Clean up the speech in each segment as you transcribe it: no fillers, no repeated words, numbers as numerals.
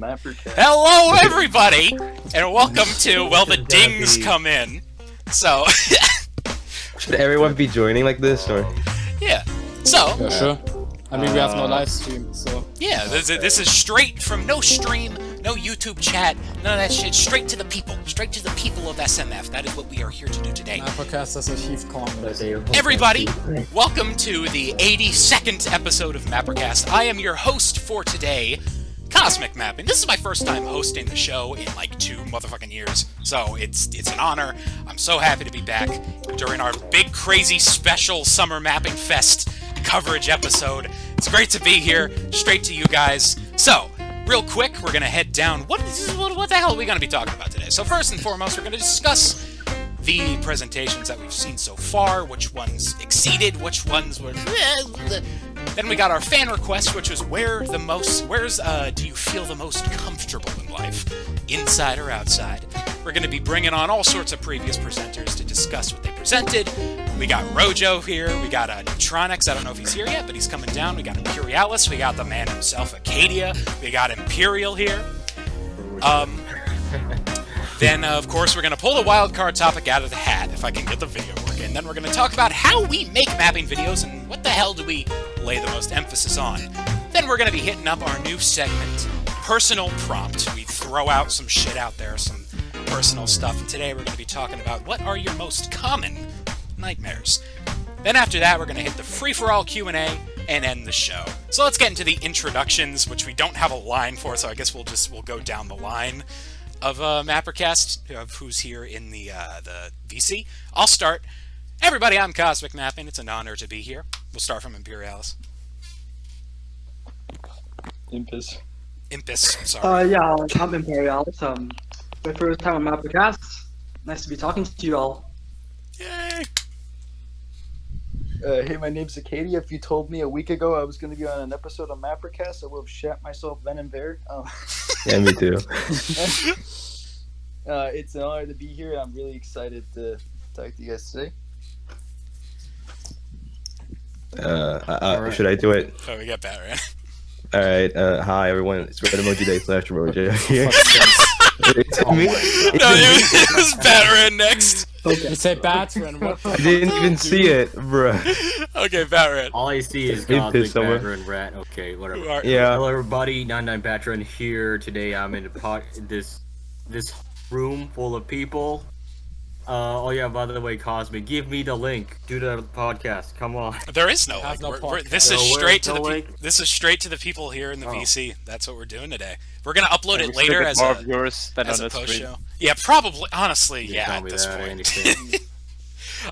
MapperCast. Hello, everybody, and welcome to, well, the dings come in. So, should everyone be joining like this, or? Yeah, so... Yeah, sure. I mean, we have no live stream, so... Yeah, this is straight from no stream, no YouTube chat, none of that shit, straight to the people of SMF. That is what we are here to do today. MapperCast has achieved comment. Everybody, welcome to the 82nd episode of MapperCast. I am your host for today, CosmicMapping. This is my first time hosting the show in like 2 motherfucking years, so it's an honor. I'm so happy to be back during our big, crazy, special Summer Mapping Fest coverage episode. It's great to be here, straight to you guys. So, real quick, we're gonna head down. What the hell are we gonna be talking about today? So first and foremost, we're gonna discuss the presentations that we've seen so far, which ones exceeded, which ones were... Then we got our fan request, which was where's do you feel the most comfortable in life? Inside or outside? We're going to be bringing on all sorts of previous presenters to discuss what they presented. We got Rojo here, we got Neutronics, I don't know if he's here yet, but he's coming down. We got Imperialis, we got the man himself, Acadia, we got Imperial here. Then, of course, we're going to pull the wildcard topic out of the hat, if I can get the video working. Then we're going to talk about how we make mapping videos and what the hell do we lay the most emphasis on. Then we're going to be hitting up our new segment, Personal Prompt. We throw out some shit out there, some personal stuff, and today we're going to be talking about what are your most common nightmares. Then after that, we're going to hit the free-for-all Q&A and end the show. So let's get into the introductions, which we don't have a line for, so I guess we'll go down the line of MapperCast, of who's here in the VC. I'll start. Everybody, I'm CosmicMapping. It's an honor to be here. We'll start from Imperialis. Impus, sorry. Yeah, I'm Imperialis. My first time on MapperCast. Nice to be talking to you all. Yay! Hey, my name's Acadia. If you told me a week ago I was going to be on an episode of MapperCast, I would have shat myself then and there. Yeah, me too. It's an honor to be here, and I'm really excited to talk to you guys today. Right. Should I do it? Oh, we got Batman. Alright, hi everyone, it's Red Emoji Day / Roger here. Me? No, it was Batman next. Okay. You say Batman, what? I didn't even see it, bruh. Okay, Batman. All I see is Cosmic Battering Rat. Okay, whatever. Yeah. Hello everybody, 99 Patron here. Today I'm in this room full of people. Oh yeah, by the way, Cosmic, give me the link. Do the podcast. Come on. There is no link. This is straight to the people here in the Oh. VC. That's what we're doing today. We're gonna upload it later as a post show. Yeah, probably. Honestly, yeah. At this point.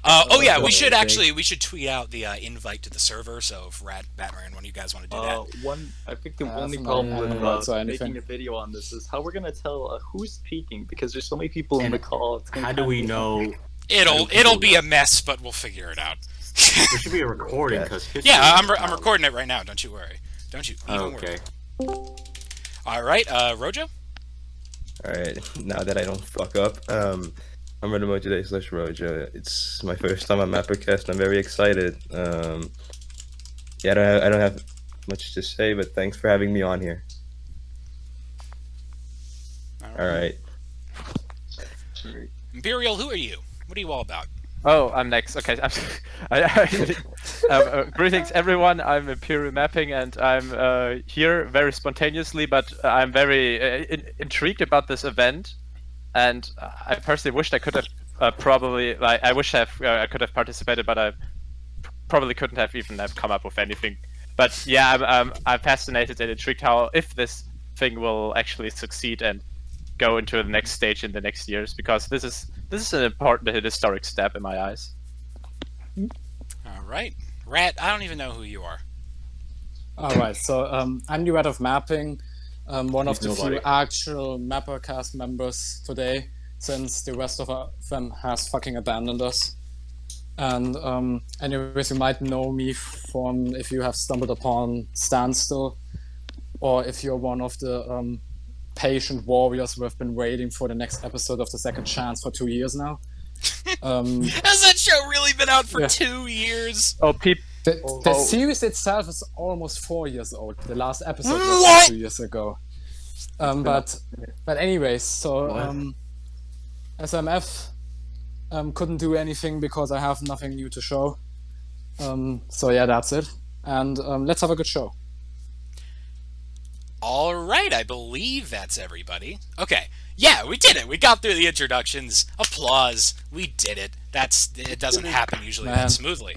Oh yeah, we should tweet out the invite to the server. So if Batman, one of you guys want to do that. I think the only problem with making a video on this is how we're gonna tell who's peeking, because there's so many people in the call. How do we know? It'll be a mess, but we'll figure it out. There should be a recording, because yeah, I'm recording it right now. Don't you worry. Don't you even okay. worry. All right, Rojo. All right, now that I don't fuck up, I'm Red Emoji Day / Roger. It's my first time on MapperCast. I'm very excited. Yeah, I don't have much to say, but thanks for having me on here. All right. Imperial, who are you? What are you all about? Oh, I'm next. Okay. Greetings, everyone. I'm Imperial Mapping, and I'm here very spontaneously, but I'm very intrigued about this event. And I personally wished I could have I could have participated, but I probably couldn't have even come up with anything. But yeah, I'm fascinated and intrigued if this thing will actually succeed and go into the next stage in the next years, because this is an important historic step in my eyes. All right, Rat. I don't even know who you are. All right, so I'm the Red of Mapping. One of the few actual MapperCast members today, since the rest of them has fucking abandoned us. And anyways, you might know me from if you have stumbled upon Standstill, or if you're one of the patient warriors who have been waiting for the next episode of The Second Chance for 2 years now. Has that show really been out for 2 years? Oh, the series itself is almost 4 years old. The last episode was 2 years ago. But anyways, so SMF couldn't do anything because I have nothing new to show. So yeah, that's it. And let's have a good show. All right, I believe that's everybody. Okay, yeah, we did it. We got through the introductions. Applause. We did it. It doesn't happen usually that smoothly.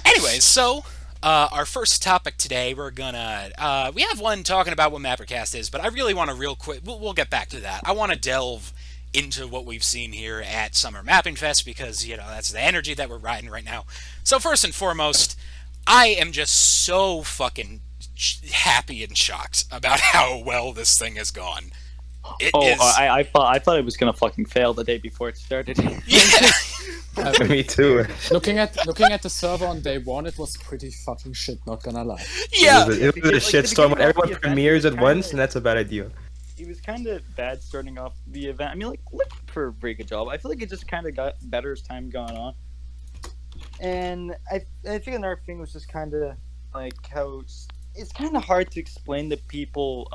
Anyways, so our first topic today, we have one talking about what MapperCast is, but I really want to real quick. We'll get back to that. I want to delve into what we've seen here at Summer Mapping Fest because that's the energy that we're riding right now. So first and foremost, I am just so fucking happy and shocked about how well this thing has gone. I thought it was gonna fucking fail the day before it started. Yeah. Me too. Looking at the server on day one, it was pretty fucking shit. Not gonna lie. Yeah. It was a shitstorm when everyone premieres at once, and that's a bad idea. It was kind of bad starting off the event. I mean, like, look for a very good job. I feel like it just kind of got better as time gone on. And I think another thing was just kind of like how it's kind of hard to explain to people.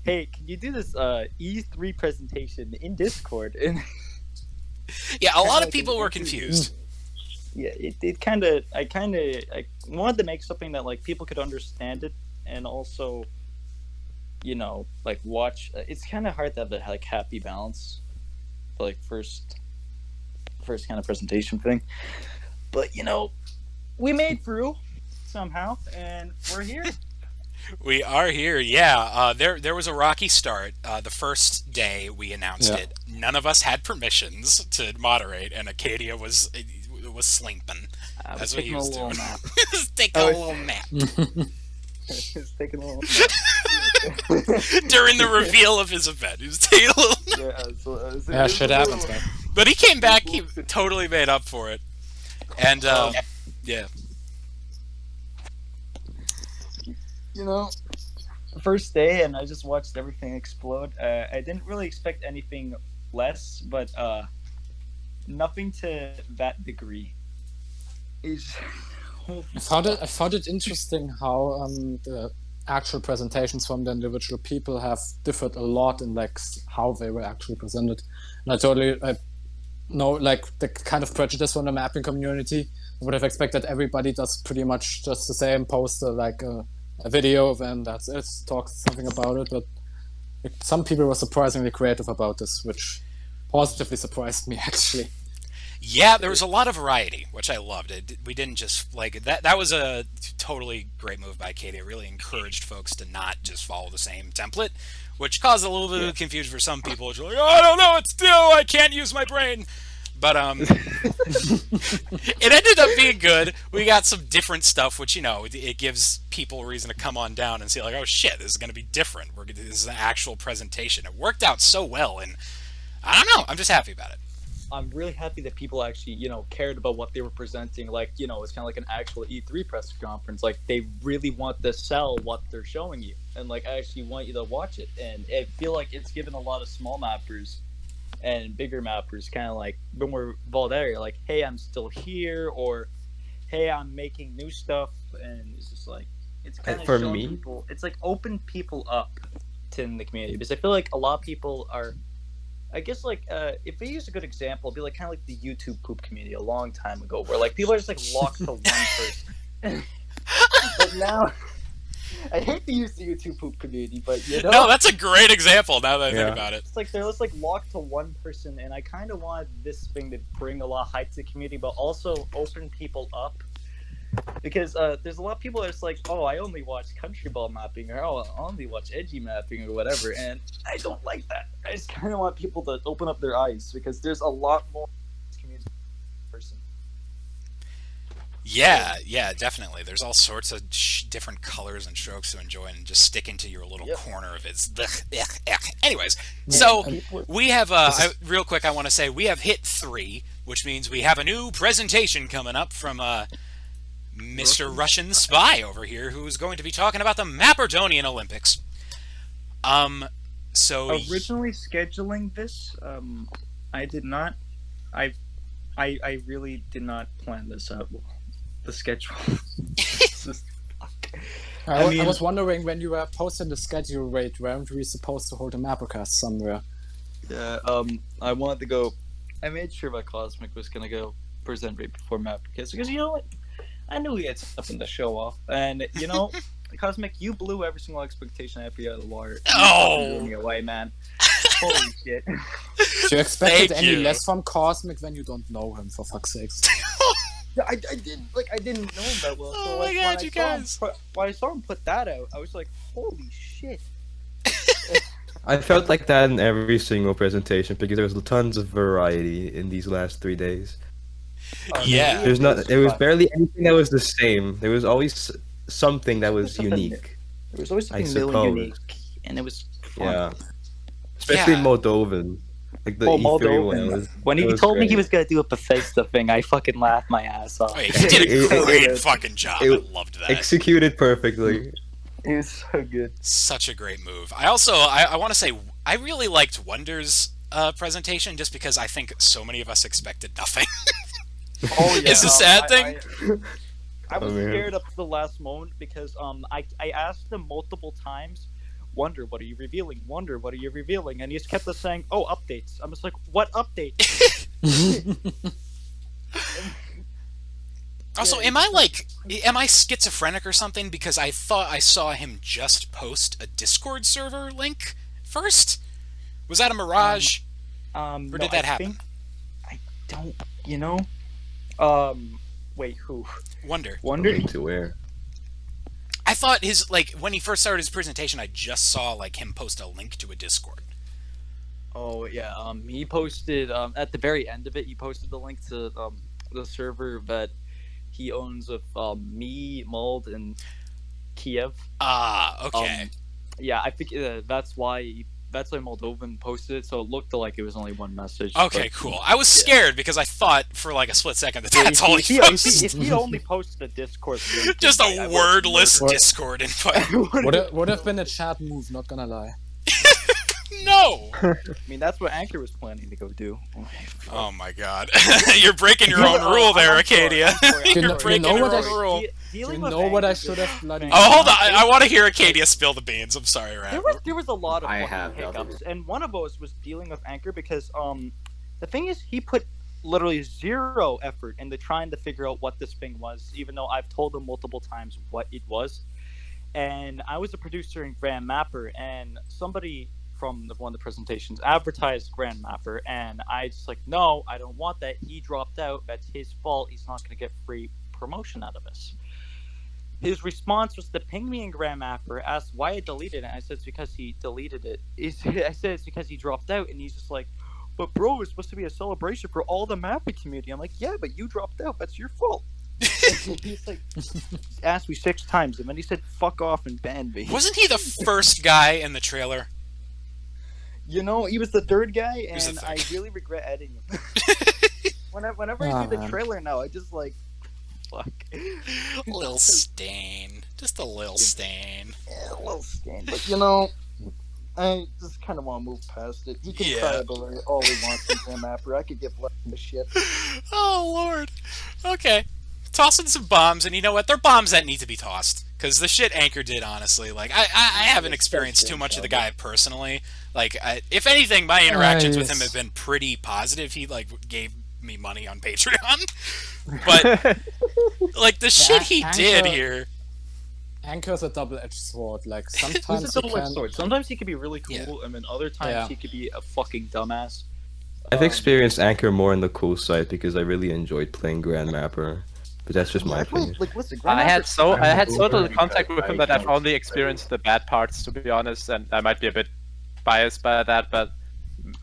Hey, can you do this E3 presentation in Discord? And yeah, a lot of people were confused. Yeah, I wanted to make something that like people could understand it, and also, like watch. It's kind of hard to have that like happy balance, like first kind of presentation thing. But we made through somehow, and we're here. We are here, yeah. There was a rocky start. The first day we announced it, none of us had permissions to moderate, and Acadia was slimping. That's what he was doing. He was taking a little nap. He was taking a little during the reveal of his event. He was taking a little nap. Yeah, shit happens, man. But he came back. He totally made up for it. And yeah. First day, and I just watched everything explode. I didn't really expect anything less, but nothing to that degree. I found it interesting how the actual presentations from the individual people have differed a lot in like how they were actually presented. And I totally know like the kind of prejudice from the mapping community. I would have expected everybody does pretty much just the same, post like a video, then that's it, talk something about it. But some people were surprisingly creative about this, which positively surprised me actually. Yeah, there was a lot of variety, which I loved. We didn't just like that. That was a totally great move by Katie. It really encouraged folks to not just follow the same template, which caused a little bit of confusion for some people. Which were like, oh, I don't know what to do. I can't use my brain. But it ended up being good. We got some different stuff, which it gives people a reason to come on down and see like, oh shit, this is going to be different. This is an actual presentation. It worked out so well, and I don't know. I'm just happy about it. I'm really happy that people actually, cared about what they were presenting. Like, it's kind of like an actual E3 press conference. Like, they really want to sell what they're showing you, and like actually want you to watch it. And I feel like it's given a lot of small mappers and bigger mappers kind of like when we're Valdaria, like, hey, I'm still here, or hey, I'm making new stuff. And it's just like, it's kind of showing people, it's like open people up to the community, because I feel like a lot of people are, I guess, like, if we use a good example, it'd be like kind of like the YouTube poop community a long time ago, where like people are just like locked to one person. But now, I hate to use the YouTube poop community, but no, that's a great example now that I think about it. It's like they're just like locked to one person, and I kind of wanted this thing to bring a lot of hype to the community, but also open people up. Because there's a lot of people that's like, oh, I only watch country ball mapping, or oh, I only watch edgy mapping, or whatever, and I don't like that. I just kind of want people to open up their eyes, because there's a lot more community person. Yeah, definitely. There's all sorts of different colors and strokes to enjoy, and just stick into your little corner of it. Anyways, so we have, real quick, I want to say, we have hit 3, which means we have a new presentation coming up from Mr. Russian Spy over here, who's going to be talking about the Mapperdonian Olympics. So originally scheduling this, I did not. I really did not plan this out. The schedule. It's just, fuck. I mean- was wondering when you were posting the schedule, wait, weren't we supposed to hold a MapperCast somewhere? Yeah, I wanted to go. I made sure that Cosmic was gonna go present right before MapperCast because you know what, I knew he had something to show off, and you know, Cosmic, you blew every single expectation I had for you out of the water. You fucking blew me away, man. Holy shit. You expected Thank any you. less from Cosmic when you don't know him, for fuck's sakes. Yeah, I didn't know him that well. Oh So, my like, God, when you I saw him guys. when I saw him put that out, I was like, holy shit. I felt like that in every single presentation because there was tons of variety in these last 3 days. Yeah. There's not. There was barely anything that was the same. There was always something that was unique. There was always I something new and suppose. unique, and it was fun. Yeah. Especially Yeah. Moldovan. Like the Oh, E3 one. Moldovan. Was, When he it was told me he great. was gonna do a Bethesda thing, I fucking laughed my ass off. Oh, yeah, he did a It- great it- fucking job. it- I loved that. Executed perfectly. It was so good. Such a great move. I also, I want to say, I really liked Wonder's presentation just because I think so many of us expected nothing. Oh yeah. It's a sad thing. I was Oh, man. scared up to the last moment because I asked him multiple times, Wonder, what are you revealing? Wonder, what are you revealing? And he just kept on saying, oh, updates. I'm just like, what updates? Also, am I schizophrenic or something? Because I thought I saw him just post a Discord server link first. Was that a mirage? Or did that happen? I don't, you know. Wait, who? Wonder. Wonder. Link to where? I thought his, like, when he first started his presentation, I just saw, like, him post a link to a Discord. Oh yeah. He posted at the very end of it. He posted the link to the server that he owns with me, Mold, and Kiev. Ah, okay. Yeah, I think that's why Moldovan posted it. So it looked like it was only one message. Okay, but- cool. I was scared because I thought for like a split second that that's all he if posted. he only posted a Discord link, Just I a would've wordless murdered Discord invite. Would have been a chat move, not gonna lie. No! I mean, that's what Anchor was planning to go do. Oh my god. You're breaking your own rule there, Acadia. You're breaking know your what own rule. You know what I should have bloody... Oh, hold on. I want to hear Acadia spill the beans. I'm sorry, Ryan. There was a lot of I fucking have nothing. hiccups, and one of those was dealing with Anchor because the thing is he put literally zero effort into trying to figure out what this thing was, even though I've told him multiple times what it was. And I was a producer in Grand Mapper, and somebody from one of the presentations advertised Grand Mapper, and I just like, no, I don't want that. He dropped out. That's his fault. He's not going to get free promotion out of this. His response was to ping me in Grand Mapper, asked why I deleted it. And I said it's because he deleted it. I said it's because he dropped out, and he's just like, but bro, it's supposed to be a celebration for all the mapping community. I'm like, yeah, but you dropped out. That's your fault. And he's like, asked me 6 times, and then he said, fuck off and banned me. Wasn't he the first guy in the trailer? You know, he was the 3rd guy, was the and third I guy. really regret adding him. Whenever I Aw, see the man. trailer now, I just like, fuck. Lil stain. Just a lil stain. Yeah, a little stain, but you know, I just kind of want to move past it. He can Yeah. try about all he wants in Grand Mapper. I could give less of a shit. Oh, Lord. Okay. Tossing some bombs, and you know what? They're bombs that need to be tossed. Because the shit Anchor did, honestly, like, I haven't experienced too much of the guy personally. Like, if anything, my interactions with him have been pretty positive. He, like, gave me money on Patreon. But, like, the shit he did here... Anchor's a double-edged sword. Like, He's a sometimes you double-edged can... sword. Sometimes he could be really cool, Yeah. and then other times Yeah. he could be a fucking dumbass. I've experienced Anchor more in the cool side because I really enjoyed playing Grand Mapper. But that's just my opinion. Like, listen, Grand I had Mapper's- so little Boomer, contact with him that I've like, only experienced the bad parts, to be honest, and I might be a bit biased by that, but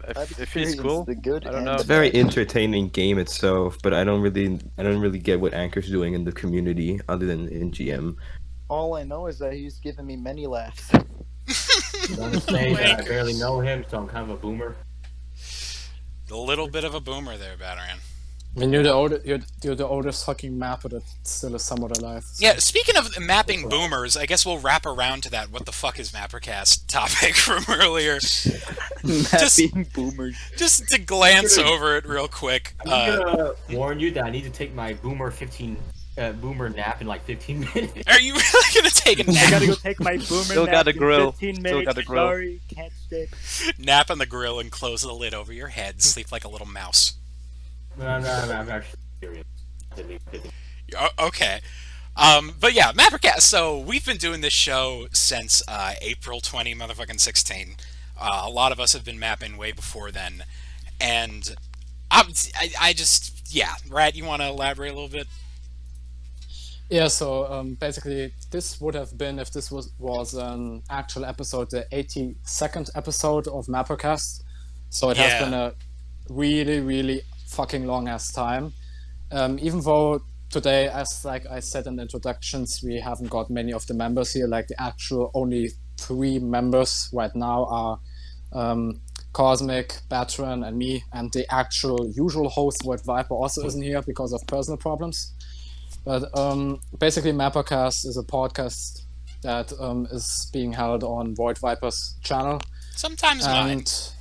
I've if he's experienced cool, the good I don't and know. It's a very entertaining game itself, but I don't really get what Anchor's doing in the community other than in GM. all I know is that he's giving me many laughs. Don't say that I barely know him, so I'm kind of a boomer. A little bit of a boomer there, Batarang. I mean, you're the oldest fucking mapper that still is somewhat alive. So. Yeah, speaking of mapping boomers, I guess we'll wrap around to that what the fuck is MapperCast topic from earlier. Mapping boomers. Just to glance over it real quick. I'm gonna warn you that I need to take my boomer 15 boomer nap in like 15 minutes. Are you really gonna take a I nap? gotta go take my boomer Still nap gotta in grill. 15 Still minutes. gotta grill. Sorry, can't stay. Nap on the grill and close the lid over your head. Sleep like a little mouse. No, I'm actually serious. Okay. But yeah, MapperCast. So we've been doing this show since April 20 motherfucking 16. A lot of us have been mapping way before then, and I just Rat, you want to elaborate a little bit? Yeah, so basically, this would have been, if this was an actual episode, the 82nd episode of MapperCast. So it has been a really, really fucking long ass time. Even though today, as like I said in the introductions, we haven't got many of the members here. Like the actual only 3 members right now are Cosmic, Batran, and me. And the actual usual host, Void Viper, also isn't here because of personal problems. But basically, MapperCast is a podcast that is being held on Void Viper's channel. Sometimes mine. And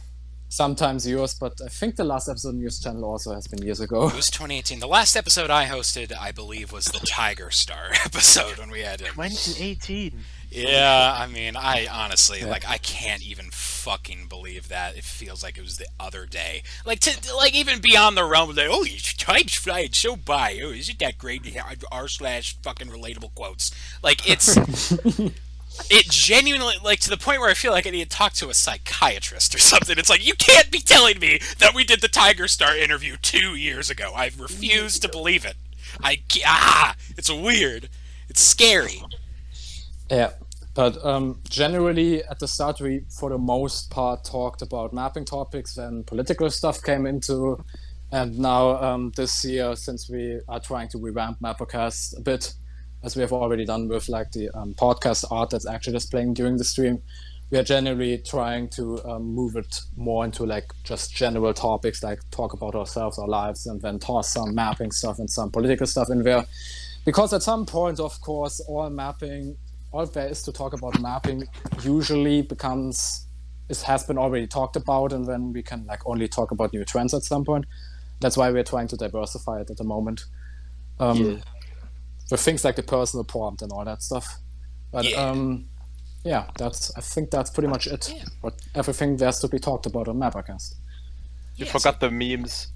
sometimes yours, but I think the last episode on yours channel also has been years ago. It was 2018. The last episode I hosted, I believe, was the Tiger Star episode when we had him. 2018. Yeah, I mean, I honestly, like, I can't even fucking believe that. It feels like it was the other day. Like, even beyond the realm of, like, oh, time's flying so by. Oh, isn't that great? r/fucking relatable quotes. Like, it's... It genuinely, like, to the point where I feel like I need to talk to a psychiatrist or something. It's like, you can't be telling me that we did the Tiger Star interview 2 years ago. I refuse to believe it. It's weird. It's scary. Yeah, but generally at the start we, for the most part, talked about mapping topics, then political stuff came into, and now this year, since we are trying to revamp MapperCast a bit, as we have already done with like the podcast art that's actually displaying during the stream, we are generally trying to move it more into like just general topics, like talk about ourselves, our lives, and then toss some mapping stuff and some political stuff in there. Because at some point, of course, all there is to talk about mapping usually has been already talked about, and then we can like only talk about new trends at some point. That's why we're trying to diversify it at the moment. With things like the personal prompt and all that stuff. But I think that's pretty much it. Yeah. But everything there's to be talked about on MapperCast. You forgot the memes.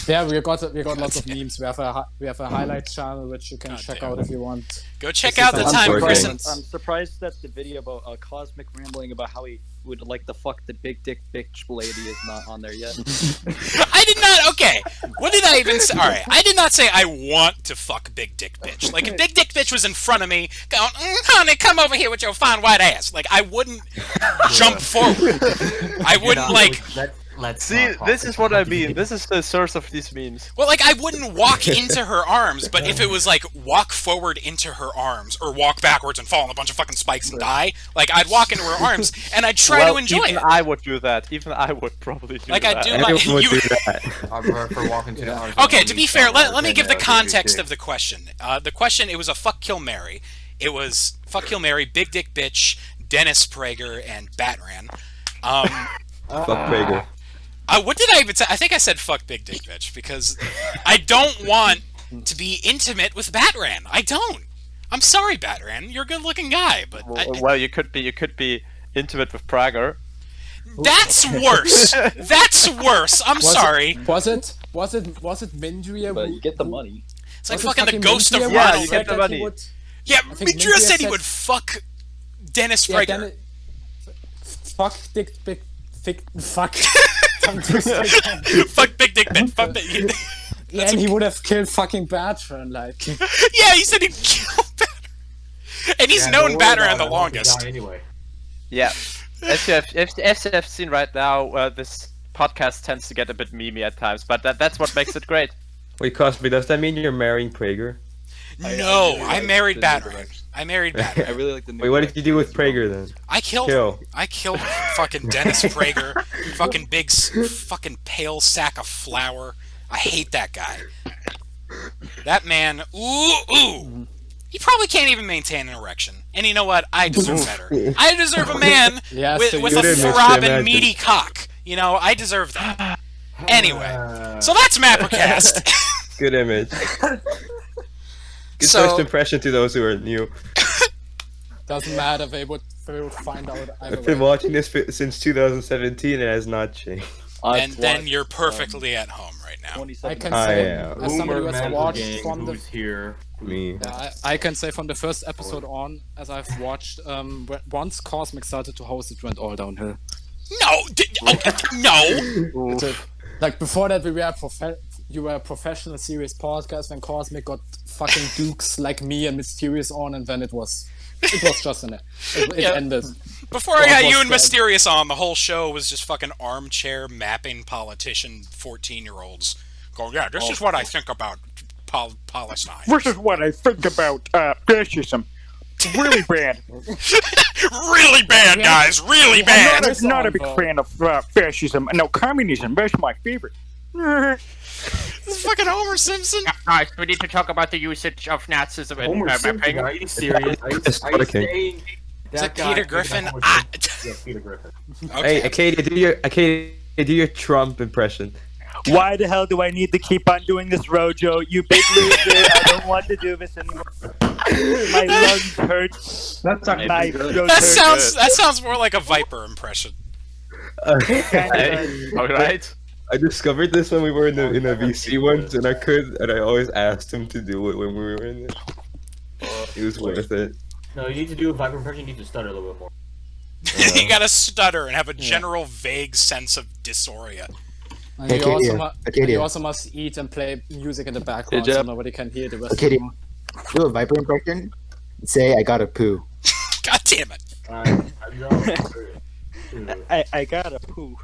Yeah, we got lots of memes. We have a highlights channel which you can check out if you want. Go check out the I'm time surprised- person. I'm surprised that the video about Cosmic rambling about how he would like to fuck the big dick bitch lady is not on there yet. I did not. Okay, what did I even say? All right, I did not say I want to fuck big dick bitch. Like if big dick bitch was in front of me, going, honey, come over here with your fine white ass. Like I wouldn't jump forward. I wouldn't like. Let's See, not talk this is about what I it. mean. This is the source of these memes. Well, like I wouldn't walk into her arms, but if it was like walk forward into her arms or walk backwards and fall on a bunch of fucking spikes and die, like I'd walk into her arms and I'd try to enjoy even it. I would do that. Even I would probably do Like that. I do. Everyone Like would you. do that. I'm for walking to the arms. Okay, to be fair, let me give the context of the question. The question, it was a fuck, kill, marry. It was fuck, kill, marry, big dick bitch, Dennis Prager, and Batran. Fuck Prager. What did I even say? I think I said fuck big dick bitch, because I don't want to be intimate with Batran. I don't. I'm sorry, Batran. You're a good looking guy, but Well, you could be intimate with Prager. that's worse. That's worse. I'm sorry. Was it Mindria? But you get the money. It's like was it fucking the ghost of Mindria Yeah, Ronald. you get the that money. he would- Yeah, I think Mindria said he said- would fuck Dennis Yeah, Prager. then fuck dick big fuck. Tongue twister again. Fuck big dick bitch. Fuck big. Yeah, and he would have killed fucking Batran, like. Yeah, he said he'd kill Batran. And he's known Batran the longest. Anyway. Yeah. As you have seen right now, this podcast tends to get a bit memey at times, but that's what makes it great. Wait, Cosby, does that mean you're marrying Prager? No, I like married the Batran. direction. I married Batran. I really like the new Wait, what did you do with Prager then? I killed Kill. him. I killed fucking Dennis Prager. Fucking big, fucking pale sack of flour. I hate that guy. That man, ooh. He probably can't even maintain an erection. And you know what? I deserve better. I deserve a man Yeah, with, so with you a did miss throbbing, the imagine. meaty cock. You know, I deserve that. Anyway, so that's MapperCast. Good image. Good So- first impression to those who are new. Doesn't matter. They would find out either I've been way. watching this since 2017. It has not changed. And then you're perfectly at home right now. I can I say, am. as somebody who has Boomer watched gang, from the who's here? Me. Yeah, I can say from the first episode on, as I've watched, once Cosmic started to host, it went all downhill. No, no. Like before that, you were a professional, serious podcast. When Cosmic got fucking dukes like me and Mysterious on, and then it was just it Yeah. ended. Before I got was you and dead. Mysterious on, the whole show was just fucking armchair mapping politician 14-year-olds going, yeah, this is what I think about Palestine. This is what I think about fascism. Really bad. Really bad, guys. Really bad. Chris Not a on, big though. fan of fascism. No, communism. That's my favorite. This is fucking Homer Simpson. Guys, we need to talk about the usage of Nazism in Homer Simpson, mapping. are you serious? Are you King. saying Is it guy Peter is Griffin? Homer Ah. Simpson? Yeah, Peter Griffin. Okay. Hey, Acadia, do your Trump impression. Why the hell do I need to keep on doing this, Rojo? You big loser. I don't want to do this anymore. My lungs hurt. That's not My good. throat That hurts. sounds more like a Viper impression. All right. I discovered this when we were in a VC once, and I always asked him to do it when we were in it. It was worth it. No, you need to do a Viper impression. You need to stutter a little bit more. You gotta stutter and have a general vague sense of dysphoria. And you also must eat and play music in the background so nobody can hear the rest of Acadia, it. do a Viper impression. Say, I got a poo. God damn it. I gotta poo.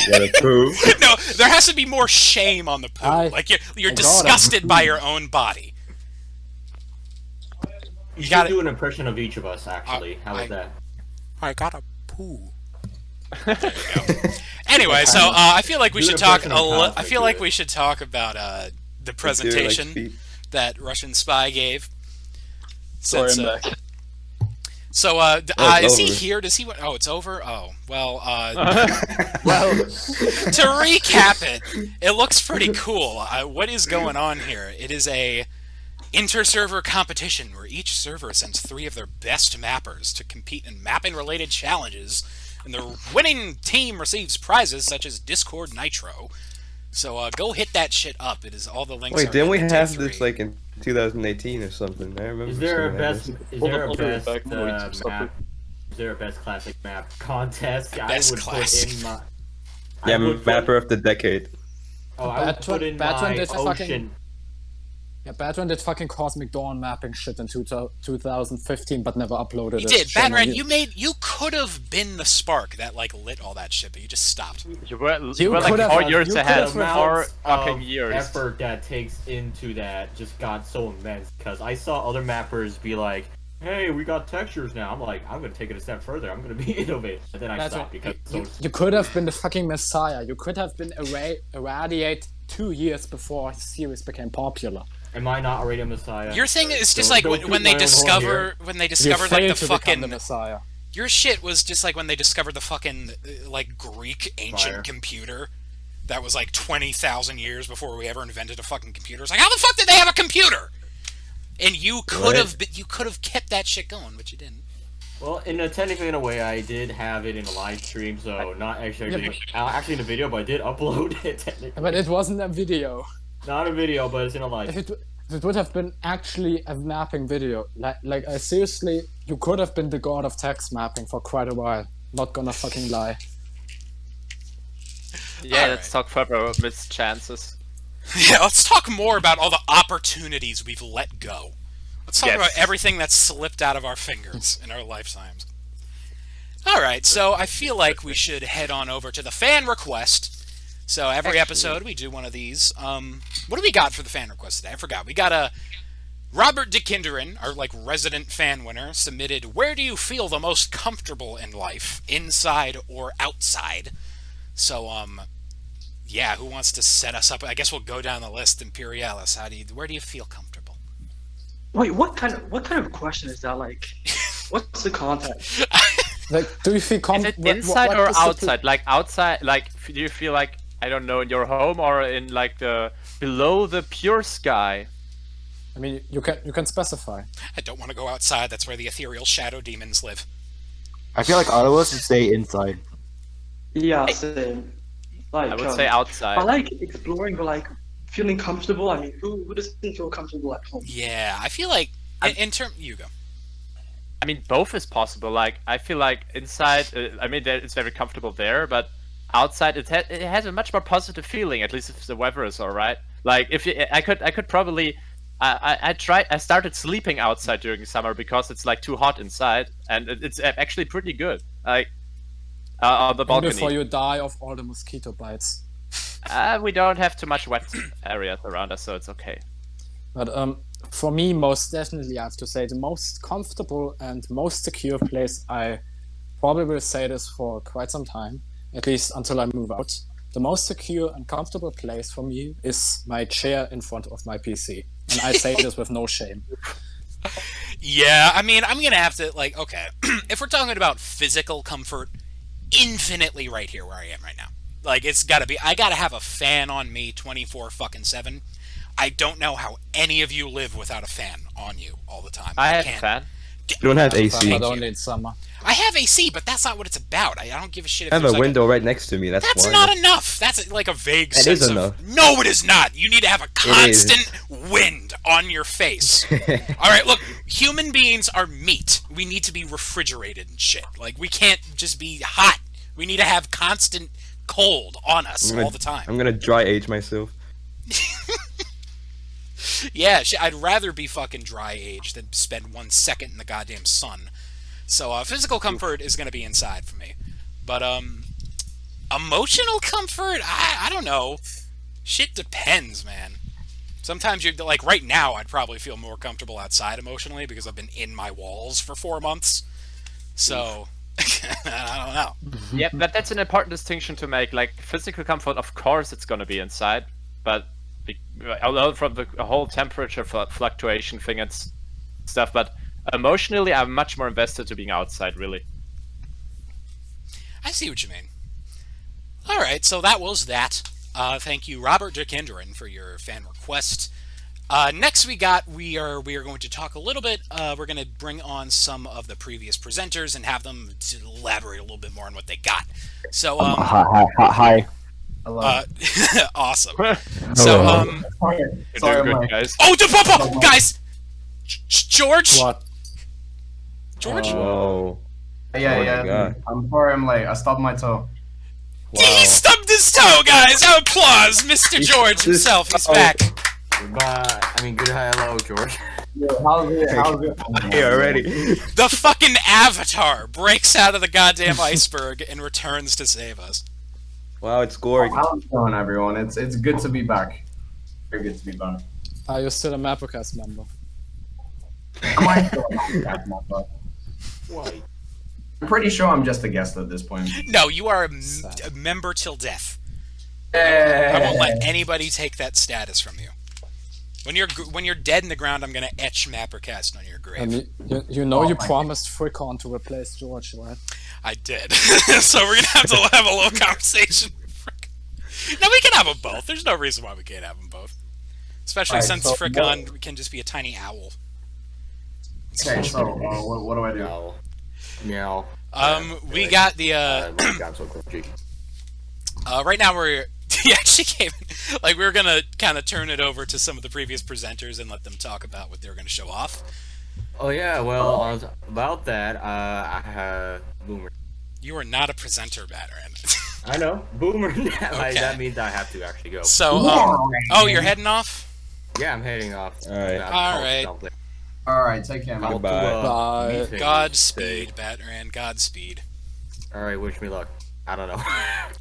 You gotta poo. No, there has to be more shame on the poo. Like you're I got disgusted by your own body. You should gotta- do an impression of each of us, actually. How about that? I gotta poo. There you go. Anyway, so I feel like we Do should an talk. impression of Cosmic, I feel do like it. we should talk about the presentation that Russian spy gave. Sorry, Since, I'm back. So, it's is he over. here? Does he? Oh, it's over. Oh, well. Well, To recap it looks pretty cool. What is going on here? It is a inter-server competition where each server sends 3 of their best mappers to compete in mapping-related challenges, and the winning team receives prizes such as Discord Nitro. So go hit that shit up. It is all the links. Wait, are didn't in we the have Day this 3. like in 2018 or something? I remember. Is there a someone had best? this. Is Hold there on, a I'll be right best back. I'm gonna wait till map? Is there a best classic map contest? Best I would classic. put in my. Yeah, I would put- Mapper of the Decade. Oh, I would Batman- put in Batman my did ocean. fucking- Yeah, Batman did fucking Cosmic Dawn mapping shit in 2015, but never uploaded You it. did, Shame on Batman. You could have been the spark that like lit all that shit, but you just stopped. You were You like could have- 4 years you could ahead. have 4 Of fucking years. effort that takes into that just got so immense because I saw other mappers be like, "Hey, we got textures now." I'm like, I'm gonna take it a step further. I'm gonna be innovative, and then I That's stopped right. because You could have been the fucking messiah. You could have been irradiate 2 years before the series became popular. am I not already a messiah? Your thing is just Don't- like don't when toot they my own horn here. discovered like failed the to become fucking the messiah. your shit was just like when they discovered the fucking like Greek ancient Fire. computer that was like 20,000 years before we ever invented a fucking computer. It's like, how the fuck did they have a computer? And you could have kept that shit going, but you didn't. Well, technically in a way, I did have it in a live stream, so not actually Yeah, actually in a video, but I did upload it. Technically. But it wasn't a video. Not a video, but it's in a live. If it would have been actually a mapping video, like I seriously, you could have been the god of text mapping for quite a while. Not gonna fucking lie. Yeah, let's talk further missed chances. Yeah, let's talk more about all the opportunities we've let go. Let's talk about everything that's slipped out of our fingers in our lifetimes. Alright, so I feel like we should head on over to the fan request. So every episode we do one of these. What do we got for the fan request today? I forgot. We got a Robert DeKinderen, our like resident fan winner, submitted, "Where do you feel the most comfortable in life, inside or outside?" So yeah, who wants to set us up? I guess we'll go down the list. Imperialis, where do you feel comfortable? Wait, what kind of question is that? Like, what's the context? Like, do you feel Is it inside or outside? Like outside, like do you feel like, I don't know, in your home or in like the below the pure sky? I mean, you can specify. I don't want to go outside. That's where the ethereal shadow demons live. I feel like all of us should stay inside. Yeah, same. Like, I would say outside. I like exploring, but like feeling comfortable. I mean, who doesn't feel comfortable at home? Yeah, I feel like in term you go. I mean, both is possible. Like, I feel like inside, I mean, it's very comfortable there, but outside, it has a much more positive feeling. At least if the weather is all right. Like, if I could probably, I started sleeping outside during summer because it's like too hot inside, and it's actually pretty good. Like, on the balcony. Before you die of all the mosquito bites. We don't have too much wet areas around us, so it's okay. But for me, most definitely, I have to say, the most comfortable and most secure place, I probably will say this for quite some time, at least until I move out. The most secure and comfortable place for me is my chair in front of my PC. And I say this with no shame. Yeah, I mean, I'm gonna have to, like, okay, if we're talking about physical comfort, infinitely right here where I am right now. Like, it's gotta be, I gotta have a fan on me 24/7. I don't know how any of you live without a fan on you all the time. I have a fan. You don't have AC. I don't need summer. I have AC, but that's not what it's about. I don't give a shit if I have there's a like window right next to me. That's why. not enough. That's like a vague That sense is of... enough. No, it is not. You need to have a constant wind on your face. All right, look, human beings are meat. We need to be refrigerated and shit. Like, we can't just be hot. We need to have constant cold on us all the time. I'm gonna dry age myself. Yeah, I'd rather be fucking dry age than spend 1 second in the goddamn sun. So physical comfort is going to be inside for me. But emotional comfort, I don't know. Shit depends, man. Sometimes you're like, right now I'd probably feel more comfortable outside emotionally because I've been in my walls for 4 months. So I don't know. Yeah, but that's an important distinction to make. Like, physical comfort, of course it's going to be inside, but although from the whole temperature fluctuation thing and stuff, but emotionally I'm much more invested to being outside, really. I see what you mean. Alright, so that was that. Thank you, Robert Jakindran, for your fan request. Next we are going to talk a little bit, we're going to bring on some of the previous presenters and have them to elaborate a little bit more on what they got. So, Hi. Hello. Awesome. So, Sorry, good, guys. Oh, guys! George? What? George? Whoa. Yeah. God. I'm sorry I'm late. I stubbed my toe. He stubbed his toe, guys! Applause! Mr. George himself, he's back. Goodbye. I mean, hello, George. Yeah, how's it? Here already. The fucking Avatar breaks out of the goddamn iceberg and returns to save us. Wow, it's gory. How's it going, everyone? It's good to be back. Very good to be back. Are you still a MapperCast member? Am I still a MapperCast member? Why? I'm pretty sure I'm just a guest at this point. No, you are a member till death. I won't let anybody take that status from you. When you're dead in the ground, I'm gonna etch MapperCast on your grave. And you promised Fricon to replace George, right? I did. So we're gonna have to have a little conversation. No, we can have them both. There's no reason why we can't have them both. Especially since Fricon can just be a tiny owl. Okay, so what do I do? Meow. We got the right now he actually came like we were gonna kind of turn it over to some of the previous presenters and let them talk about what they were gonna show off. Oh yeah, well about that, I have Boomer. You are not a presenter, Batteran. I know, Boomer. Okay. That means I have to actually go. So, oh, you're heading off? Yeah, I'm heading off. Alright. Alright, take care, man. Goodbye. Bye. Godspeed, Batteran. Godspeed. Alright, wish me luck. I don't know.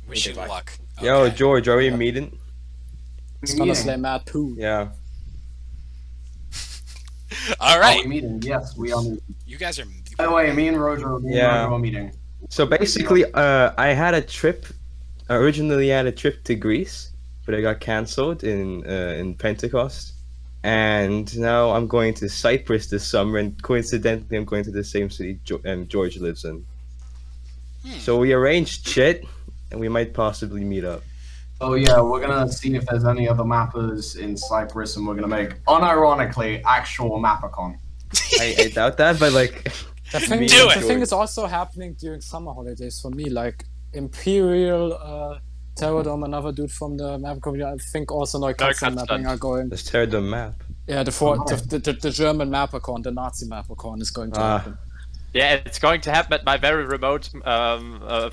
Wish you luck. Yo, Okay. George, are we meeting? It's gonna slay Mad Poo. Yeah. All Are right. we meeting? Yes, we are meeting. You guys are. By the way, me and Roger are meeting. So basically, I had a trip. Originally, I had a trip to Greece, but it got cancelled in Pentecost. And now I'm going to Cyprus this summer, and coincidentally, I'm going to the same city George lives in. So we arranged shit, and we might possibly meet up. Oh yeah, we're gonna see if there's any other mappers in Cyprus, and we're gonna make, unironically, actual MapperCon. I doubt that, but like, The thing is also happening during summer holidays for me. Like Imperial, Terradome, another dude from the map community. I think also CosmicMapping are going. This Terradome map. Yeah, the German MapperCon, the Nazi MapperCon is going to happen. Yeah, it's going to happen at my very remote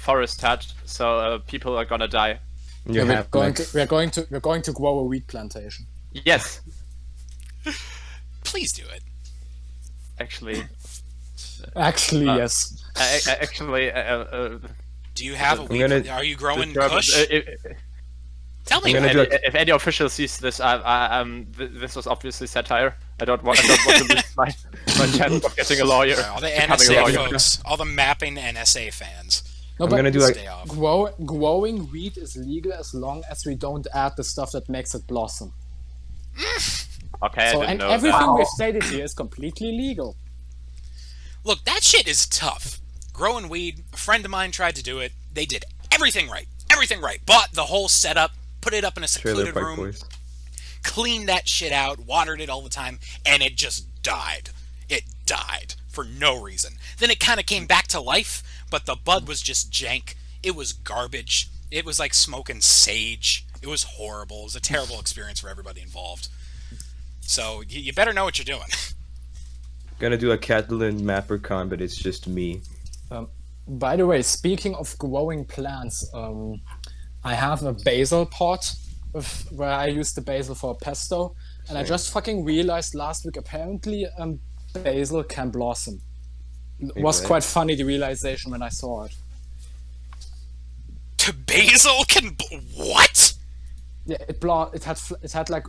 forest touch, so people are gonna die. Yeah, we're going to grow a wheat plantation. Yes. Please do it. Actually, yes. Actually, do you have a wheat? Are you growing Kush? Tell me. If any official sees this, this was obviously satire. I don't want to lose my chance of getting a lawyer. All the NSA folks, all the mapping NSA fans. No, but growing wheat is legal as long as we don't add the stuff that makes it blossom. Okay, so, and everything we've stated here is completely legal. Look, that shit is tough. Growing weed, a friend of mine tried to do it. They did everything right. Bought the whole setup, put it up in a secluded room, cleaned that shit out, watered it all the time, and it just died. It died for no reason. Then it kind of came back to life, but the bud was just jank. It was garbage. It was like smoking sage. It was horrible. It was a terrible experience for everybody involved. So you better know what you're doing. Gonna do a Catalan MapperCon, but it's just me. By the way, speaking of growing plants, I have a basil pot where I use the basil for pesto, and I just fucking realized last week apparently basil can blossom. It was quite funny, the realization when I saw it. Basil can what? Yeah, it had like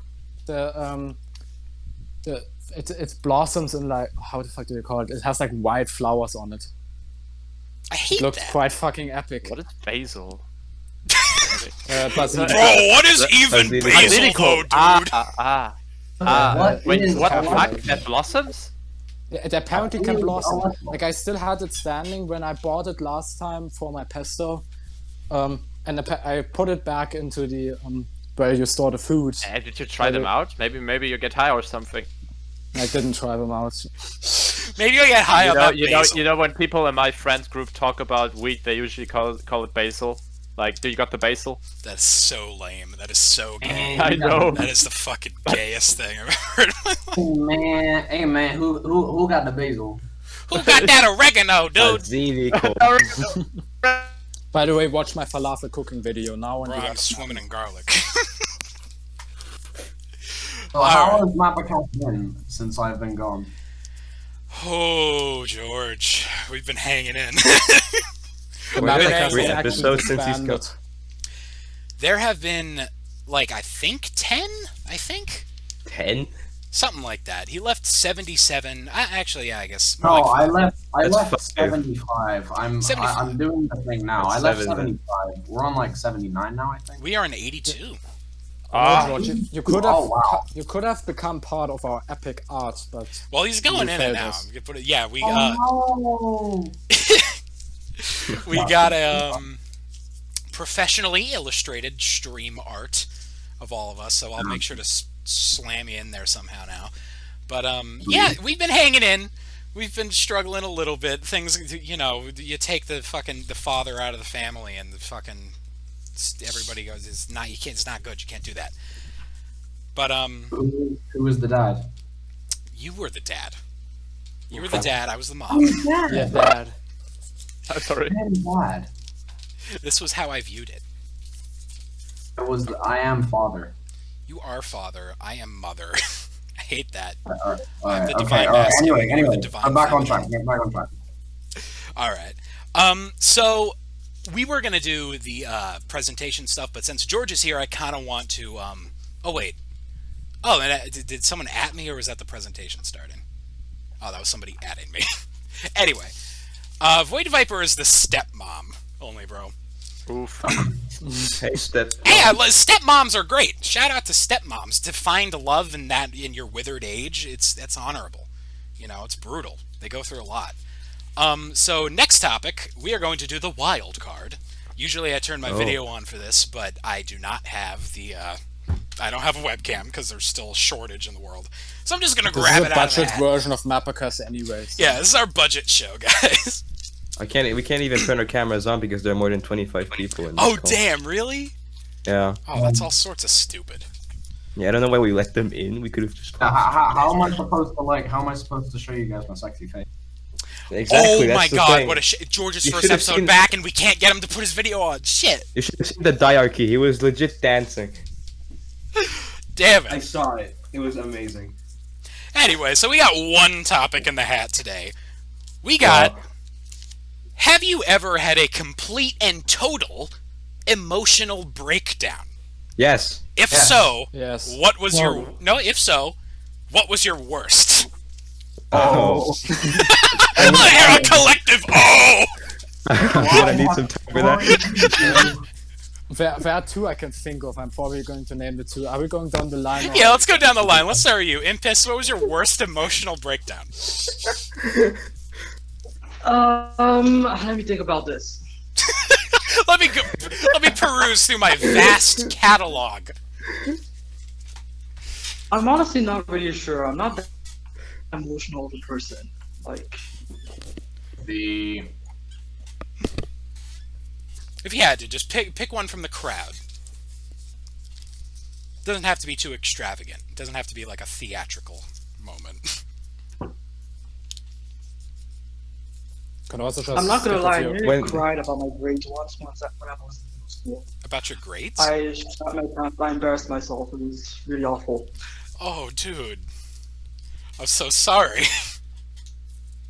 it blossoms in like, how the fuck do you call it? It has like white flowers on it. I hate it looks quite fucking epic. What is basil? Bro, what is even basil though, dude? Wait, what the fuck? That blossoms? It apparently can blossom. Like I still had it standing when I bought it last time for my pesto, and I put it back into the where you store the food. Did you try them out? Maybe you get high or something. I didn't try them out. Maybe you get high about basil. You know when people in my friends group talk about wheat, they usually call it basil. Like, do you got the basil? That's so lame. That is so gay. I know. That is the fucking gayest thing I've ever heard. Hey man, who got the basil? Who got that oregano, dude? By the way, watch my falafel cooking video now. Bro, I'm swimming in garlic. So how has MapperCast been since I've been gone? Oh, George, we've been hanging in. There have been, like, I think 10? 10? Something like that. He left 77. Actually, yeah, I guess. No, like I left 75. I'm doing the thing now. I left 75. We're on like 79 now, I think. We are in 82. You could have become part of our epic art, but well, he's going in it now. Yeah, we we got a professionally illustrated stream art of all of us, so I'll make sure to slam you in there somehow now. But yeah, we've been hanging in. We've been struggling a little bit. Things, you know, you take the father out of the family, and the fucking everybody goes, it's not good. You can't do that. But who was the dad? You were the dad. You were the dad. I was the mom. Yeah, dad. I'm sorry. Dad. This was how I viewed it. I am father. You are father. I am mother. I hate that. I'm the divine masculine. Anyway, I'm back on track. All right. So we were gonna do the presentation stuff, but since George is here, I kind of want to. Oh wait. Oh, did someone at me, or was that the presentation starting? Oh, that was somebody atting me. Anyway, Void Viper is the stepmom only, bro. Oof. Hey, stepmoms are great. Shout out to stepmoms. To find love in your withered age, that's honorable. You know, it's brutal. They go through a lot. So next topic, we are going to do the wild card. Usually I turn my video on for this, but I do not have the, I don't have a webcam because there's still a shortage in the world. So I'm just going to grab it out of the hat. This is a budget version of MapperCast anyways. Yeah, this is our budget show, guys. We can't even turn our cameras on because there are more than 25 people in this Oh, call. damn, really? Yeah. Oh, that's all sorts of stupid. Yeah, I don't know why we let them in. We could have just... How am I supposed to show you guys my sexy face? Exactly, oh my the god, thing. what a George's first episode back, and we can't get him to put his video on. Shit. You should have seen the diarchy. He was legit dancing. Damn it. I saw it. It was amazing. Anyway, so we got one topic in the hat today. We got... Have you ever had a complete and total emotional breakdown? Yes. If so, yes. What was your... No, if so, what was your worst? Oh. I hear a collective oh! I need some time for that. There are two I can think of. I'm probably going to name the two. Are we going down the line? Yeah, let's go down the line. Let's start with you. Impis, what was your worst emotional breakdown? Let me think about this. let me peruse through my vast catalog. I'm honestly not really sure. I'm not that emotional of a person. Like if you had to, just pick one from the crowd. Doesn't have to be too extravagant. It doesn't have to be like a theatrical moment. I'm not gonna lie, I nearly cried about my grades once when I was in middle school. About your grades? I shot my pants. I embarrassed myself. It was really awful. Oh, dude. I'm so sorry.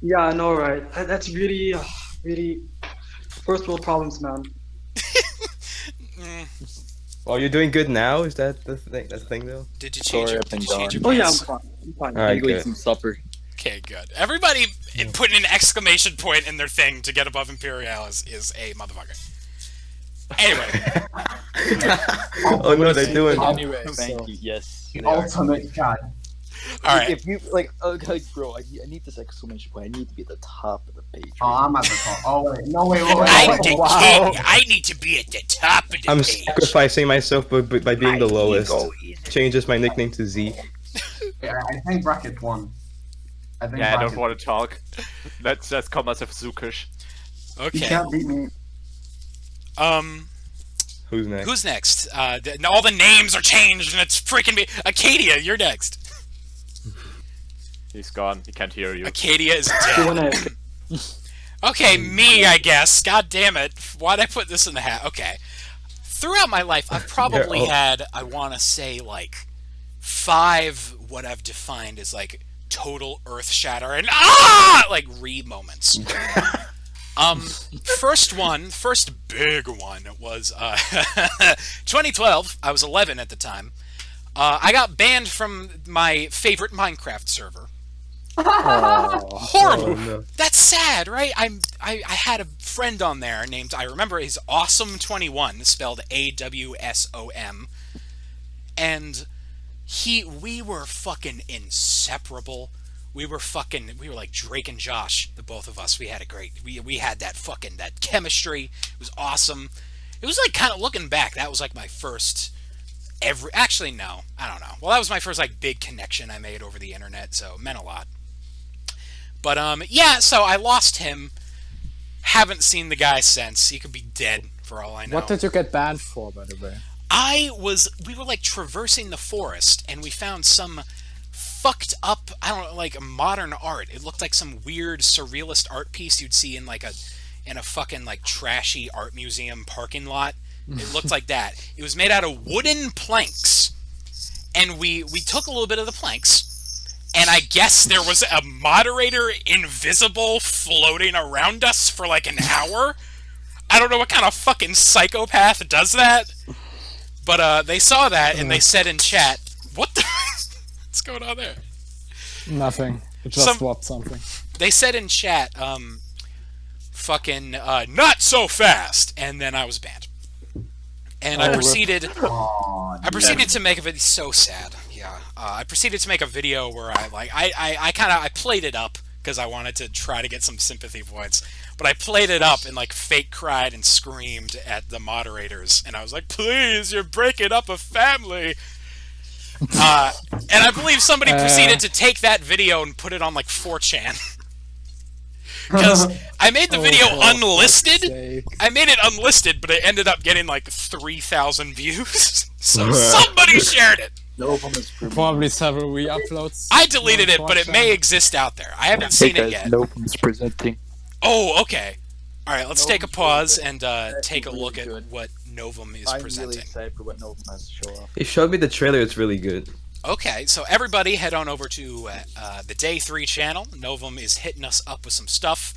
Yeah, I know, right? That's really, really first world problems, man. Well, you're doing good now? Is that the thing though? Did you change your pants? Oh yeah, I'm fine. I'm fine. All right, I'm eating some supper. Okay, good. Everybody putting an exclamation point in their thing to get above Imperialis is a motherfucker. Anyway. Oh no, they're doing. Anyway, Thank you. Yes. The ultimate guy. All right. If you bro, I need this exclamation point. I need to be at the top of the page. Oh, I'm at the top. Oh wait, no wait. I'm the king. I need to be at the top of the I'm page. sacrificing myself by being the lowest. Changes my nickname to Z. I think bracket one. I don't want to talk. Let's call myself Zukish. Okay. You can't beat me. Who's next? Who's next? All the names are changed, and it's freaking me. Acadia, you're next. He's gone. He can't hear you. Acadia is dead. Okay, me, I guess. God damn it. Why'd I put this in the hat? Okay. Throughout my life, I've probably had, I want to say, like, 5 what I've defined as, like, total earth-shattering, like, moments. First big one was 2012. I was 11 at the time. I got banned from my favorite Minecraft server. Horrible. Oh, no. That's sad, right? I had a friend on there named, I remember, he's Awesome21, spelled AWSOM, and we were fucking inseparable. We were like Drake and Josh, the both of us. We had we had that chemistry. It was awesome. It was like, kind of looking back, that was like my first actually no, I don't know. Well, that was my first like big connection I made over the internet, so it meant a lot. But yeah, so I lost him. Haven't seen the guy since. He could be dead for all I know. What did you get banned for, by the way? We were like traversing the forest, and we found some fucked up, I don't know, like modern art. It looked like some weird surrealist art piece you'd see in like in a fucking like trashy art museum parking lot. It looked like that. It was made out of wooden planks, and we took a little bit of the planks, and I guess there was a moderator invisible floating around us for like an hour. I don't know what kind of fucking psychopath does that, but they saw that and they said in chat, "What the? What's going on there?" Nothing. It just swapped something. They said in chat, fucking not so fast, and then I was banned. And I proceeded to make a video. So sad. Yeah. I proceeded to make a video where I played it up because I wanted to try to get some sympathy points. But I played it up and like fake cried and screamed at the moderators, and I was like, "Please, you're breaking up a family." And I believe somebody proceeded to take that video and put it on like 4chan. Because I made the video unlisted. I made it unlisted, but it ended up getting like 3,000 views. So somebody shared it. Probably several re-uploads. I deleted it, but it may exist out there. I haven't seen it yet. Novum's presenting. Oh, okay. All right, let's take a pause and take a look at what Novum is presenting. I'm really excited for what Novum has to show off. He showed me the trailer. It's really good. Okay, so everybody head on over to the Day 3 channel. Novum is hitting us up with some stuff.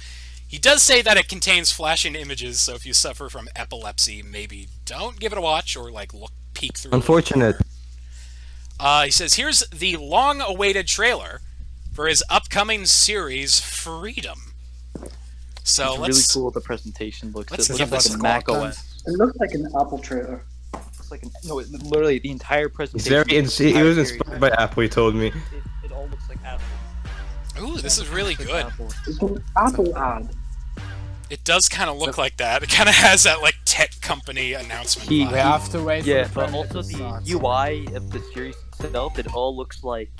He does say that it contains flashing images, so if you suffer from epilepsy, maybe don't give it a watch or like peek through. Unfortunate. He says, here's the long-awaited trailer for his upcoming series, Freedom. So it's really cool. The presentation looks. Let's It looks like a Mac OS. It looks like an Apple trailer. It's like literally the entire presentation. He was inspired by Apple. He told me. It all looks like Apple. Ooh, this is really good. It's an Apple ad. It does kind of look like that. It kind of has that like tech company announcement vibe. We have to wait. Yeah, for but also the UI of the series itself, it all looks like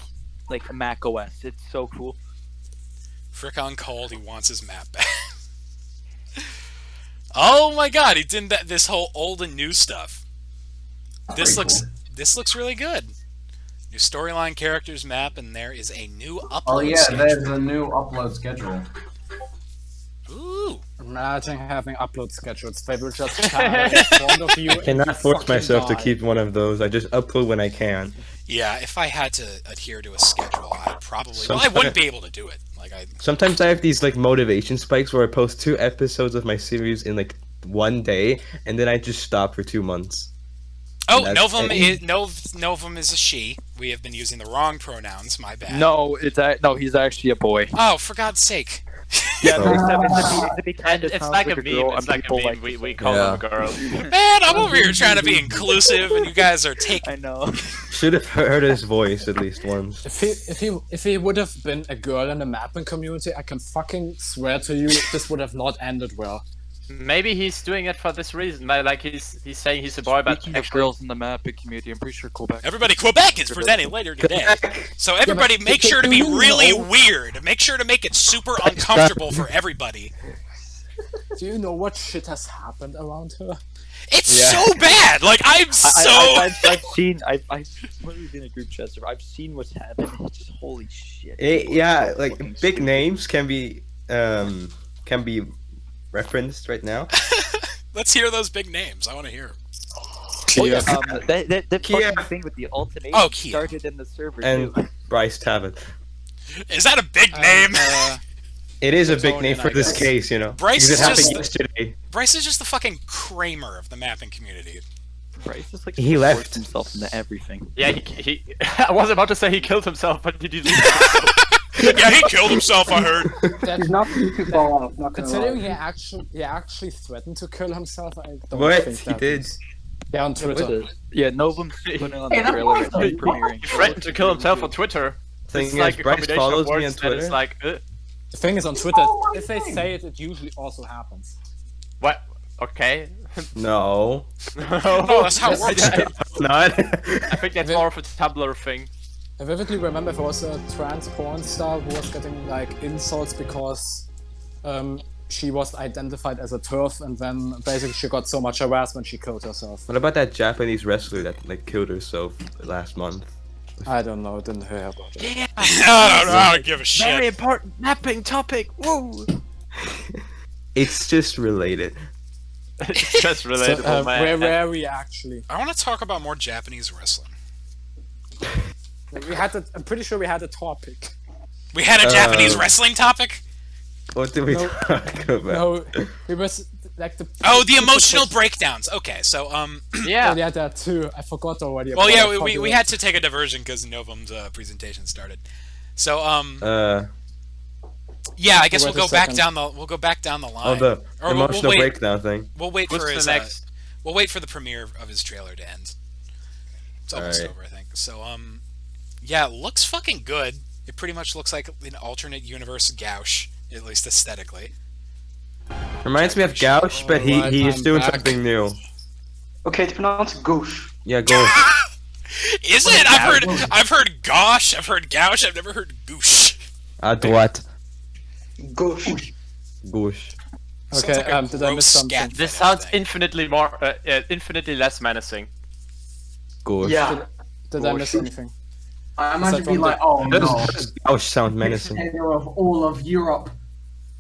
Mac OS. It's so cool. Frick on cold, he wants his map back. Oh my god, he did this whole old and new stuff. This looks really good. New storyline, characters, map, and there is a new upload schedule. There's a new upload schedule. Ooh. Imagine having upload schedules. They will just stand in front of you. I cannot force myself to keep one of those. I just upload when I can. Yeah, if I had to adhere to a schedule, I'd probably... Well, I wouldn't be able to do it. Sometimes I have these like motivation spikes where I post 2 episodes of my series in like one day, and then I just stop for 2 months. Oh, Novum is a she. We have been using the wrong pronouns. My bad. No, he's actually a boy. Oh, for God's sake! Yeah, it's like a meme. It's like a meme. We call him a girl. Man, I'm over here trying to be inclusive, and you guys are taking. I know. Should have heard his voice at least once. If he would have been a girl in the mapping community, I can fucking swear to you, this would have not ended well. Maybe he's doing it for this reason. Like he's saying he's a boy, but Speaking of girls in the mapping community, I'm pretty sure Quebec. Everybody, Quebec is presenting later today. So everybody, make sure to be really weird. Make sure to make it super uncomfortable for everybody. Do you know what shit has happened around her? It's so bad. Like I've seen. I've literally been in a group chat. So I've seen what's happened. It's just holy shit. Like big names can be referenced right now. Let's hear those big names. I want to hear. That fucking thing with the alternate started in the server and too. Bryce Tabit. Is that a big name? It is a big name for this case, you know. Bryce is yesterday. Bryce is just the fucking Kramer of the mapping community. Bryce is like he left himself into everything. Yeah, he I was about to say he killed himself, but he didn't. Yeah, he killed himself. I heard. He's not too far off. Not Considering he actually threatened to kill himself, I don't what think he did. Yeah, on Twitter. Yeah, Novum's putting on the trailer and premiering. He threatened to kill himself on Twitter. Thing It's is, like a Bryce combination follows of words me on that Twitter. is like, The thing is, on Twitter, if they say it, it usually also happens. What? Okay. No. No, that's how it works. It's not. I think that's more of a Tumblr thing. I vividly remember there was a trans porn star who was getting like insults because she was identified as a TERF, and then basically she got so much harassment she killed herself. What about that Japanese wrestler that like killed herself last month? I don't know, didn't hear about it. Yeah. I don't give a shit. Very important mapping topic. Woo. It's just related. It's just relatable, man. Where are we actually? I want to talk about more Japanese wrestling. I'm pretty sure we had a topic. We had a Japanese wrestling topic? What did we talk about? No, it was like the... the emotional breakdowns. Okay, so, Yeah. Oh, yeah, that too. I forgot already. Well, yeah, we had to take a diversion because Novum's presentation started. So, yeah, I guess we'll go back down the line. Oh, the emotional breakdown thing. We'll wait What's for his the next? We'll wait for the premiere of his trailer to end. It's almost Alright. over, I think. So, yeah, it looks fucking good. It pretty much looks like an alternate universe Gauche, at least aesthetically. Reminds me of Gauche, but he is doing something new. Okay, it's pronounced gauche. Yeah, Gauche. Is it? I've heard Gauche, I've heard Gauche, I've never heard Gouche. À droite. Gauche. Gauche. Okay, like did I miss something? This sounds infinitely less menacing. Gauche. Yeah. Did I miss anything? I might be like, oh no. Gauche sound menacing. Dictator of all of Europe.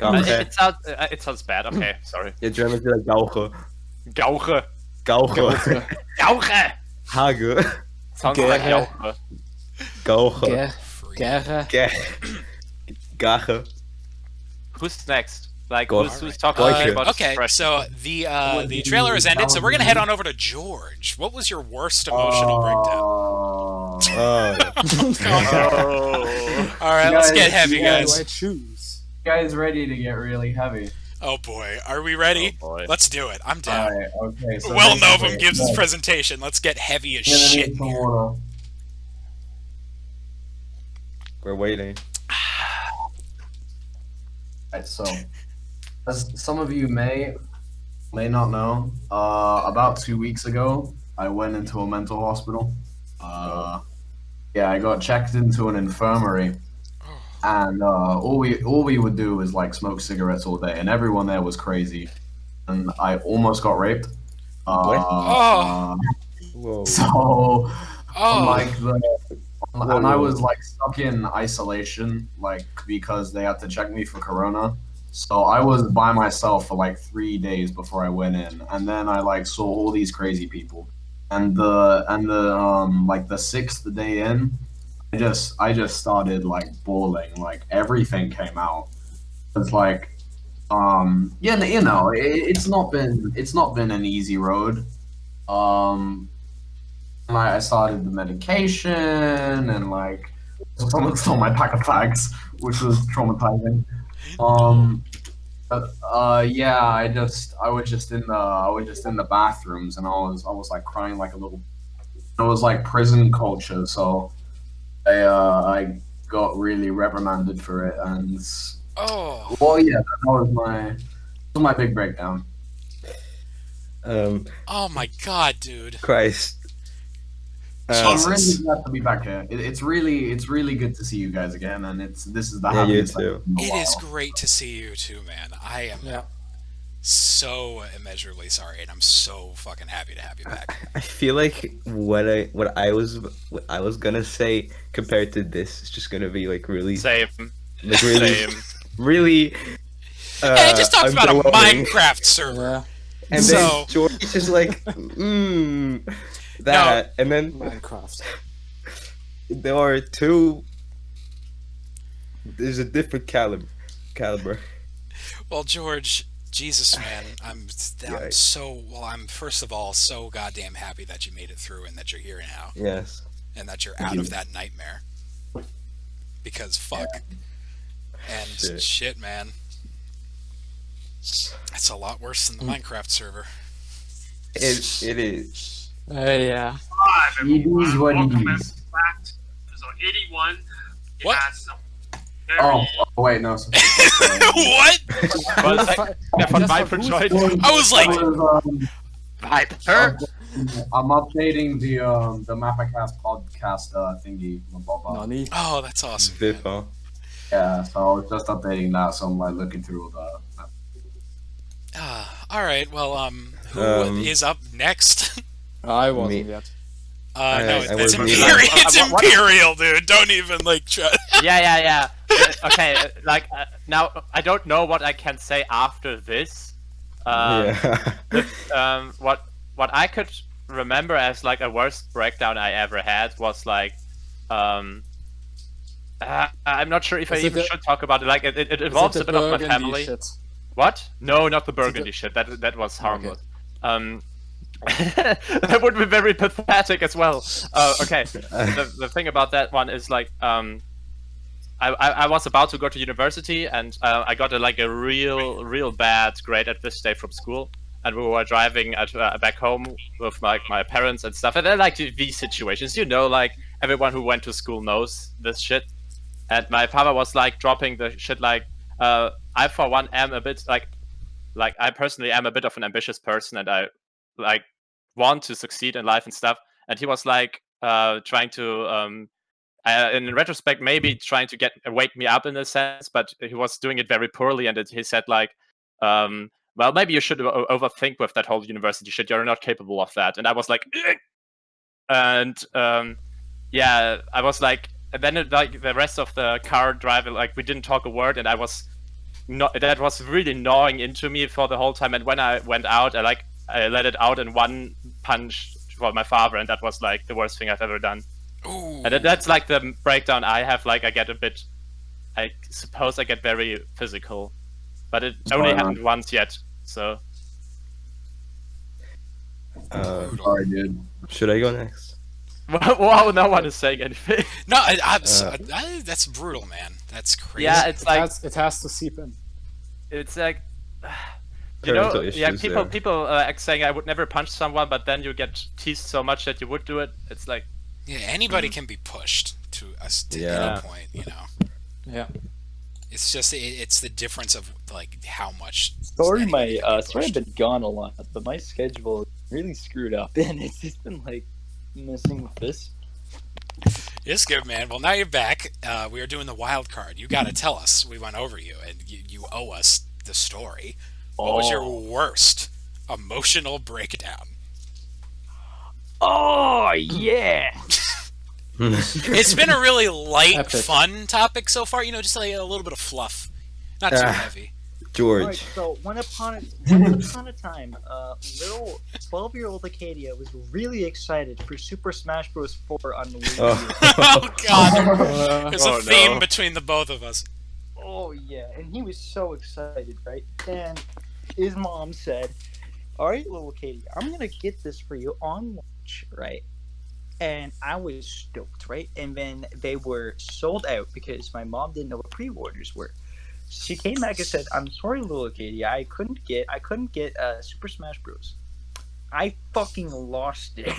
It sounds bad. Okay, sorry. Yeah, Germans be like Gauche. Gauche. Gauche. Gauche. Hage. Sounds like Gauche. Gauche. Gage. Who's next? Like, Gauche. who's talking about Okay, so the trailer has ended, so we're gonna head on over to George. What was your worst emotional breakdown? All right, let's get heavy, guys. Do I choose? You guys ready to get really heavy? Oh boy, are we ready? Oh, boy. Let's do it. I'm down. Alright, okay. So Well, Novum gives his presentation. Let's get heavy as shit. in here. We're waiting. Alright, so as some of you may not know, about 2 weeks ago, I went into a mental hospital. Yeah, I got checked into an infirmary, and all we would do was like smoke cigarettes all day, and everyone there was crazy, and I almost got raped. Whoa. So, and I was like stuck in isolation, like because they had to check me for corona. So I was by myself for like 3 days before I went in, and then I like saw all these crazy people, and the like the 6th day in, I just started like bawling, like everything came out. It's like, yeah, you know, it's not been an easy road. And I started the medication, and like someone stole my pack of fags, which was traumatizing. Yeah, I was just in the bathrooms, and I was like crying like a little. It was like prison culture, so I got really reprimanded for it, and well, yeah, that was my big breakdown. Oh my god, dude. Christ. I'm really glad to be back here. It's really good to see you guys again, and this is the happiest you too. I've been in a It while. is great to see you too, man. I am so immeasurably sorry, and I'm so fucking happy to have you back. I feel like what I was gonna say compared to this is just gonna be like really Same. like really Same. really. Hey, it just talks about a underwhelming. Minecraft server. And So- then George is just like, that, and then Minecraft. there are two. There's a different caliber. Well, George, Jesus, man, I'm first of all so goddamn happy that you made it through and that you're here now. Yes. And that you're out of that nightmare. Because fuck. And shit, man. It's a lot worse than the Minecraft server. It is. Yeah. It is what it is. So 81. What? Oh, wait, no. What? Von Viper joined. I was like, Viper. I'm updating the MapperCast podcast thingy. Blah, blah. Nani? oh, that's awesome. Vipa. Yeah, so I was just updating that, so I'm like looking through all the. All right. Well, who is up next? I wasn't yet. No, I it's was me. Imperial. It's Imperial, dude. Don't even like try. Yeah. Okay, like now I don't know what I can say after this. What I could remember as like a worst breakdown I ever had was like, I'm not sure if I even should talk about it. Like it involves a bit of my family. Shit? What? No, not the burgundy shit. That was harmless. That would be very pathetic as well. Okay. The thing about that one is like, I was about to go to university, and I got a real bad grade at this day from school, and we were driving back home with my parents and stuff, and they're like these situations, you know, like everyone who went to school knows this shit. and my father was like dropping the shit like, I for one am a bit like I personally am a bit of an ambitious person, and I like want to succeed in life and stuff. And he was like trying to in retrospect maybe trying to wake me up in a sense, but he was doing it very poorly. And he said like, well, maybe you should overthink with that whole university shit. You're not capable of that. And I was like, "Ugh!" And yeah, I was like, and then like the rest of the car drive, like we didn't talk a word, and I was that was really gnawing into me for the whole time. And when I went out, I let it out in one punch for my father, and that was like the worst thing I've ever done. Ooh. And that's like the breakdown I have. Like I suppose I get very physical, but it only happened once yet. So. Sorry, dude. Should I go next? Wow, no one is saying anything. No, that's brutal, man. That's crazy. Yeah, it's like it has to seep in. It's like, you know, yeah, people saying I would never punch someone, but then you get teased so much that you would do it. It's like, yeah, anybody can be pushed to any point, you know. Yeah. It's just it's the difference of like how much. Sorry, I've been gone a lot, but my schedule is really screwed up, and it's just been like messing with this. It's good, man. Well, now you're back. We are doing the wild card. You got to tell us. We went over you, and you owe us the story. What was your worst emotional breakdown? Oh yeah. It's been a really light, fun topic so far. You know, just like a little bit of fluff, not too heavy. George. All right, so once upon a time, little 12-year-old Acadia was really excited for Super Smash Bros. 4 on the Wii U. Oh God! There's a theme between the both of us. Oh yeah, and he was so excited, right? And his mom said, "All right, little Acadia, I'm gonna get this for you on launch, right?" And I was stoked, right? And then they were sold out because my mom didn't know what pre-orders were. She came back and said, "I'm sorry, little Acadia, I couldn't get Super Smash Bros." I fucking lost it. Then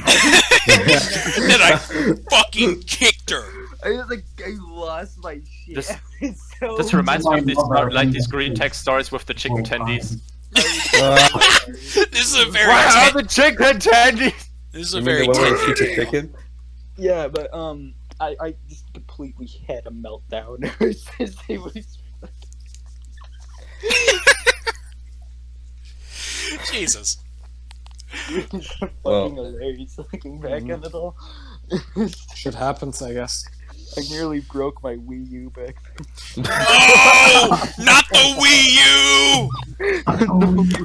I fucking kicked her. I lost my shit. This reminds me of these green text stories with the chicken tendies. This is a very. Where are the chicken tendies? This is a very tender chicken. Yeah, but I just completely had a meltdown. It was Jesus. It was fucking hilarious looking back on it all. Shit happens, I guess. I nearly broke my Wii U back then. Oh! Not the Wii U!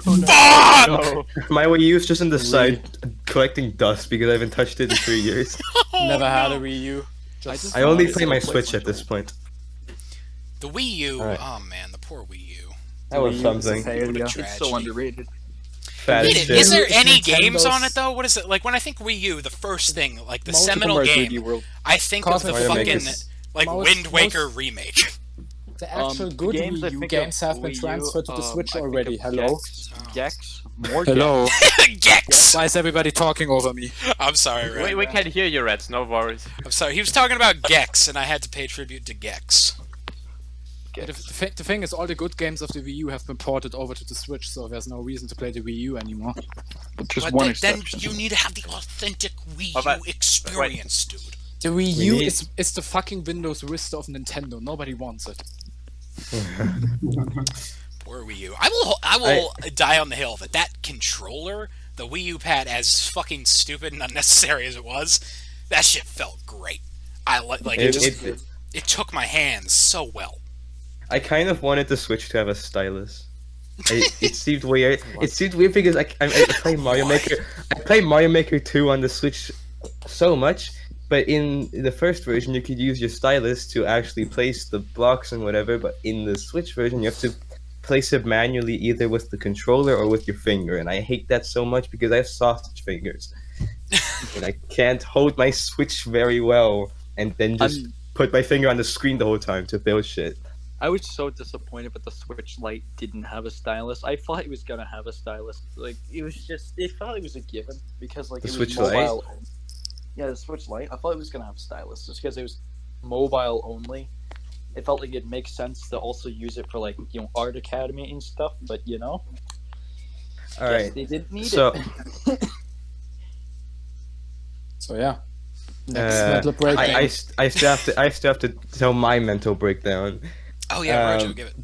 Fuck! No. My Wii U is just in the side collecting dust because I haven't touched it in 3 years. Never had a Wii U. I only play my Switch at this point. The Wii U, oh man, the poor Wii U. That was something. It's so underrated. Is there any games on it though? What is it like? When I think Wii U, the first thing, like the seminal game, I think of the fucking like Wind Waker remake. The actual good Wii U games have been transferred to the Switch already. Hello. Gex. More Hello. Gex. Why is everybody talking over me? I'm sorry, Red. We can hear you, Reds. No worries. I'm sorry. He was talking about Gex, and I had to pay tribute to Gex. Yeah, the thing is, all the good games of the Wii U have been ported over to the Switch, so there's no reason to play the Wii U anymore. But then you need to have the authentic Wii U experience, dude. The Wii U is the fucking Windows Vista of Nintendo. Nobody wants it. Poor Wii U. I will die on the hill that controller, the Wii U pad, as fucking stupid and unnecessary as it was, that shit felt great. It took my hands so well. I kind of wanted the Switch to have a stylus. It seemed weird. It seemed weird because I play Mario Maker. I play Mario Maker 2 on the Switch so much, but in the first version you could use your stylus to actually place the blocks and whatever. But in the Switch version, you have to place it manually, either with the controller or with your finger. And I hate that so much because I have sausage fingers, and I can't hold my Switch very well, and then just put my finger on the screen the whole time to build shit. I was so disappointed that the Switch Lite didn't have a stylus. I thought it was gonna have a stylus. Like it felt it was a given because like the it Switch was mobile. Lite? Yeah, the Switch Lite. I thought it was gonna have a stylus just because it was mobile only, it felt like it makes sense to also use it for like art academy and stuff. But All guess right. they didn't need So, it. So yeah. Next mental breakdown. I still have to tell my mental breakdown. Oh yeah, Rojo, give it.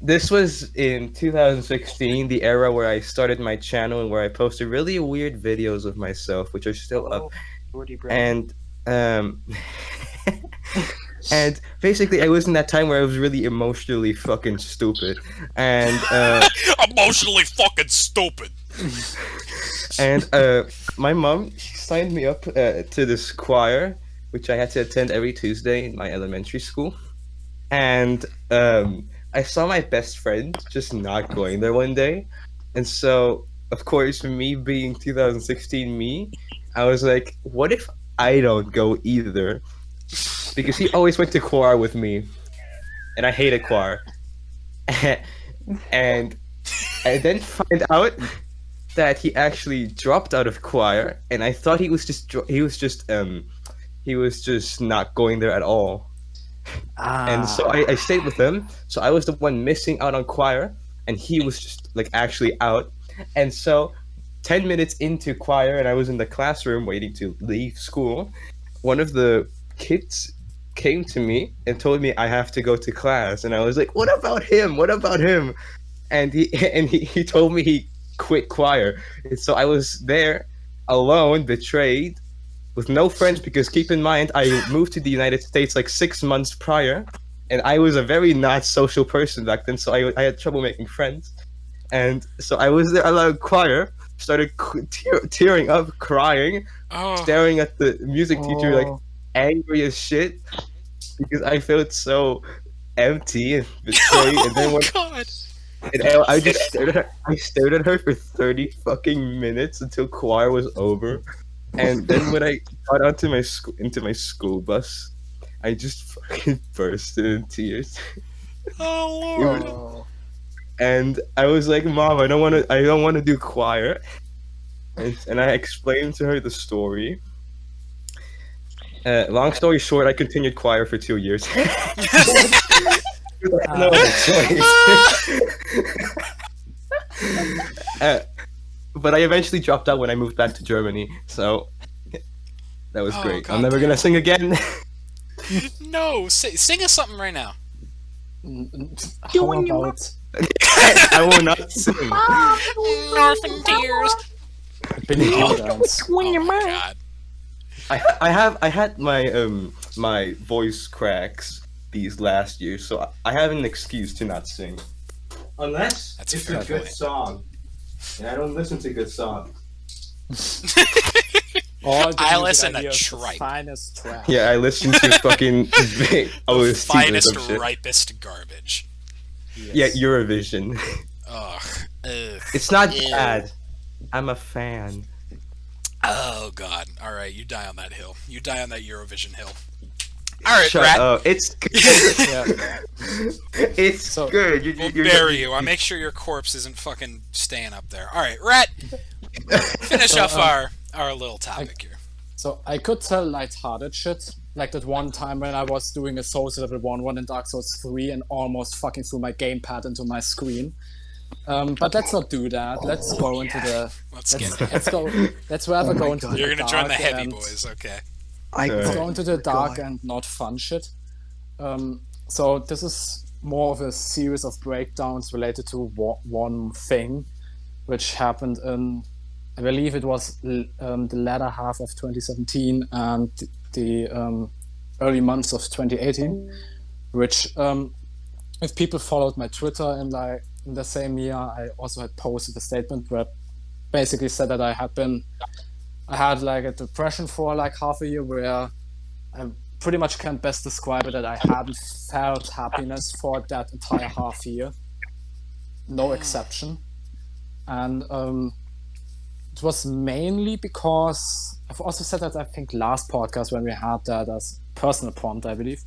This was in 2016, the era where I started my channel and where I posted really weird videos of myself, which are still up. And and basically, I was in that time where I was really emotionally fucking stupid, and emotionally fucking stupid. And my mom, she signed me up to this choir, which I had to attend every Tuesday in my elementary school. And I saw my best friend just not going there one day. And so, of course, me being 2016 me, I was like, what if I don't go either? Because he always went to choir with me. And I hated choir. And I then find out that he actually dropped out of choir, and I thought he was just not going there at all. And so I stayed with him. So I was the one missing out on choir, and he was just like actually out. And so 10 minutes into choir, and I was in the classroom waiting to leave school, one of the kids came to me and told me I have to go to class, and I was like, what about him? And he told me he quit choir. And so I was there alone, betrayed, with no friends, because keep in mind, I moved to the United States like 6 months prior, and I was a very not social person back then, so I had trouble making friends. And so I was there alone choir, started tearing up, crying, staring at the music teacher like angry as shit, because I felt so empty and betrayed. And then and I just stared at her for 30 fucking minutes until choir was over. And then when I got into my school bus, I just fucking bursted in tears. Oh Lord. And I was like, Mom, I don't want to do choir. And I explained to her the story. Long story short, I continued choir for 2 years. No other choice. But I eventually dropped out when I moved back to Germany, so that was great. God I'm never gonna sing again. No, sing us something right now. How about... I will not sing. Orphan tears. Oh my God. I had my my voice cracks these last years, so I have an excuse to not sing, unless it's a good song, and I don't listen to good songs. I listen to tripe. Yeah, I listen to fucking the finest, ripest garbage. Yes. Yeah, Eurovision. Ugh. It's not bad. I'm a fan. Oh God! All right, you die on that hill. You die on that Eurovision hill. All right, Shut Rat. up. It's good. It's good. We'll bury you. I'll make sure your corpse isn't fucking staying up there. All right, Rat. Finish off our little topic here. So I could tell lighthearted shit, like that one time when I was doing a Souls level 1 in Dark Souls 3 and almost fucking threw my gamepad into my screen. But let's not do that. Let's go into the. Let's rather go into. You're gonna join the heavy and, boys, okay? Let's go into the dark and not fun shit. So this is more of a series of breakdowns related to one thing, which happened in, I believe it was the latter half of 2017 and the early months of 2018, which if people followed my Twitter in the same year, I also had posted a statement where basically said that I had like a depression for like half a year, where I pretty much can't best describe it that I hadn't felt happiness for that entire half year, no exception. And it was mainly because I've also said that I think last podcast when we had that as personal prompt, I believe,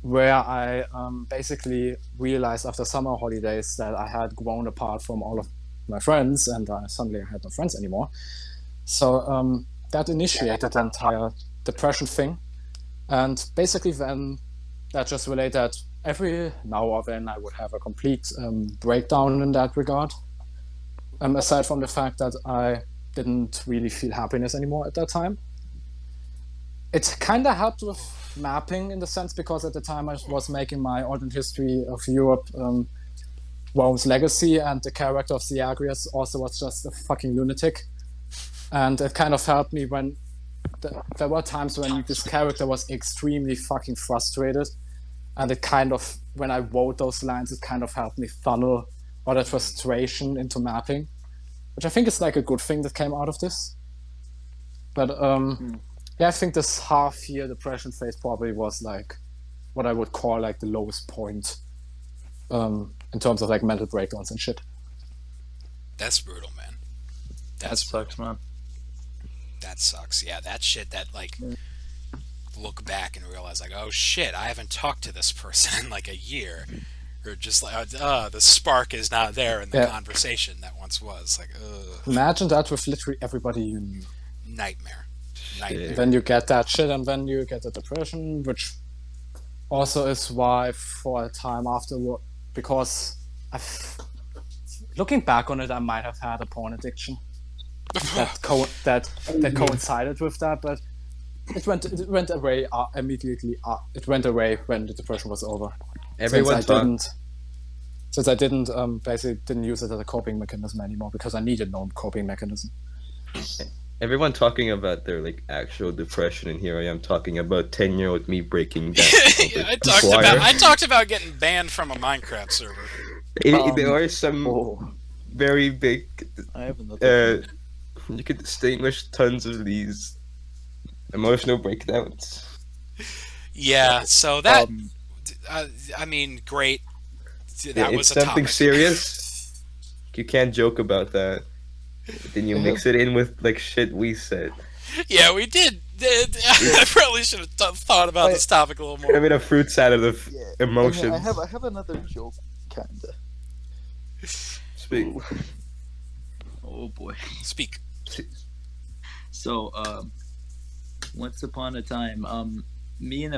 where I basically realized after summer holidays that I had grown apart from all of my friends, and suddenly I had no friends anymore. So that initiated the entire depression thing. And basically then that just relate that every now or then I would have a complete breakdown in that regard. Aside from the fact that I didn't really feel happiness anymore at that time. It kind of helped with mapping in the sense because at the time I was making my alternate history of Europe, Rome's legacy, and the character of Zagreus also was just a fucking lunatic. And it kind of helped me when there were times when this character was extremely fucking frustrated, and it kind of, when I wrote those lines, it kind of helped me funnel all that frustration into mapping, which I think is like a good thing that came out of this. But yeah, I think this half-year depression phase probably was like what I would call like the lowest point in terms of like mental breakdowns and shit. That's brutal, man. That sucks, man. That sucks. Yeah, that shit that like look back and realize like, oh shit, I haven't talked to this person in like a year. Or just like, the spark is not there in the conversation that once was. Like, imagine that with literally everybody you knew. Nightmare. Then you get that shit, and then you get the depression, which also is why for a time afterward, because looking back on it, I might have had a porn addiction that coincided with that, but it went away immediately. It went away when the depression was over. Since I didn't basically didn't use it as a coping mechanism anymore because I needed no coping mechanism. Everyone talking about their like actual depression, and here I am talking about 10-year-old me breaking down. Yeah, I talked about getting banned from a Minecraft server. There are some very big. I have another. You could distinguish tons of these emotional breakdowns. Yeah, so that. I mean, great. That was it's something serious. You can't joke about that. Then you mix it in with like shit we said. Yeah, we did. I probably should have thought about this topic a little more. I mean, a fruit salad of emotions. I have another joke, kinda. Speak. Oh boy. Speak. So, once upon a time, me and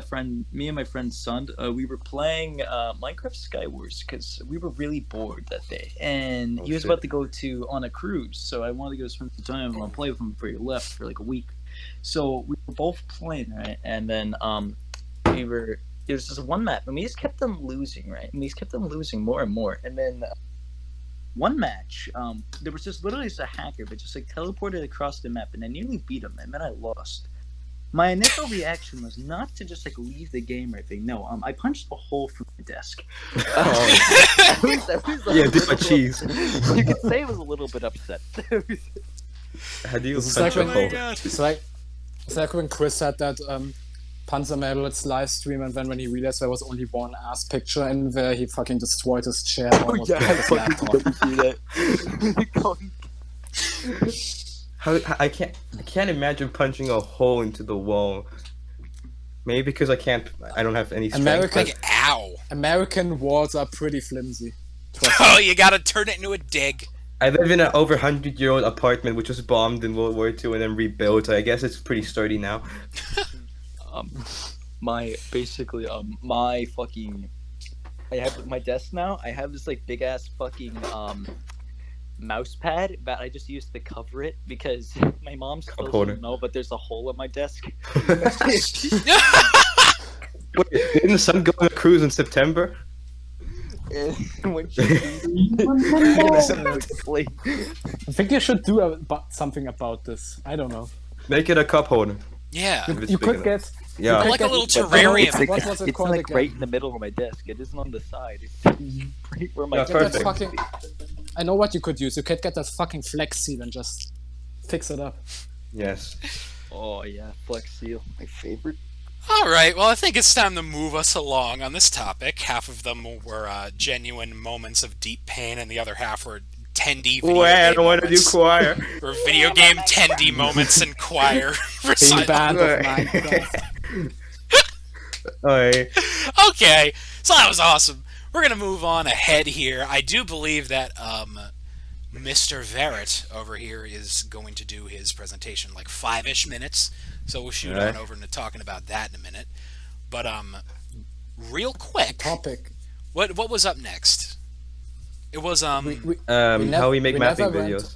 my friend's son, we were playing Minecraft Skywars because we were really bored that day, and he was about to go on a cruise. So I wanted to go spend some time and play with him before he left for like a week. So we were both playing, right? And then it was just one map, and we just kept them losing, right? And we just kept them losing more and more, and then. One match, there was just literally just a hacker that just like teleported across the map, and I nearly beat him, and then I lost. My initial reaction was not to just like leave the game or anything. No, I punched a hole through my desk. Yeah, dip my cheese. You could say I was a little bit upset. How do you punch a hole? It's like when Chris said that Panzer Mel's live stream, and then when he realized there was only one ass picture in there, he fucking destroyed his chair. Almost I fucking see that. I can't imagine punching a hole into the wall. Maybe because I don't have any strength. Ow! American walls are pretty flimsy. Oh, you gotta turn it into a dig. I live in an over 100-year-old apartment which was bombed in World War II and then rebuilt. I guess it's pretty sturdy now. My fucking, I have my desk now. I have this like big ass fucking mouse pad that I just used to cover it because my mom still doesn't know, but there's a hole in my desk. Wait, didn't the sun go on a cruise in September? When she I think you should do something about this. I don't know. Make it a cup holder. Yeah. You could get... Yeah. Like a little terrarium. What was it it's called like again? right in the middle of my desk. It isn't on the side. It's right where my perfect. I know what you could use. You could get that fucking Flex Seal and just fix it up. Yes. Oh yeah, Flex Seal, my favorite. Alright, well I think it's time to move us along on this topic. Half of them were genuine moments of deep pain, and the other half were 10D video game I don't want to do choir. Or video game 10D moments in choir. Band of Okay, so that was awesome. We're gonna move on ahead here. I do believe that Mr. Verrett over here is going to do his presentation like 5-ish minutes, so we'll shoot on over into talking about that in a minute. But real quick, topic. What was up next? It was how we make mapping videos.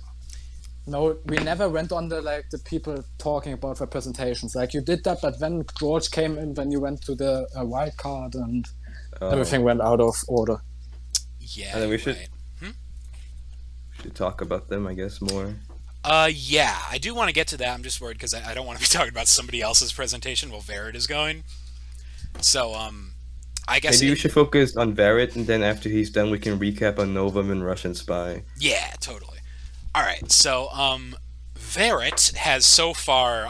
No, we never went on the people talking about their presentations. Like you did that, but then George came in when you went to the wild card and everything went out of order. Yeah, and then we should talk about them, I guess, more. Yeah, I do want to get to that. I'm just worried because I don't want to be talking about somebody else's presentation while Verit is going. So, I guess maybe we should focus on Verit, and then after he's done, we can recap on Novum and Russian Spy. Yeah, totally. All right, so Verit has so far.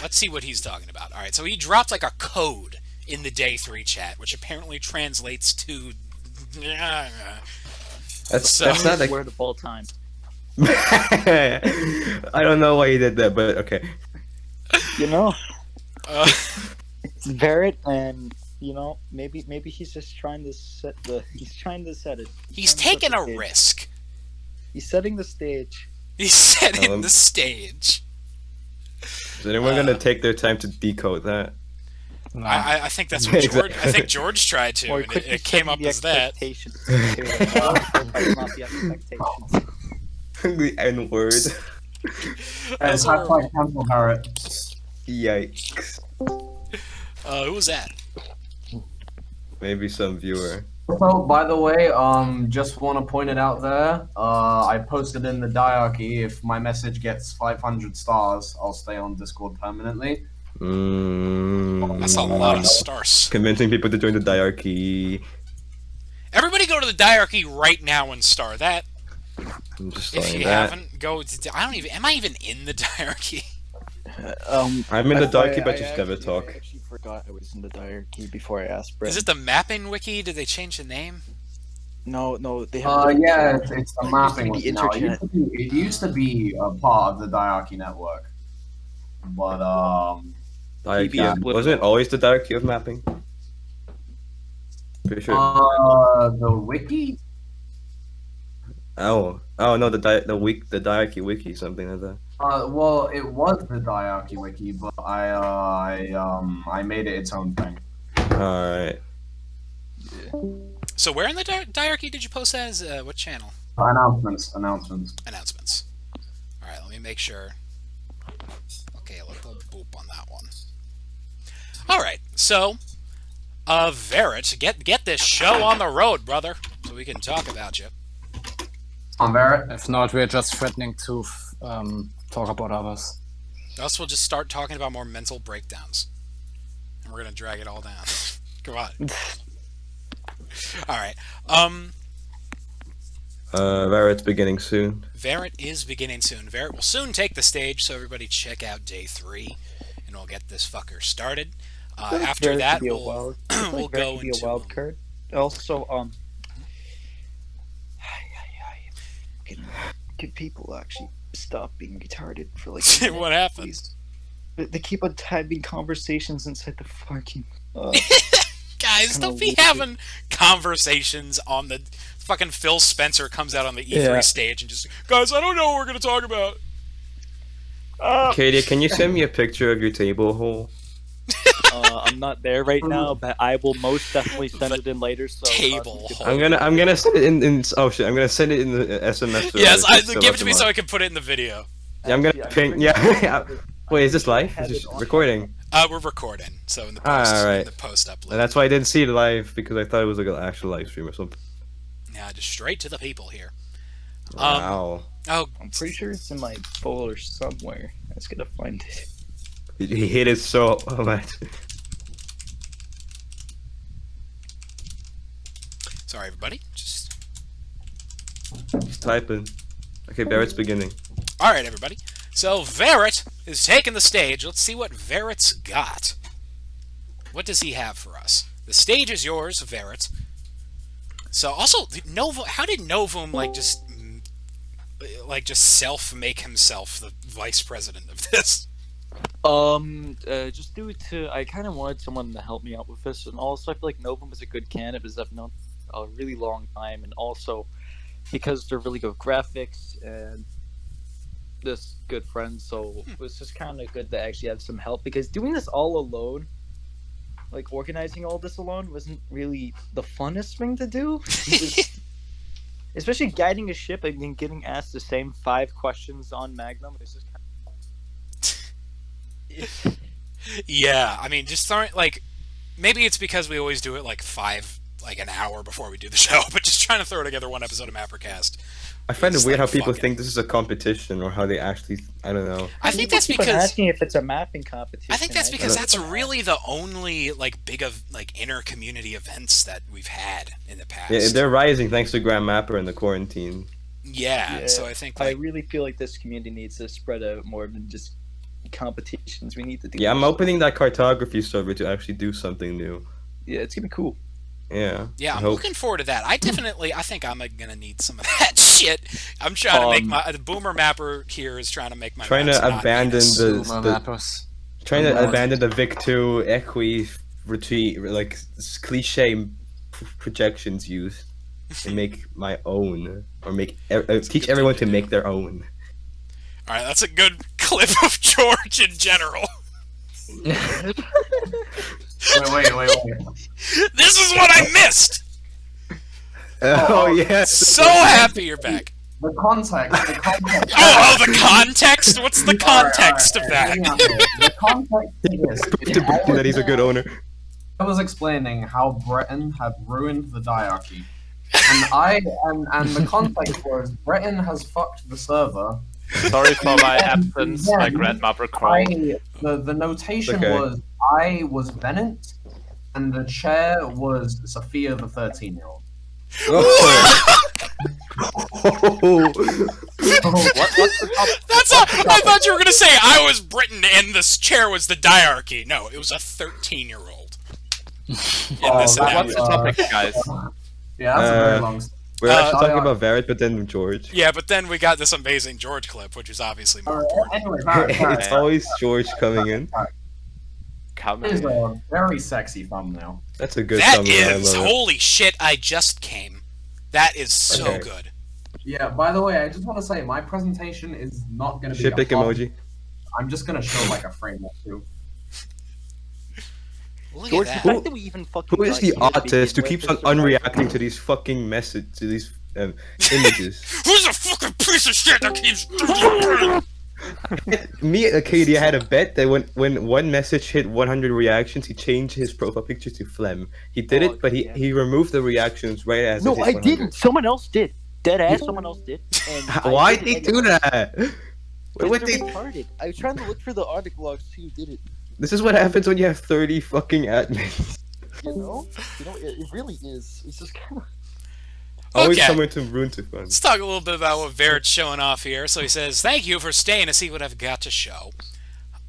Let's see what he's talking about. All right, so he dropped like a code in the day 3 chat, which apparently translates to. That's not a word of all time. I don't know why he did that, but okay. You know, it's Verit, and you know, maybe he's just trying to set it. He's taking a risk. He's setting the stage. He's setting the stage. Is anyone gonna take their time to decode that? No. I think that's what George. I think George tried to, and it came up as that. Not the expectations. The N word. And hashtag cancel Barrett. Yikes. Who was that? Maybe some viewer. So, by the way, just want to point it out there. I posted in the diarchy. If my message gets 500 stars, I'll stay on Discord permanently. That's a lot of stars. Convincing people to join the diarchy. Everybody go to the diarchy right now and star that. I'm just if you haven't, go. I don't even. Am I even in the diarchy? I'm in the diarchy, but just never talk. I actually forgot I was in the diarchy before I asked Brett. Is it the mapping wiki? Did they change the name? No, they have. Yeah, it's the mapping wiki now. It used to be a part of the diarchy network, but diarchy wasn't it always the diarchy of mapping? Pretty sure. The wiki. Oh no, the diarchy wiki, something like that. Well, it was the diarchy wiki, but I made it its own thing. All right. Yeah. So where in the diarchy did you post that? As what channel? Announcements. All right, let me make sure. Okay, a little boop on that one. All right, so Verit, get this show on the road, brother, so we can talk about you. On Verit. If not, we're just threatening to talk about others. Else we'll just start talking about more mental breakdowns. And we're going to drag it all down. Come on. Alright. Verit's beginning soon. Verit is beginning soon. Verit will soon take the stage, so everybody check out day 3. And we'll get this fucker started. After that, we'll go into... a wild card. Also, can people actually stop being retarded for like a minute, what happens? They keep on having conversations inside the fucking guys, don't be having conversations on the fucking Phil Spencer comes out on the E3 stage and just, guys, I don't know what we're gonna talk about. Katie, can you send me a picture of your table hole? I'm not there right now, but I will most definitely send it in later. So table hole. I'm gonna send it in. Oh shit! I'm gonna send it in the SMS. Yes, give it to me so I can put it in the video. Yeah, I'm gonna ping. Yeah. Wait, is this live? Is this recording? We're recording, so in the post, in the post upload. And that's why I didn't see it live, because I thought it was like an actual live stream or something. Yeah, just straight to the people here. Wow. I'm pretty sure it's in my folder somewhere. I was gonna find it. He hit it so much. Sorry, everybody. Just typing. Okay, Verit's beginning. All right, everybody. So Verit is taking the stage. Let's see what Verit's got. What does he have for us? The stage is yours, Verit. So also, how did Novum just self-make himself the vice president of this? Just due to I kind of wanted someone to help me out with this, and also I feel like Novum is a good candidate because I've known a really long time, and also because they're really good with graphics and this good friends. So it was just kind of good to actually have some help, because doing this all alone like organizing all this alone wasn't really the funnest thing to do. Especially guiding a ship and then getting asked the same 5 questions on Magnum. It's just kind of... Yeah, I mean, just throwing, like, maybe it's because we always do it like an hour before we do the show, but just trying to throw together one episode of MapperCast. I find it weird how people think this is a competition, or how they actually, I don't know. I think that's People because asking if it's a mapping competition. I think that's because that's really the only like big of like inter-community events that we've had in the past. Yeah, they're rising thanks to Grand Mapper and the quarantine. Yeah, so I think like, I really feel like this community needs to spread out more than just competitions. We need to do. Yeah, I'm more opening that cartography server to actually do something new. Yeah, it's gonna be cool. Yeah. Yeah, I'm looking forward to that. I think I'm gonna need some of that shit. I'm trying to make the Boomer Mapper here is trying to make my trying maps to not abandon Venus. abandon the Vic 2 Equi retreat, like cliche projections used, and make my own, or make teach everyone to make their own. All right, that's a good clip of George in general. Wait. This is what I missed. Oh yes. So happy you're back. The context. Oh, the context? What's the context of that? The context is this. That he's a good owner. I was explaining how Breton had ruined the diarchy, and the context was Breton has fucked the server. Sorry for my absence, my grandmother called. The notation Okay. was I was Bennett, and the chair was Sophia the 13-year-old. What's the top? I thought you were gonna say I was Britain and this chair was the diarchy. No, it was a 13-year-old. What's the topic, guys? Yeah, that's a very long story. We're actually talking about Varrett, but then George. Yeah, but then we got this amazing George clip, which is obviously more important. Anyway, It's always George coming in. It is a very sexy thumbnail. That's a good That thumbnail. I is, love it. holy shit, I just came. That is so Okay. good. Yeah, by the way, I just want to say my presentation is not going to be Shippick a emoji. I'm just going to show like a frame or two. Look George, at the that. fact that we even fucking Who is got the you to artist who begin keeps with on is so unreacting to these fucking to these images? Who's a fucking piece of shit that keeps Me and Katie had a bet that when one message hit 100 reactions, he changed his profile picture to Phlegm. He did it, but he removed the reactions right as it No, hit I 100. didn't. Someone else did. Dead ass. Someone else did. And Why did they do that? What would They're they? retarded. I was trying to look for the article logs to see who did it. This is what happens when you have 30 fucking admins. You know, it really is. It's just kind of. Always Okay. somewhere to ruin to fun. Let's talk a little bit about what Verrett's showing off here. So he says, "Thank you for staying to see what I've got to show."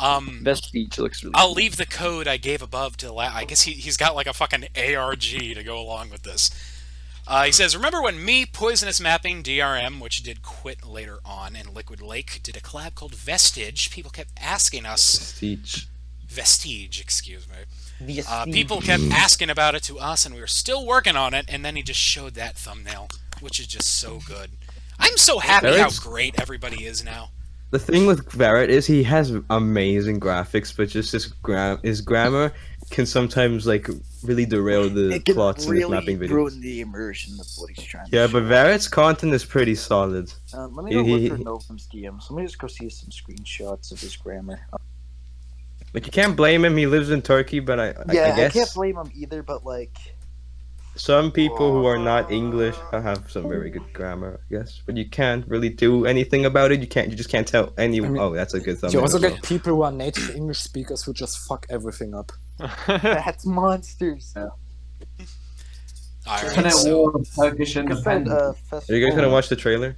Vestige looks really. I'll leave the code I gave above to. I guess he's got like a fucking ARG to go along with this. He says, "Remember when me, Poisonous Mapping, DRM, which did quit later on, and Liquid Lake did a collab called Vestige? People kept asking us. Vestige, excuse me. People kept asking about it to us, and we were still working on it, and then he just showed that thumbnail, which is just so good. I'm so happy Verrett's- how great everybody is now. The thing with Varrett is he has amazing graphics, but just his grammar can sometimes like really derail the plots in his mapping videos. ruin the immersion of what he's trying Yeah, to but Varrett's content is pretty solid. Let me go look for Novum's DMs. Let me just go see some screenshots of his grammar. Like you can't blame him. He lives in Turkey, but I guess can't blame him either. But like, some people who are not English have some very good grammar, I guess. But you can't really do anything about it. You just can't tell anyone. Oh, that's a good thumbnail. You also as well. get people who are native English speakers who just fuck everything up. that's monsters. Infinite War of Turkish Independence. Are you guys gonna watch the trailer?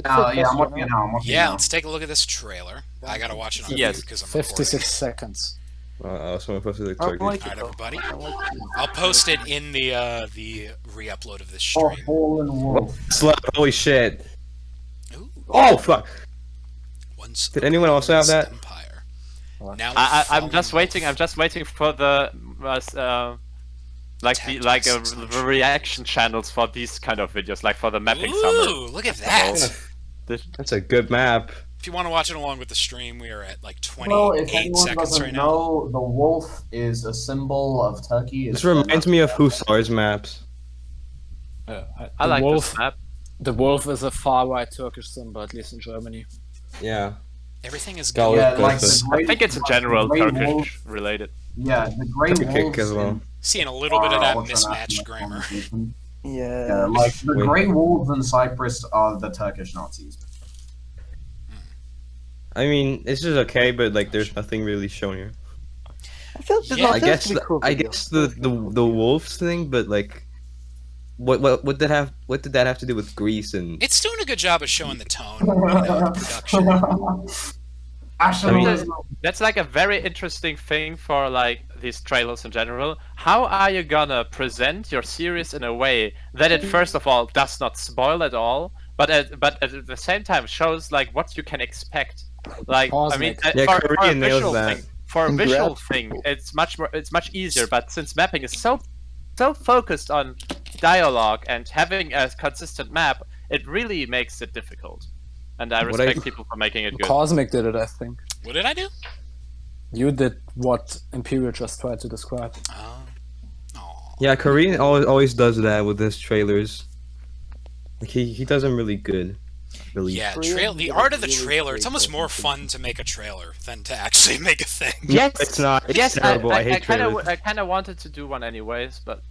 Yeah, I'm watching it now. Yeah, let's take a look at this trailer. I gotta watch it on Yes. because I'm 56 seconds. Someone posted the I Turkey. like Alright, it, though. everybody. I like it. I'll post it in the re-upload of this Oh, stream. Fallen Wolf. Holy shit! Ooh. Oh fuck! Once Did anyone also have that? Empire. Now I'm just waiting. I'm just waiting for the the reaction channels for these kind of videos, like for the mapping summer. Ooh, look at that! That's a good map. If you want to watch it along with the stream, we are at like Well, if 28 anyone seconds doesn't right now. know, the wolf is a symbol of Turkey. This reminds me of Hussar's maps. I like wolf, this map. The wolf is a far-right Turkish symbol, at least in Germany. Yeah. Everything is Go good. with like this. I think it's general the Grey Turkish Wolf- related. Yeah, the Grey Turkic Wolves. as well. Seeing a little bit of that what's her mismatched national grammar. conversation. Yeah. Like the Wait. Grey Wolves in Cyprus are the Turkish Nazis. I mean, this is okay, but like, there's nothing really shown here. I feel Yeah, I guess the wolves thing, but like, what did that have to do with Greece and? It's doing a good job of showing the tone, you know, the production. Actually, That's like a very interesting thing for like these trailers in general. How are you gonna present your series in a way that it first of all does not spoil at all, but at the same time shows like what you can expect? Like I mean, Yeah, for a Korean nails visual that. thing, for a visual thing, it's much easier. But since mapping is so focused on dialogue and having a consistent map, it really makes it difficult. And I respect people for making it good. Cosmic did it, I think. What did I do? You did what Imperial just tried to describe. Yeah, Korean always does that with his trailers. Like he does them really good. Really. Yeah, the art of the trailer. It's almost more fun to make a trailer than to actually make a thing. Yes, It's not. It's yes, terrible. I hate trailers. I kind of wanted to do one anyways, but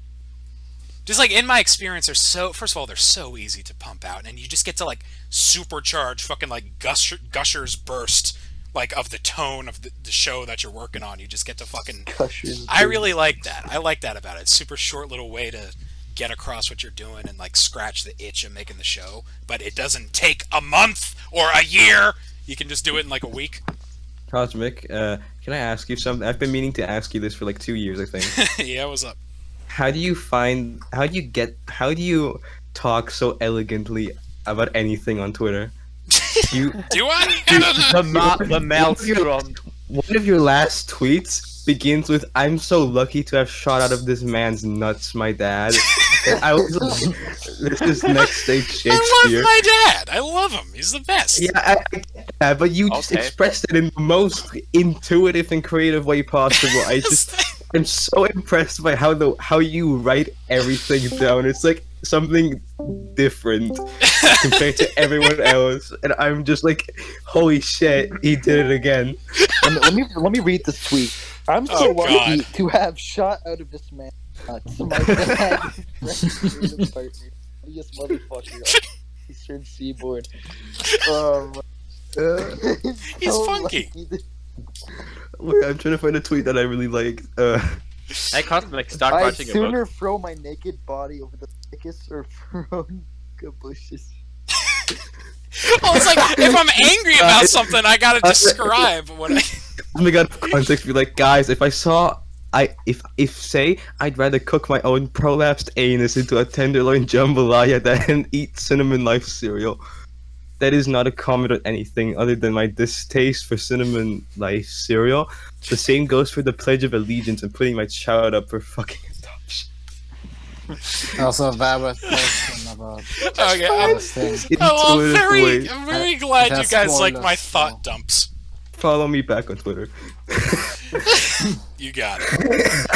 Just like in my experience, first of all, they're so easy to pump out, and you just get to like supercharge fucking like gushers burst like of the tone of the show that you're working on. You just get to fucking. I really like that. I like that about it. It's super short little way to get across what you're doing and like scratch the itch of making the show, but it doesn't take a month or a year. You can just do it in like a week. Cosmic, can I ask you something? I've been meaning to ask you this for like 2 years, I think. Yeah, what's up? How do you talk so elegantly about anything on Twitter? You do I? The maelstrom. One of your last tweets begins with, "I'm so lucky to have shot out of this man's nuts, my dad." And I was like, "This is next stage Shakespeare." I love my dad. I love him. He's the best. Yeah, I get that, but you just expressed it in the most intuitive and creative way possible. I'm so impressed by how you write everything down. It's like something different compared to everyone else, and I'm just like, holy shit, he did it again. Let me read the tweet. I'm so lucky to have shot out of this man. My dad, freaking partner, funniest motherfucker on Eastern Seaboard. He's funky. Wait, I'm trying to find a tweet that I really like. Hey, Cosmic, start I'd writing a sooner book. throw my naked body over the thickest or thrown bushes. Well, it's like if I'm angry about something, I gotta describe what I. Let me get context. Be like, guys, if say I'd rather cook my own prolapsed anus into a tenderloin jambalaya than eat Cinnamon Life cereal. That is not a comment on anything other than my distaste for Cinnamon Life cereal. The same goes for the Pledge of Allegiance and putting my child up for fucking adoption. Also, a valid question about Okay, I'm very glad you guys like my thought dumps. Follow me back on Twitter. You got it.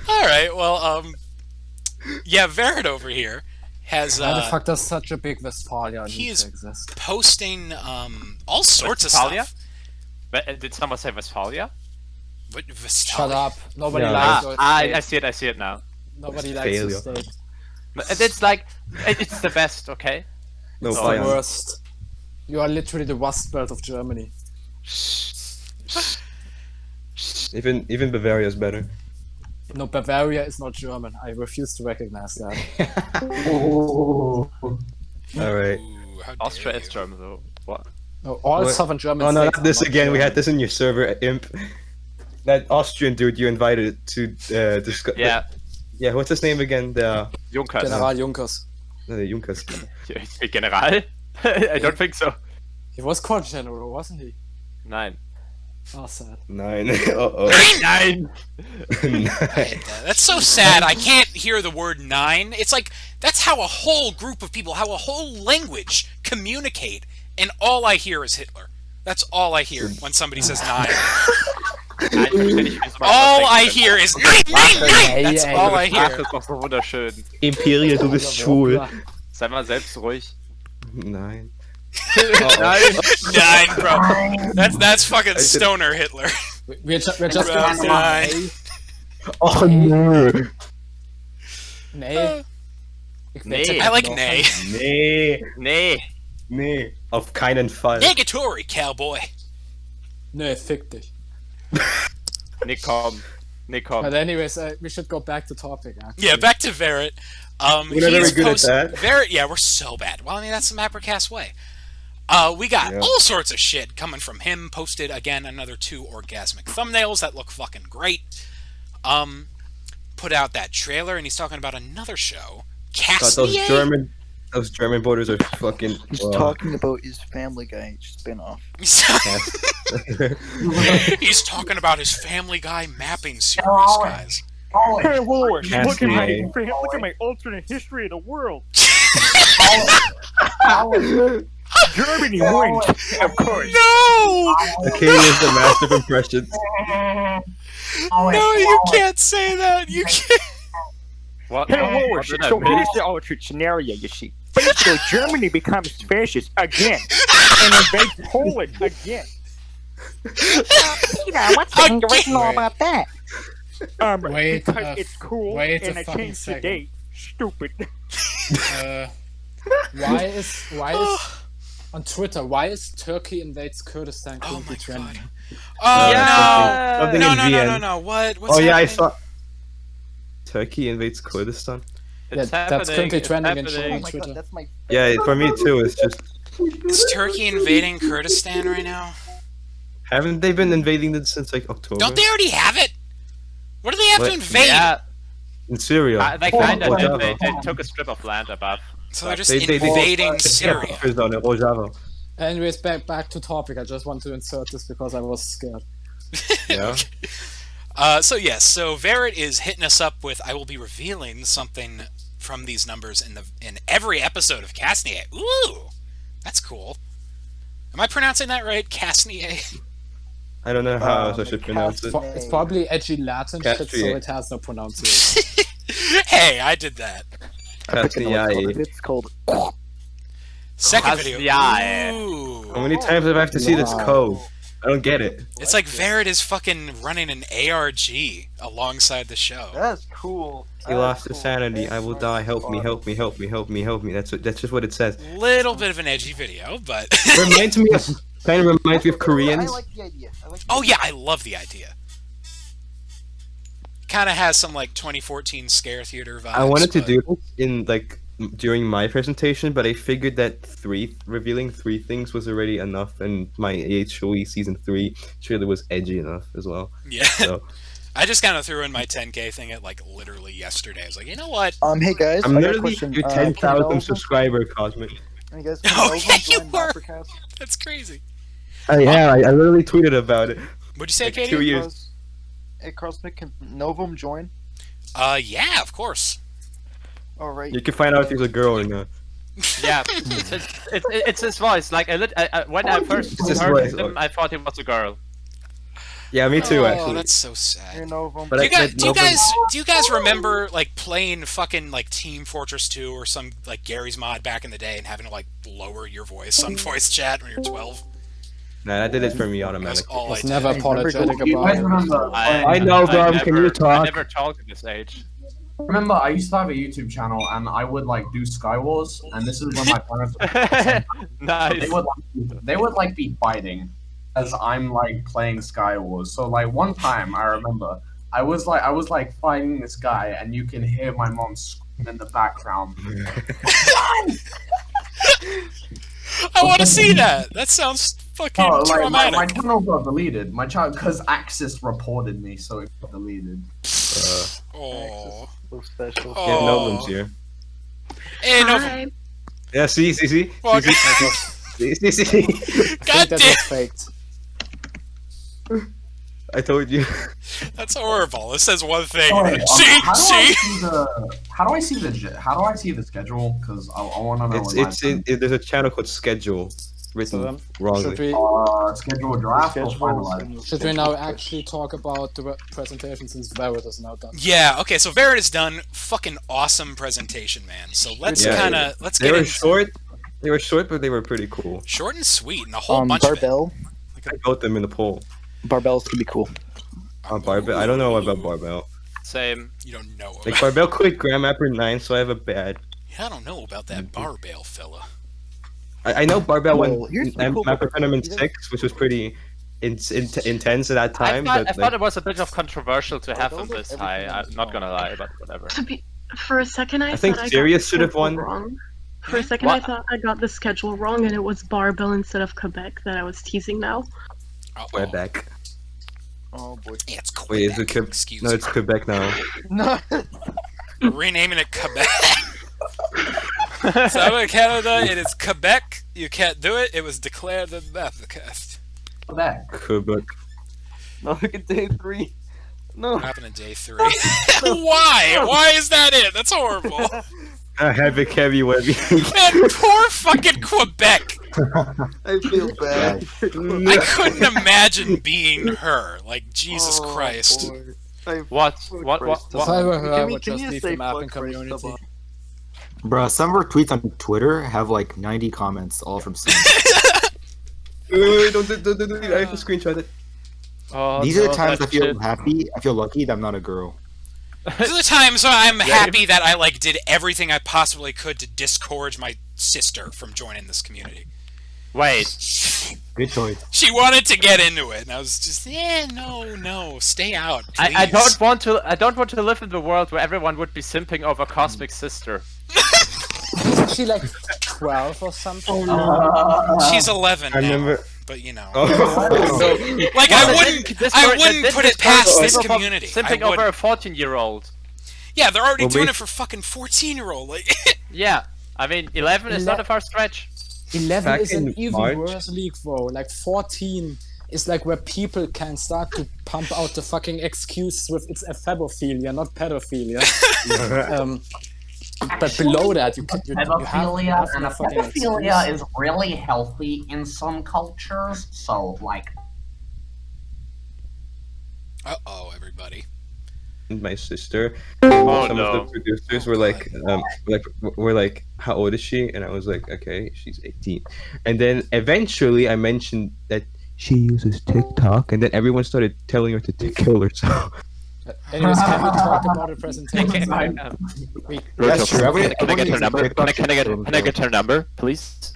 All right. Well, yeah, Verid over here has. Why the fuck does such a big Westphalia need He's to exist? posting all sorts Westphalia? of stuff. But, did someone say Westphalia? What, Shut up. Nobody No, likes your I state. see it now. Nobody likes your Failure. state. It's like it's the best, okay? No, It's fine. the worst. You are literally the Rust Belt of Germany. Even Bavaria's better. No, Bavaria is not German. I refuse to recognize that. All right. Ooh, how Austria dare is you. German though. What? No, all What? southern German Oh no, states not this are not again. We had German. this in your server, Imp. That Austrian dude you invited to discuss. Yeah, Yeah, what's his name again? The Junkers. General Junkers. Junkers. General? I don't think so. He was called General, wasn't he? Nine. Oh, sad. 9. Uh-oh. 9! 9. That's so sad. I can't hear the word 9. It's like that's how a whole group of people, how a whole language communicate, and all I hear is Hitler. That's all I hear when somebody says 9. Ich verstehe nicht, wie All I hear is 9, 9, 9! That's all I Sprache hear. ist doch so wunderschön. Imperial, du bist schwul. Sei mal selbst ruhig. Nein. Nein. 9, bro. That's fucking stoner Hitler. We're just gonna say 9. Oh no. nee. Nee. I like nay. Nee. Nee. Nee. Auf keinen Fall. Negatory, cowboy. Nee, fick dich. Nee, komm. Nee, komm. But anyways, we should go back to topic, actually. Yeah, back to Verret. We're not very good at that. Verret, yeah, we're so bad. Well, I mean, that's the MapperCast way. We got all sorts of shit coming from him. Posted, again, another 2 orgasmic thumbnails that look fucking great. Put out that trailer, and he's talking about another show. God, those German borders are fucking... He's talking about his Family Guy spin-off. He's talking about his Family Guy mapping series, guys. Hey, Lord, look at Cassidy. my alternate history of the world. Germany wins, of course. No! Acadia is the master of impressions. No, you can't say that. You can't. What? Hey, Lord, What did I so miss? here's the alternate scenario, you see. So Germany becomes fascist again and invades Poland again. What's the original about that? Wait because a it's cool wait a and I fucking changed the second. date. Stupid. Why is on Twitter? Why is Turkey invades Kurdistan currently trending? Oh something no! in No! No! No! Vienna. No! No! What? What's Oh yeah, I happening? saw. Turkey invades Kurdistan. It's that's happening, currently it's trending happening. on Twitter. That's my. Yeah, for me too. It's just Is Turkey invading Kurdistan right now? haven't they been invading it since like October? Don't they already have it? What do they have to What? invade? Yeah, In Syria. they kind of Rojava. did. They took a strip of land above. So they're just They invading Syria. On Rojava. Anyways, back to topic. I just want to insert this because I was scared. Yeah. So yes, so Verret is hitting us up with I will be revealing something from these numbers in every episode of Casnier. Ooh, that's cool. Am I pronouncing that right, Casnier? I don't know how else I should pronounce it. It's probably edgy Latin shit, so Castrier. it has no pronunciation. Hey, I did that. It's called. Second video. Casnier. Ooh. How many times do I have to see this code? I don't get it. It's like Verret is fucking running an ARG alongside the show. That's cool. He lost his sanity. I will die. Help me! Help me! Help me! Help me! Help me! That's just what it says. Little bit of an edgy video, but Reminds me of Koreans. I like the idea. oh yeah, I love the idea. Kind of has some like 2014 scare theater vibes. I wanted to but- do this in like during my presentation, but I figured that revealing 3 things was already enough, and my AHOE season 3 surely was edgy enough as well. Yeah. So I just kind of threw in my 10K thing at like literally yesterday. I was like, you know what? Hey guys, I'm I got a literally question. your Can 10,000 Nova- subscriber, Cosmic. Hey guys, Oh, can yeah, Nova you join were. MapperCast? That's crazy. Yeah, I literally tweeted about it. What'd you say, Like Katie? 2 years. Hey Cosmic, can Novum join? Yeah, of course. All right. You can find out if he's a girl or not. Yeah, it's his voice. Like when I first It's his heard voice. him, I thought he was a girl. Yeah, me too, Oh, actually. that's so sad. You're Novum. But Do I you guys, said do you Novum- guys, do you guys remember like playing fucking like Team Fortress 2 or some like Gary's mod back in the day and having to like lower your voice on voice chat when you're 12? Nah, that did it for me That's automatically. all I Was did. never apologetic You guys about it. remember? I know, Brom, can you talk? I never talked at this age. Remember, I used to have a YouTube channel, and I would like do Skywars, and this is when my parents. Nice. They would like be fighting as I'm like playing Skywars. So like one time, I remember I was like fighting this guy, and you can hear my mom scream in the background. I want to see that. That sounds fucking Oh, like traumatic. my channel got deleted. My child, because Axis reported me, so it got deleted. Oh. So special. Oh. Yeah, Novum's here. Hey, Novum. Yeah, see. Well, See. God That was damn, faked. I told you. that's horrible. It says one thing. Sorry, See, how do see. I see the schedule? Because I want to know. There's a channel called Schedule written wrongly. Schedule a draft or finalize? Should we now actually talk about the presentation since Verit is now done? Yeah, okay, so Verit is done. Fucking awesome presentation, man. So let's get into... They were short, but they were pretty cool. Short and sweet, and a whole bunch Barbell. of it. I vote them in the poll. Barbells can be cool. Barbell. I don't know about Barbell. Same. You don't know about Like, Barbell quit Grandmapper 9, so I have a bad... Yeah, I don't know about that Barbell fella. I know Barbell Well, went here's the cool Mapper part. Tournament 6, which was pretty intense at that time. I but thought it was a bit of controversial to have them this high. I'm not gonna lie, but whatever. For a second, I think thought I Sirius got should have the won. schedule wrong. For a second, I thought I got the schedule wrong, and it was Barbell instead of Quebec that I was teasing now. Quebec. Oh boy. Yeah, it's Quebec. Wait, is it Quebec? Excuse No, it's me. Quebec now. No. Renaming it Quebec. So in Canada, it is Quebec. You can't do it. It was declared in MapperCast. Quebec. No, look at day 3. No. What happened in day 3? Why? Why is that it? That's horrible. Heavy webby. Man, poor fucking Quebec. I feel bad. I couldn't imagine being her. Like, Jesus Christ. What? If I were her, I would Can just you leave say the mapping fuck first, community. Bruh, some of our tweets on Twitter have like 90 comments, all from Sam. Wait, don't do it. I have to screenshot it. Oh, These are no, the times I that feel shit. happy. I feel lucky that I'm not a girl. These are the times when I'm happy that I like did everything I possibly could to discourage my sister from joining this community. Wait. Good choice. She wanted to get into it, and I was just, no, stay out, please. I don't want to live in the world where everyone would be simping over Cosmic Sister. Isn't she like 12 or something? Oh no. She's 11 now, remember- but you know. Oh. Like, I wouldn't put it past this community. Simping over a 14-year-old. Yeah, they're already doing it for fucking 14-year-old. Like, Yeah, I mean, 11 is not a far stretch. 11 Back is an in even March- worse league though. Like 14 is like where people can start to pump out the fucking excuses with it's ephebophilia, not pedophilia. But below that, you have Pedophilia and no fucking pedophilia excuse. is really healthy in some cultures. So, like, uh-oh, everybody. My sister. Oh, Some no. of the producers were like, how old is she? And I was like, okay, she's 18. And then eventually I mentioned that she uses TikTok, and then everyone started telling her to kill herself. Anyways, can we talk about the presentation? That's true. Can I get her number? Can I get her number, please?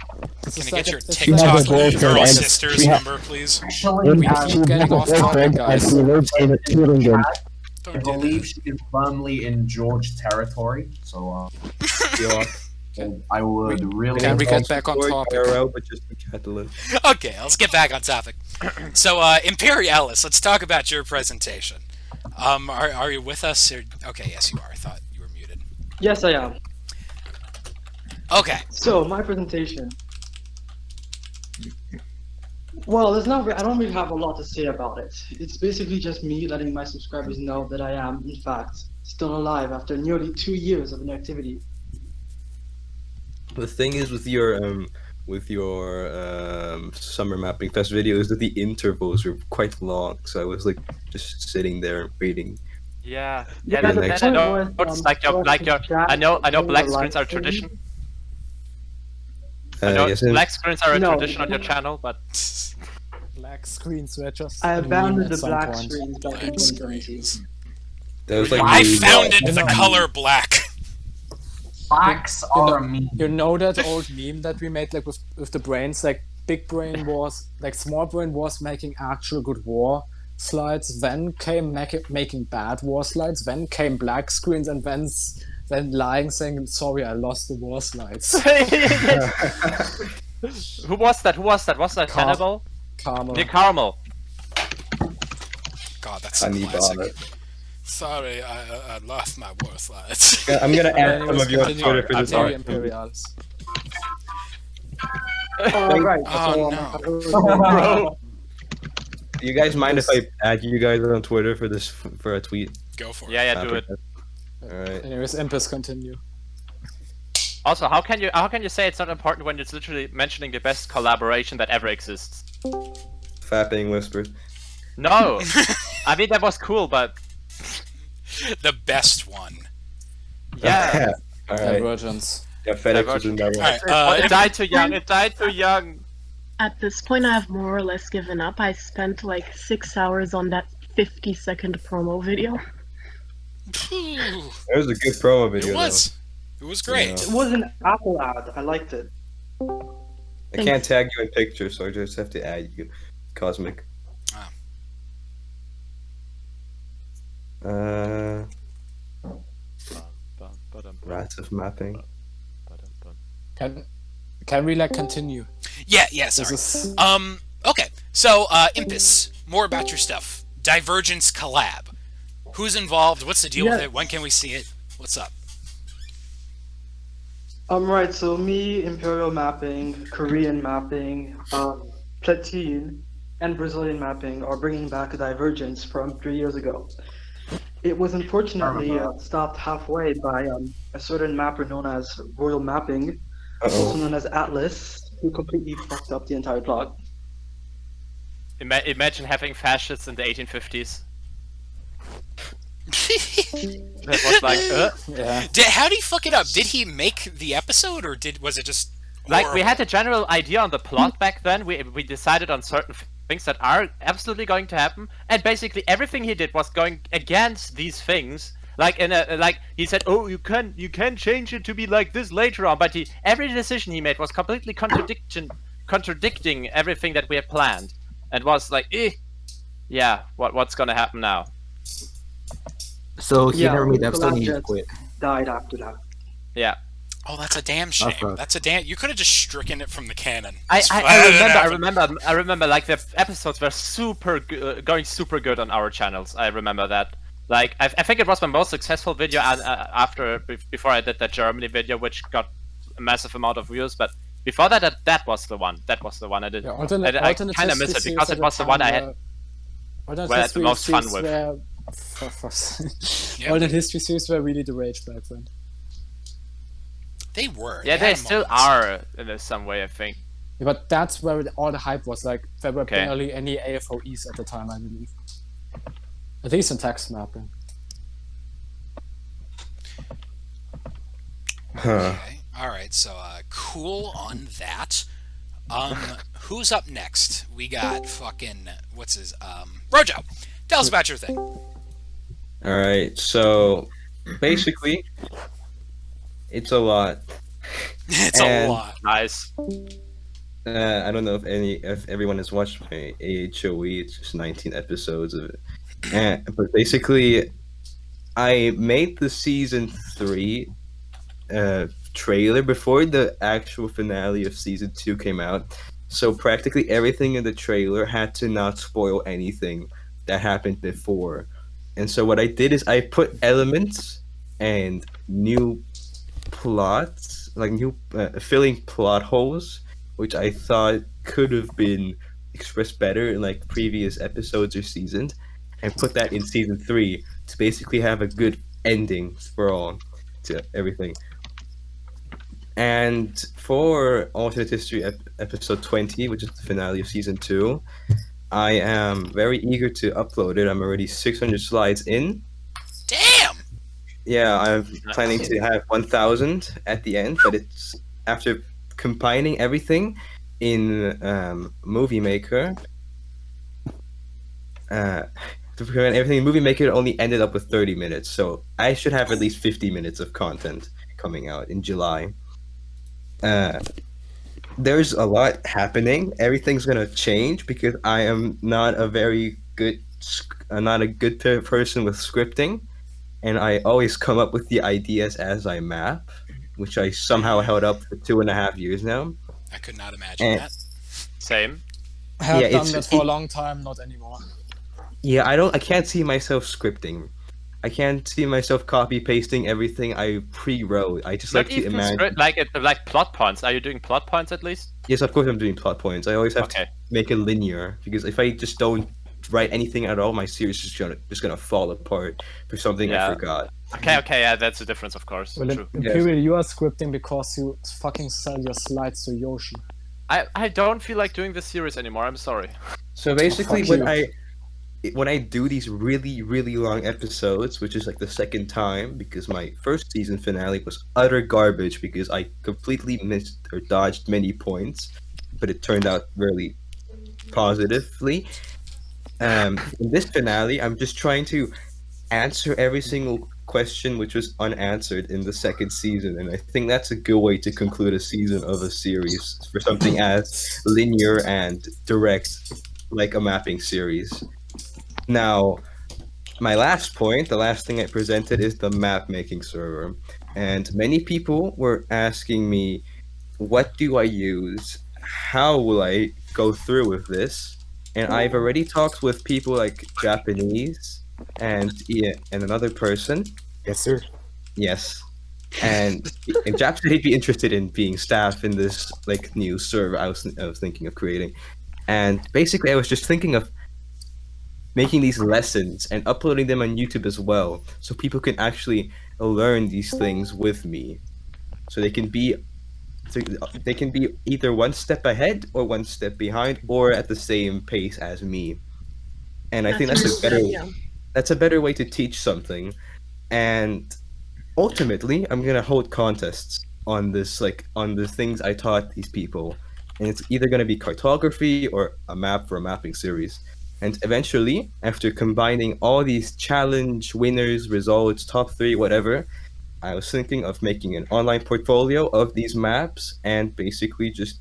Can I get your TikTok girl sister's number, please? actually, We keep getting off topic, guys. I believe she is firmly in George territory, so I would really. Can we get back on topic? But just in Catalan. Okay, let's get back on topic. So, Imperialis, let's talk about your presentation. Are you with us? Or... Okay, yes, you are. I thought you were muted. Yes, I am. Okay. So my presentation. Well, I don't really have a lot to say about it. It's basically just me letting my subscribers know that I am, in fact, still alive after nearly 2 years of inactivity. The thing is with your summer mapping fest videos that the intervals were quite long, so I was like just sitting there waiting. Yeah, Yeah, yeah. the And next I know one was, it's like your. I know black screens are a tradition. I know yes, black screens are a No. tradition on your channel, but Black screens were just. I a meme abandoned at the some black point. screens back in Black 2017. that was like I the- founded the color black. facts are a meme. You know that old meme that we made, like with the brains, like big brain was, like small brain was making actual good war slides, then came making bad war slides, then came black screens, and then lying saying, sorry, I lost the war slides. who was that? Was that Hannibal? Karma. Nick Carmel. God, that's a classic. Sorry, I lost my war slides. Yeah, I'm gonna add some Anyways, of you on continue. Twitter for this Continue, art. Imperials. Right. Oh, So, Do you guys mind if I add you guys on Twitter for this for a tweet? Go for it. Yeah, do it. Alright. Anyways, Impus, continue. Also, how can you say it's not important when it's literally mentioning the best collaboration that ever exists? Fapping whispers. No, I mean that was cool, but The best one. yeah, All right. Divergence. Yeah, FedEx was in that one. All right, it died too young. It died too young. At this point, I have more or less given up. I spent like 6 hours on that 50-second promo video. It was a good promo video. It was. It was great. Yeah. It was an Apple ad. I liked it. I can't tag you in pictures, so I just have to add you, Cosmic. Rats of mapping. Can we like continue? Yeah, sorry. Okay, so, Impus, more about your stuff. Divergence collab. Who's involved? What's the deal with it? When can we see it? What's up? Right, so me, Imperial Mapping, Korean Mapping, Platine, and Brazilian Mapping are bringing back Divergence from 3 years ago. It was unfortunately stopped halfway by a certain mapper known as Royal Mapping, also known as Atlas, who completely fucked up the entire plot. Imagine having fascists in the 1850s. That was like, Yeah. How did he fuck it up? Did he make the episode, or was it just like horrible? we had a general idea on the plot back then. We decided on certain things that are absolutely going to happen, and basically everything he did was going against these things. Like he said, oh, you can change it to be like this later on, but every decision he made was completely contradicting everything that we had planned, and was like, yeah, what's gonna happen now? So he never made the episode and he quit. Died after that. Yeah. Oh, that's a damn shame. That's a damn. You could have just stricken it from the canon. I remember. Like the episodes were going super good on our channels. I remember that. Like I think it was my most successful video before I did that Germany video, which got a massive amount of views. But before that, that was the one. That was the one I did. Yeah, I kind of miss it because it was the one I had. Where I had the most fun with. Alternate history series were really the rage back then. They were. Yeah, they still are in some way, I think. Yeah, but that's where all the hype was. Like there were barely any AFOEs at the time, I believe. At least in text mapping. Okay. All right. So, cool on that. Who's up next? We got fucking Rojo. Tell us about your thing. All right. So, basically, it's a lot. It's a lot. Nice. I don't know if everyone has watched my AHOE. It's just 19 episodes of it. But basically, I made the season 3 trailer before the actual finale of season 2 came out. So practically everything in the trailer had to not spoil anything that happened before. And so what I did is I put elements and new plots, like new filling plot holes, which I thought could have been expressed better in like previous episodes or seasons, and put that in season 3 to basically have a good ending for all to everything. And for Alternate History episode 20, which is the finale of season 2, I am very eager to upload it. I'm already 600 slides in. Damn! Yeah, I'm planning to have 1,000 at the end, but it's after combining everything in Movie Maker. Everything in Movie Maker only ended up with 30 minutes, so I should have at least 50 minutes of content coming out in July. There's a lot happening. Everything's gonna change because I am not a good person with scripting, and I always come up with the ideas as I map, which I somehow held up for 2.5 years now. I could not imagine that. Same. I have done that for a long time, not anymore. Yeah, I can't see myself scripting. I can't see myself copy pasting everything I pre-wrote. I just like to imagine. Like plot points. Are you doing plot points at least? Yes, of course I'm doing plot points. I always have to make it linear, because if I just don't write anything at all, my series is just gonna fall apart for something I forgot. Okay, yeah, that's the difference, of course. Well, True. Imperial, you are scripting because you fucking sell your slides to Yoshi. I don't feel like doing this series anymore. I'm sorry. So basically, Fuck when I do these really, really long episodes, which is like the second time, because my first season finale was utter garbage because I completely missed or dodged many points, but it turned out really positively. In this finale, I'm just trying to answer every single question which was unanswered in the second season, and I think that's a good way to conclude a season of a series for something as linear and direct like a mapping series. Now, my last point, the last thing I presented is the map making server. And many people were asking me, what do I use? How will I go through with this? And I've already talked with people like Japanese and another person. Yes, sir. Yes. And Jap said he'd be interested in being staff in this like new server I was thinking of creating. And basically I was just thinking of making these lessons and uploading them on YouTube as well, so people can actually learn these things with me, so they can be either one step ahead or one step behind, or at the same pace as me. And I think that's a better way to teach something. And ultimately, I'm gonna hold contests on this, like on the things I taught these people, and it's either gonna be cartography or a map for a mapping series. And eventually, after combining all these challenge winners, results, top 3, whatever, I was thinking of making an online portfolio of these maps and basically just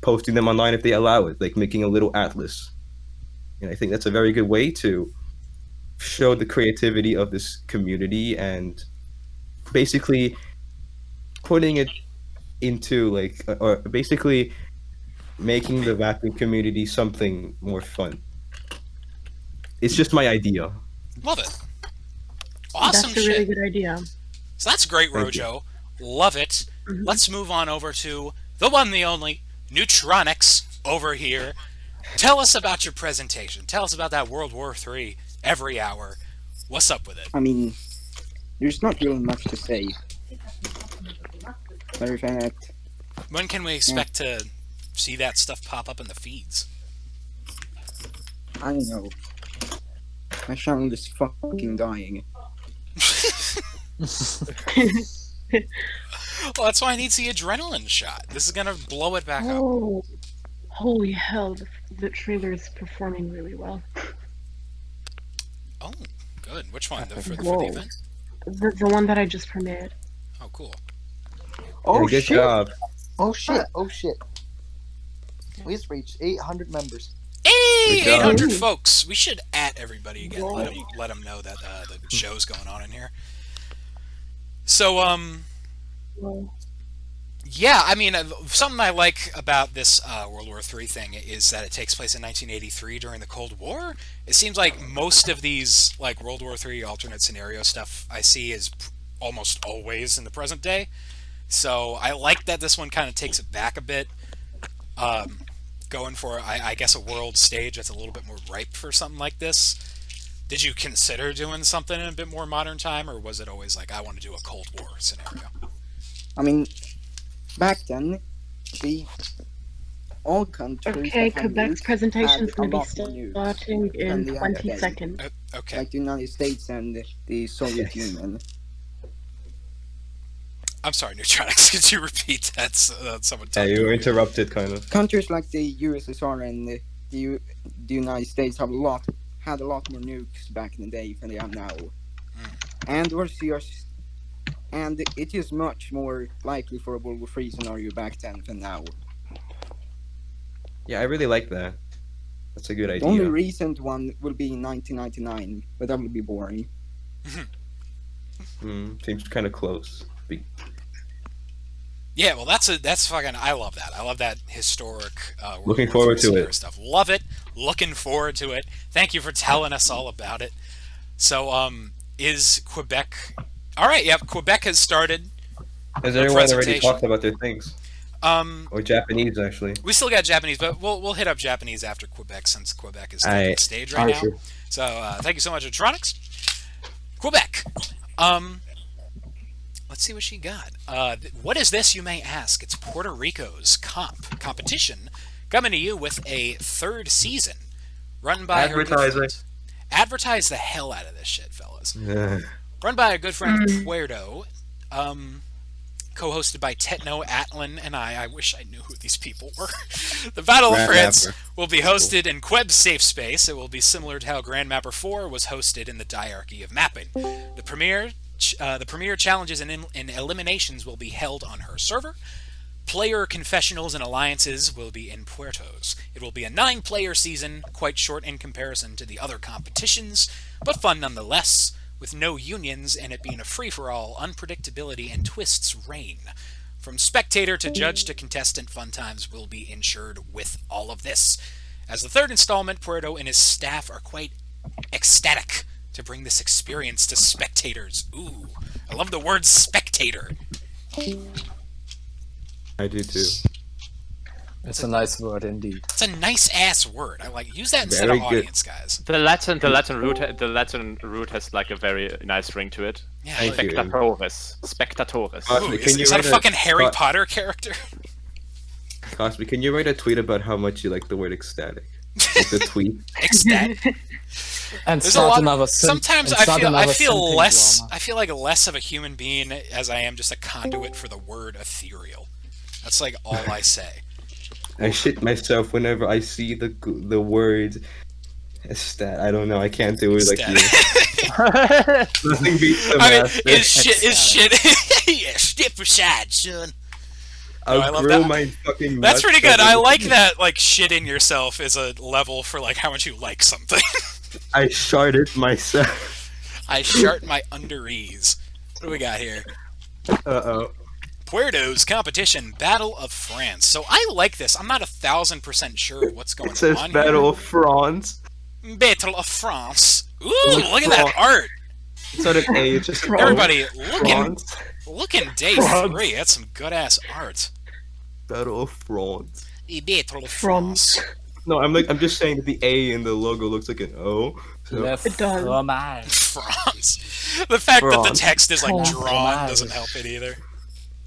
posting them online if they allow it, like making a little atlas. And I think that's a very good way to show the creativity of this community and basically putting it into like, or basically making the mapping community something more fun. It's just my idea. Love it. Awesome That's a really good idea. So that's great, Rojo. Love it. Let's move on over to the one, the only, Neutronics over here. Tell us about your presentation. Tell us about that World War III every hour. What's up with it? I mean, there's not really much to say. Matter of fact, when can we expect to see that stuff pop up in the feeds? I don't know. My channel is fucking dying. Well, that's why I need the adrenaline shot. This is gonna blow it back up. Oh, holy hell! The trailer is performing really well. Oh, good. Which one? For the event? The one that I just premiered. Oh, cool. Oh, good shit. job. Oh shit! Oh shit! We just reached 800 members. Hey, 800 folks. We should at everybody again. Let them know that the show's going on in here. So, yeah, I mean, something I like about this World War III thing is that it takes place in 1983 during the Cold War. It seems like most of these, like, World War III alternate scenario stuff I see is almost always in the present day. So I like that this one kind of takes it back a bit. Going for, I guess, a world stage that's a little bit more ripe for something like this. Did you consider doing something in a bit more modern time, or was it always like, I want to do a Cold War scenario? I mean, back then, all countries... Okay, Quebec's presentation is going to be starting in 20 seconds. Okay. Like the United States and the Soviet Union. I'm sorry, Neutronics, could you repeat that? Someone Yeah, you were interrupted, kind of. Countries like the USSR and the United States had a lot more nukes back in the day than they have now. And it is much more likely for a World War III scenario back then than now. Yeah, I really like that. That's a good idea. The only recent one will be in 1999, but that would be boring. Seems kind of close. Yeah, well, that's fucking. I love that. I love that historic. Looking forward to it. Stuff. Love it. Looking forward to it. Thank you for telling us all about it. So, is Quebec? All right. Yep. Quebec has started. Has everyone already talked about their things? Or Japanese, actually. We still got Japanese, but we'll hit up Japanese after Quebec, since Quebec is taking the stage right now. So, thank you so much, Electronics. Quebec. Let's see what she got. What is this, you may ask? It's Puerto Rico's competition coming to you with a 3rd season run by Advertising. her good friend. Advertise the hell out of this shit, fellas. Yeah. Run by a good friend Puerto, co-hosted by Tetno, Atlin, and I wish I knew who these people were. The Battle of France will be hosted in Queb's safe space. It will be similar to how Grand Mapper 4 was hosted in the Diarchy of Mapping. The premiere challenges and eliminations will be held on her server. Player confessionals and alliances will be in Puerto's. It will be a 9-player season, quite short in comparison to the other competitions, but fun nonetheless, with no unions and it being a free-for-all, unpredictability and twists reign. From spectator to judge to contestant, fun times will be ensured with all of this. As the 3rd installment, Puerto and his staff are quite ecstatic to bring this experience to spectators. Ooh, I love the word spectator. I do too. It's a nice word indeed. It's a nice ass word. I like use that instead Very of good. audience, guys. The Latin root has like a very nice ring to it. Yeah, Thank you. Spectatores. Ooh, is that a fucking Harry Potter character? Cosby, can you write a tweet about how much you like the word ecstatic? Like the tweet. Ecstatic. And There's start a lot. another Sometimes and I start feel another less. drama. I feel like less of a human being as I am just a conduit for the word ethereal. That's like all I say. I shit myself whenever I see the word ecstatic. I don't know. I can't do it like you. Nothing beats the I mean, master. is shit. Yeah, shit for shit, son. No, I I'll love grow that. my fucking. That's nuts pretty good. I over- like that. Like shit in yourself is a level for like how much you like something. I sharted myself. I shart my underease. What do we got here? Uh-oh. Puerto's competition, Battle of France. So I like this. I'm not 1,000% sure what's going It says on Battle of France. here. Battle of France. Ooh, Look look at that art. It's not an A, it's just an O. Everybody, France. looking day France. 3. That's some good ass art. Battle of France. Battle of France. No, I'm just saying that the A in the logo looks like an O. So. Le fromage. France. The fact that the France. text is like Oh, drawn fromage. doesn't help it either.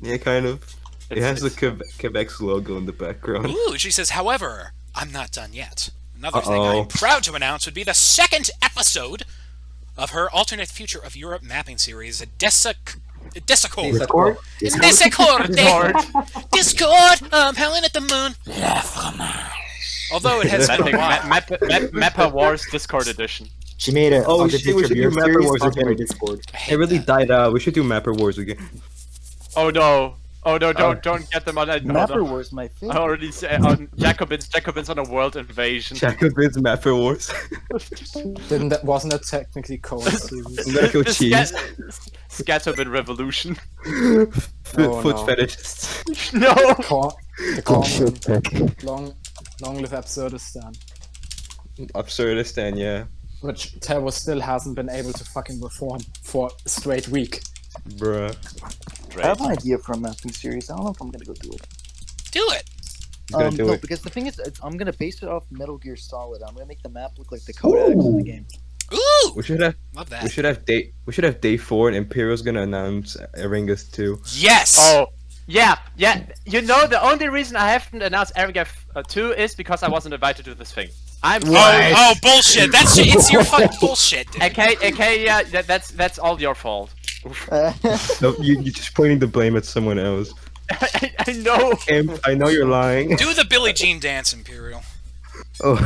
Yeah, kind of. It has the Quebec's logo in the background. Ooh, she says, however, I'm not done yet. Another thing Uh-oh. I'm proud to announce would be the 2nd episode of her alternate future of Europe mapping series, Discord. Discord? Discord! I'm howling at the moon. Although it has been a while. Mapper Wars Discord edition. She made it. Oh, shit, we should do Mapper Wars on again. Discord. It really died out. We should do Mapper Wars again. Oh no! Oh no! Don't get them on. Mapper Wars, my I favorite. already said on Jacobins on a world invasion. Jacobins Mapper Wars. Wasn't it technically Cold Series? Nacho cheese. Scatterbin revolution. Foot no. fetishists. No. The common long live Absurdistan, Absurdistan, yeah. which Terror still hasn't been able to fucking reform for a straight week. Bruh. I have an idea for a mapping series. I don't know if I'm gonna go do it. Do it. He's gonna do no, it. because the thing is, I'm gonna base it off Metal Gear Solid. I'm gonna make the map look like the codex in the game. Ooh! We should have. Love that. We should have day 4, and Imperial's gonna announce Aringus 2. Yes! Oh. Yeah. You know, the only reason I haven't announced Arrogant 2 is because I wasn't invited to this thing. I'm sorry. Oh, bullshit. It's your fucking bullshit, dude. Okay, yeah, that's all your fault. No, you're just pointing the blame at someone else. I know. Imp, I know you're lying. Do the Billie Jean dance, Imperial. Oh.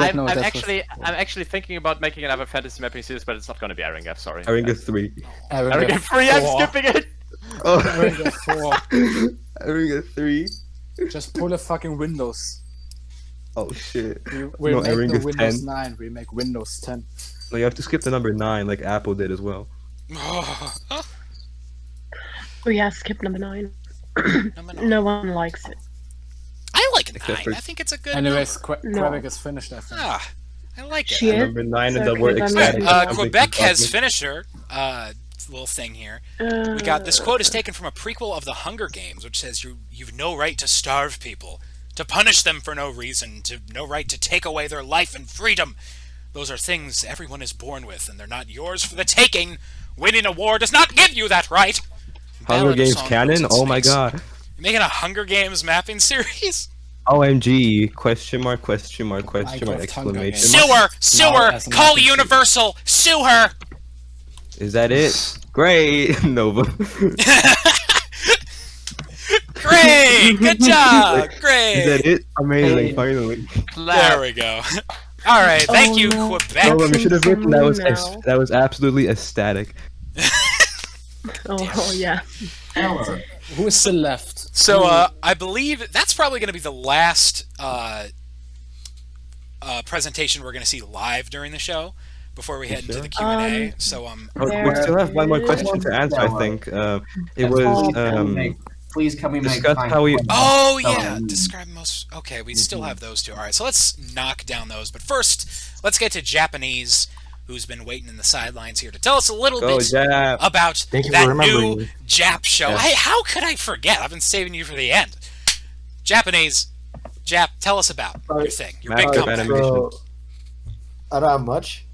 I'm actually thinking about making another fantasy mapping series, but it's not going to be Arrogant. Sorry. Aringus 3. Arrogant 3. I'm skipping it. Oh. Arrogant 4. Aringus 3. Just pull a fucking Windows. Oh shit. We'll No, make the Aringus Windows 10. 9. We make Windows 10. No, you have to skip the number 9 like Apple did as well. Oh yeah, skip number 9. Number 9. No one likes it. I like 9. Except for- I think it's a good Anyways, No. Quebec is finished, I think. Ah, I like it. She is? Number 9 and So the word okay, then ecstatic. maybe- I'm Quebec thinking has cosmic. finished her little thing here. We got this quote is taken from a prequel of the Hunger Games, which says you've no right to starve people, to punish them for no reason, to no right to take away their life and freedom. Those are things everyone is born with, and they're not yours for the taking. Winning a war does not give you that right. Hunger Games canon? Oh my god. You're making a Hunger Games mapping series? OMG, question mark, question mark, question mark, exclamation Sue mark. her! Sue her! Call Universal! Sue her! Is that it? Great! Nova. Great! Good job! Great! Is that it? Amazing, finally. There we go. Alright, thank you, Quebec. Nova, we should have written that was absolutely ecstatic. Oh yeah. Who's still left? So, I believe that's probably going to be the last presentation we're going to see live during the show before we head into the Q&A. So, we still have one more question to answer, I think. It was, please can we make discuss time how we... for Oh, yeah! Describe most... Okay, we still have those two. Alright, so let's knock down those. But first, let's get to Japanese, who's been waiting in the sidelines here to tell us a little bit Jap. about Thank you that for remembering new me. Jap show. Yeah. Hey, how could I forget? I've been saving you for the end. Japanese, Jap, tell us about your thing, your big comeback. So, I don't have much,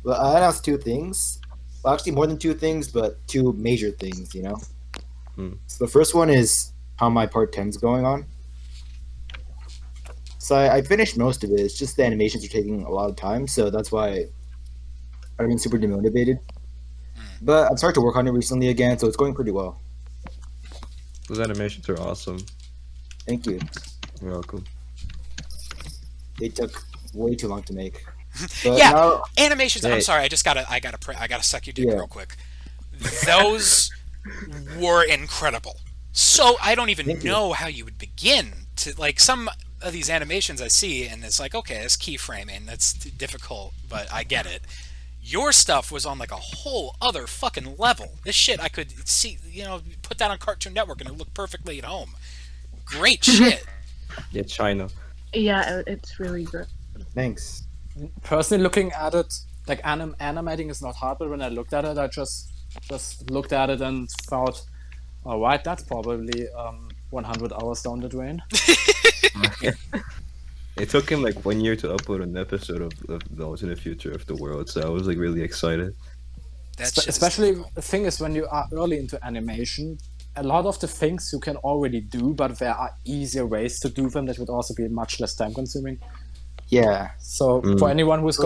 but I announced two things. Well, actually, more than two things, but two major things, you know? So the first one is how my part 10's going on. So I finished most of it. It's just the animations are taking a lot of time, so that's why I've been super demotivated. But I've started to work on it recently again, so it's going pretty well. Those animations are awesome. Thank you. You're welcome. They took way too long to make. But Yeah, now, animations. I'm sorry, I gotta suck your dick real quick. Those were incredible. So I don't even know how you would begin to like some of these animations I see, and it's like, okay, it's keyframing, that's difficult, but I get it. Your stuff was on like a whole other fucking level. This shit I could see, put that on Cartoon Network and it looked perfectly at home. Great shit. Yeah, China. Yeah, it's really good. Thanks. Personally, looking at it, like animating is not hard, but when I looked at it, I just looked at it and thought, all right, that's probably 100 hours down the drain. It took him like 1 year to upload an episode of the alternate future of the world, so I was like really excited. Especially the thing is, when you are early into animation, a lot of the things you can already do, but there are easier ways to do them that would also be much less time consuming. Yeah. So for anyone who's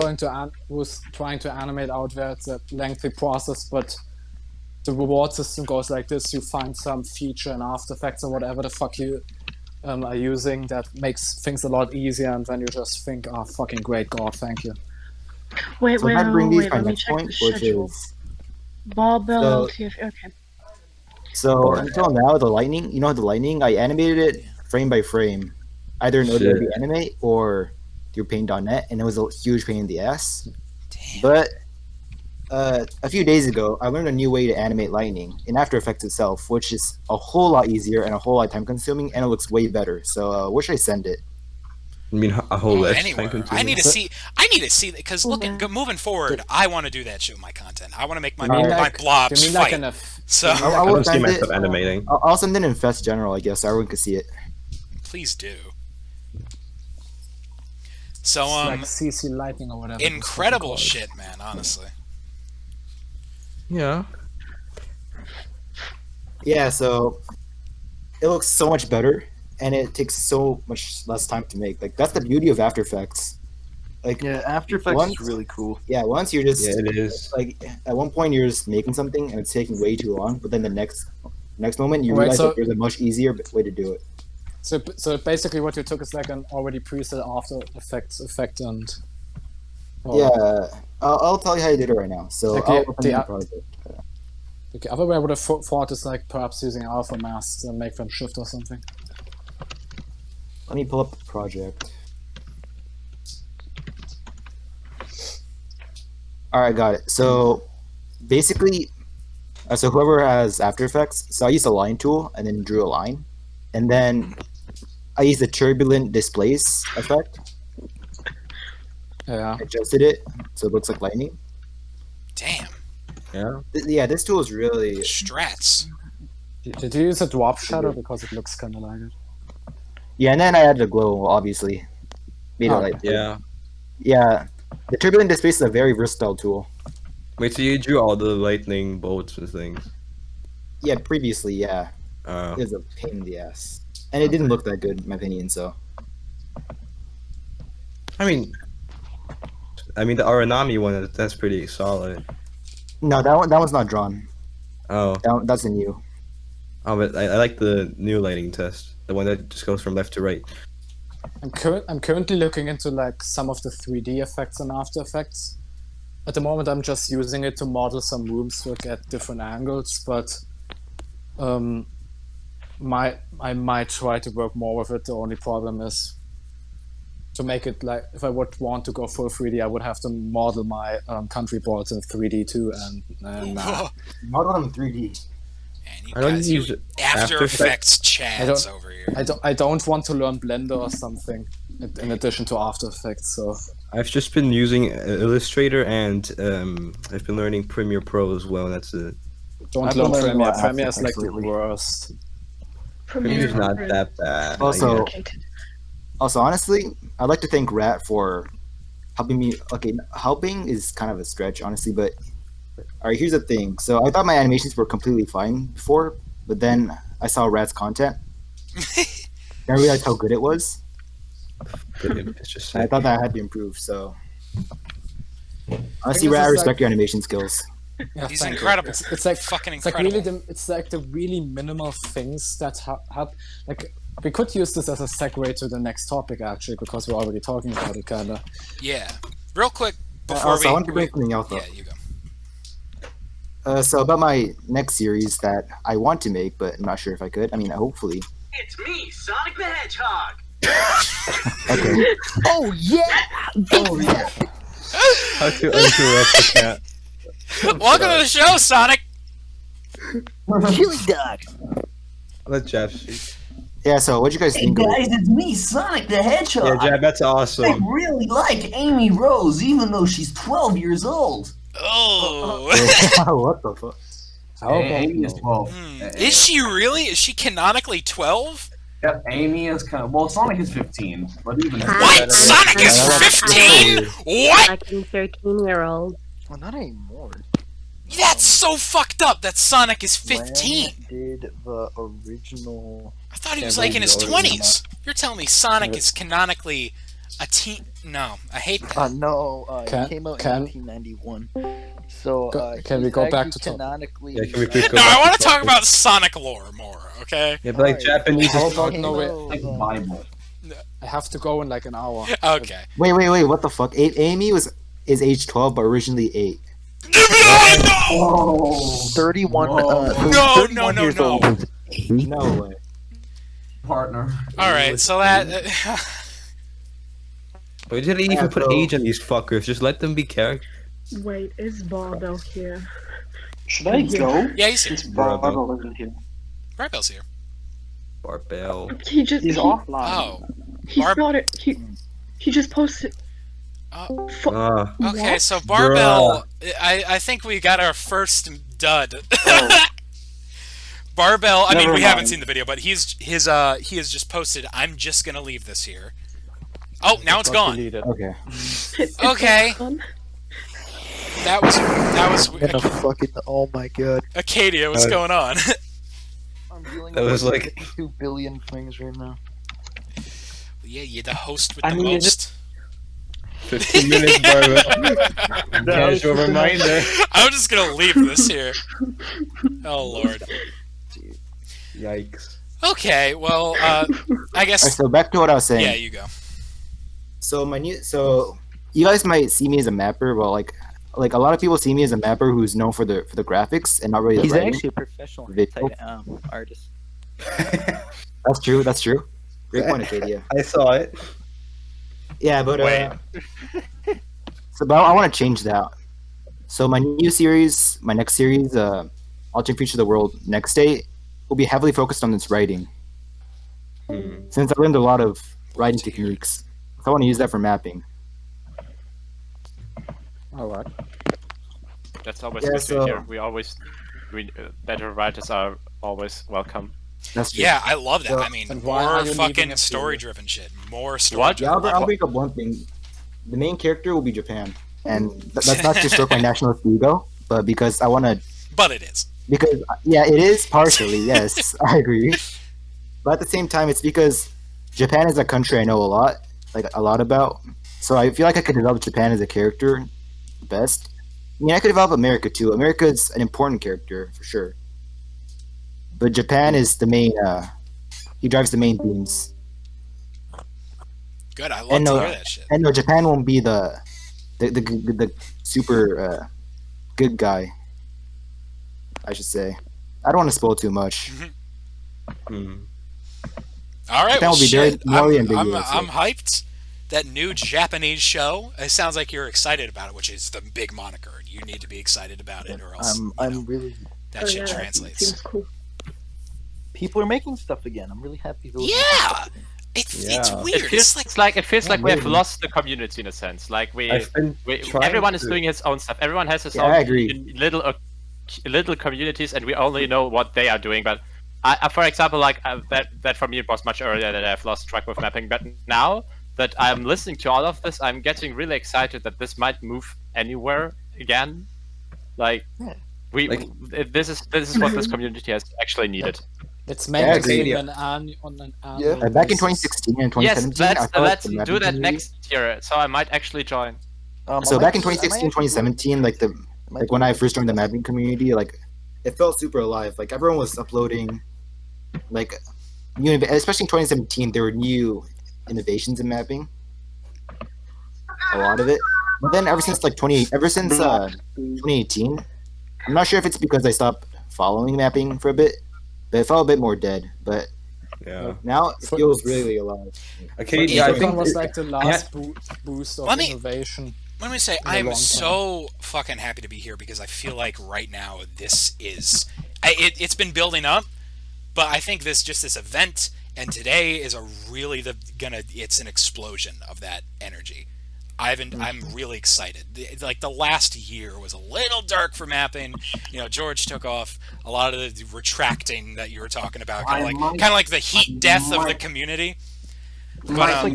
who's trying to animate out there, it's a lengthy process, but the reward system goes like this: you find some feature in After Effects or whatever the fuck you are using that makes things a lot easier, and then you just think, "Oh, fucking great God, thank you." Wait, let me check the schedule. Barbell, okay. So until now, the lightning, I animated it frame by frame, either in Adobe Animate or through Paint.net, and it was a huge pain in the ass. Damn. But a few days ago, I learned a new way to animate lightning in After Effects itself, which is a whole lot easier and a whole lot time consuming, and it looks way better. So where should I send it? I mean, a whole list. I need to see because moving forward, I want to do that shit with my content. I want to make my blobs fight. So I will see myself animating. I'll send it in Fest General, I guess. Everyone can see it. Please do. So like CC Lightning or whatever. Incredible shit, man. Honestly. Yeah. Yeah. So it looks so much better, and it takes so much less time to make. Like that's the beauty of After Effects. Like After Effects is really cool. Yeah, once you're just it is. Like at one point you're just making something and it's taking way too long, but then the next moment you realize that there's a much easier way to do it. So basically, what you took is like an already preset After Effects effect, and yeah, I'll tell you how I did it right now. So I'll open the project. The other way I would have thought is like perhaps using alpha masks and make them shift or something. Let me pull up the project. All right, got it. So basically, so whoever has After Effects, so I used a line tool and then drew a line, and then I used the turbulent displace effect. Yeah. Adjusted it so it looks like lightning. Damn. Yeah. Yeah, this tool is really strats. Did you use a drop shadow because it looks kind of like it? Yeah, and then I added a glow, obviously. Made it like yeah. Yeah. The turbulent displace is a very versatile tool. Wait, so you drew all the lightning bolts and things? Yeah, previously, yeah. Oh. It was a pain in the ass. And it didn't look that good, in my opinion, so. I mean, the Aranami one, that's pretty solid. No, that one's not drawn. Oh. That's a new. Oh, but I like the new lighting test. The one that just goes from left to right. I'm currently looking into like some of the 3D effects in After Effects. At the moment, I'm just using it to model some rooms to get different angles, but I might try to work more with it. The only problem is to make it like, if I would want to go full 3D, I would have to model my country boards in 3D too, and model them in 3D. I don't use After Effects chads over here. I don't want to learn Blender or something in addition to After Effects. So I've just been using Illustrator, and I've been learning Premiere Pro as well. That's it. Don't learn Premiere. Premiere is like the worst. Premiere's not that bad. Also, honestly, I'd like to thank Rat for helping me. Okay, helping is kind of a stretch, honestly, but alright, here's the thing. So I thought my animations were completely fine before, but then I saw Rat's content. I realized how good it was. I thought that had to improve, so. Honestly, Rat, I respect your animation skills. Yeah, He's incredible. It's like fucking incredible. incredible. It's like the really minimal things that help. Like, we could use this as a segue to the next topic, actually, because we're already talking about it, kinda. Yeah. Real quick before also, I want to bring something else up. Yeah, you go. So about my next series that I want to make, but I'm not sure if I could. I mean, hopefully. It's me, Sonic the Hedgehog. Okay. Oh yeah! Oh yeah! How to interrupt the cat. Welcome to the show, Sonic! Chili dog! Let Jeff speak. Yeah, so what'd you guys Hey think? guys, it's me, Sonic the Hedgehog. Yeah, Jeff, that's I awesome. really like Amy Rose, even though she's 12 years old. Oh. What the fuck? Amy is 12. Is she really? Is she canonically 12? Yep, Amy is kind of. Well, Sonic is 15, but even. What? Sonic is 15? What? Like a 13-year-old. Well, not anymore. That's so fucked up that Sonic is 15. When did the original... I thought he was like in his 20s. You're telling me Sonic is canonically a teen? No, I hate that. No, it came out in 1991. So, can we go back to canonically... Yeah, can we please go No, back I want to to talk topic? about Sonic lore more, okay? Yeah, but like Japanese is talking Like Bible. I have to go in like an hour. Okay. Wait, what the fuck? Amy is age 12, but originally 8. Oh, 31. No, no, no, years no. old. No way. Partner. Alright, so that... Why did they even put age on these fuckers? Just let them be characters. Wait, is Barbell here? Should I go? Yeah, he's here. It's Barbell isn't here. Barbell's here. Barbell. He's offline. Oh. He's not. He just posted. Okay, so Barbell, I think we got our first dud. Barbell, I mean, we haven't seen the video, but he has just posted, I'm just gonna leave this here. Oh, now it's gone. Okay. Okay. That was And a fucking, oh my god. Acadia, what's going on? I'm dealing That was with like 2 billion things right now. Yeah, you're the host with the most. 15 minutes, Barbell. Casual reminder. I'm just gonna leave this here. Oh lord. Yikes. Okay, well, I guess. Alright, so back to what I was saying. Yeah, you go. So you guys might see me as a mapper. Well, like a lot of people see me as a mapper who's known for the graphics and not really the He's writing. actually a professional artist. That's true. That's true. Great point, Acadia. I saw it. Yeah, but but I want to change that. So my next series, Alternate Future of the World Next Day, will be heavily focused on this writing. Since I learned a lot of writing techniques, so I want to use that for mapping. Alright. That's always Yeah, good so- to hear. Better writers are always welcome. That's true. Yeah, I love that. So- I mean, And why are more you fucking leaving us story-driven shit. More Yeah, story-driven. I'll bring up one thing. the main character will be Japan, and that's not to stroke my nationalist ego, but because I want to. But it is. Because yeah, it is partially. Yes, I agree. But at the same time, it's because Japan is a country I know a lot about. So I feel like I could develop Japan as a character best. I mean, I could develop America too. America is an important character for sure, but Japan is the main. He drives the main themes. Good, I love to hear that shit. And no, Japan won't be the super good guy. I should say. I don't want to spoil too much. All right, Japan will be shit. very I'm hyped. That new Japanese show. It sounds like you're excited about it, which is the big moniker. You need to be excited about it, or else I'm really. that shit translates. Seems cool. People are making stuff again. I'm really happy. Yeah. It's weird. It feels like we have lost the community in a sense. Like everyone is doing his own stuff. Everyone has his own little communities, and we only know what they are doing. But for example, like that for me it was much earlier that I've lost track with mapping. But now that I'm listening to all of this, I'm getting really excited that this might move anywhere again. Like this is what this community has actually needed. It's meant to be on an annual back in 2016 and 2017. Yes, let's do that next year. So I might actually join. So back in 2016, 2017, like when I first joined the mapping community, like it felt super alive. Like everyone was uploading, like especially in 2017, there were new innovations in mapping. A lot of it. But then ever since 2018, I'm not sure if it's because I stopped following mapping for a bit. But it felt a bit more dead, but now it feels really alive. Okay, yeah, I think it was like the last boost of innovation. Let me say, I'm so fucking happy to be here because I feel like right now this is... It's been building up, but I think this event, and today is it's an explosion of that energy. I'm really excited. Like the last year was a little dark for mapping. George took off a lot of the retracting that you were talking about, kind of like the heat death of the community. But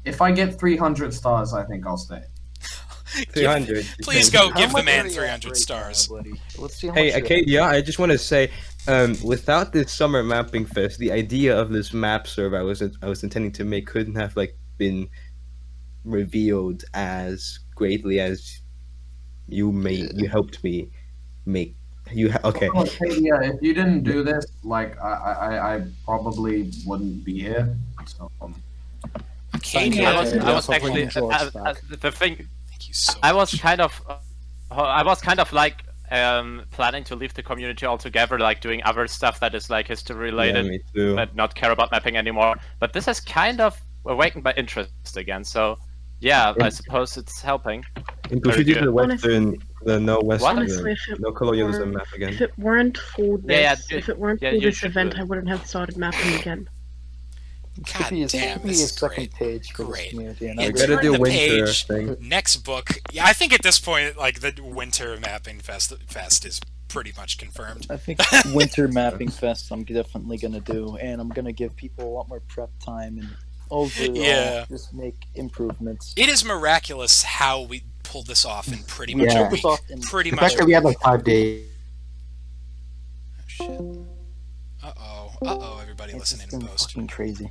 if I get 300 stars, I think I'll stay. 300. Please go give the man 300 stars. Let's see how hey, much Acadia, I just want to say, without this summer mapping fest, the idea of this map server I was intending to make couldn't have been revealed as greatly as you helped me make. Okay. Yeah, if you didn't do this, I probably wouldn't be here. So, I was actually the thing. Thank you so much. I was kind of like planning to leave the community altogether, like doing other stuff that is like history related, me too. but not care about mapping anymore. But this has kind of awakened my interest again. So yeah, I suppose it's helping. Introduce the no Honestly, no colonialism map again. If it weren't for this, this event, I wouldn't have started mapping again. God damn, this is second page for this community. And gotta do the winter page, thing. Next book. Yeah, I think at this point, the winter mapping fest is pretty much confirmed. I think winter mapping fest I'm definitely gonna do, and I'm gonna give people a lot more prep time and overall just make improvements. It is miraculous how we pulled this off in pretty much a week. The fact that we had 5 days. Oh shit. Uh-oh, everybody listening in post. Fucking crazy.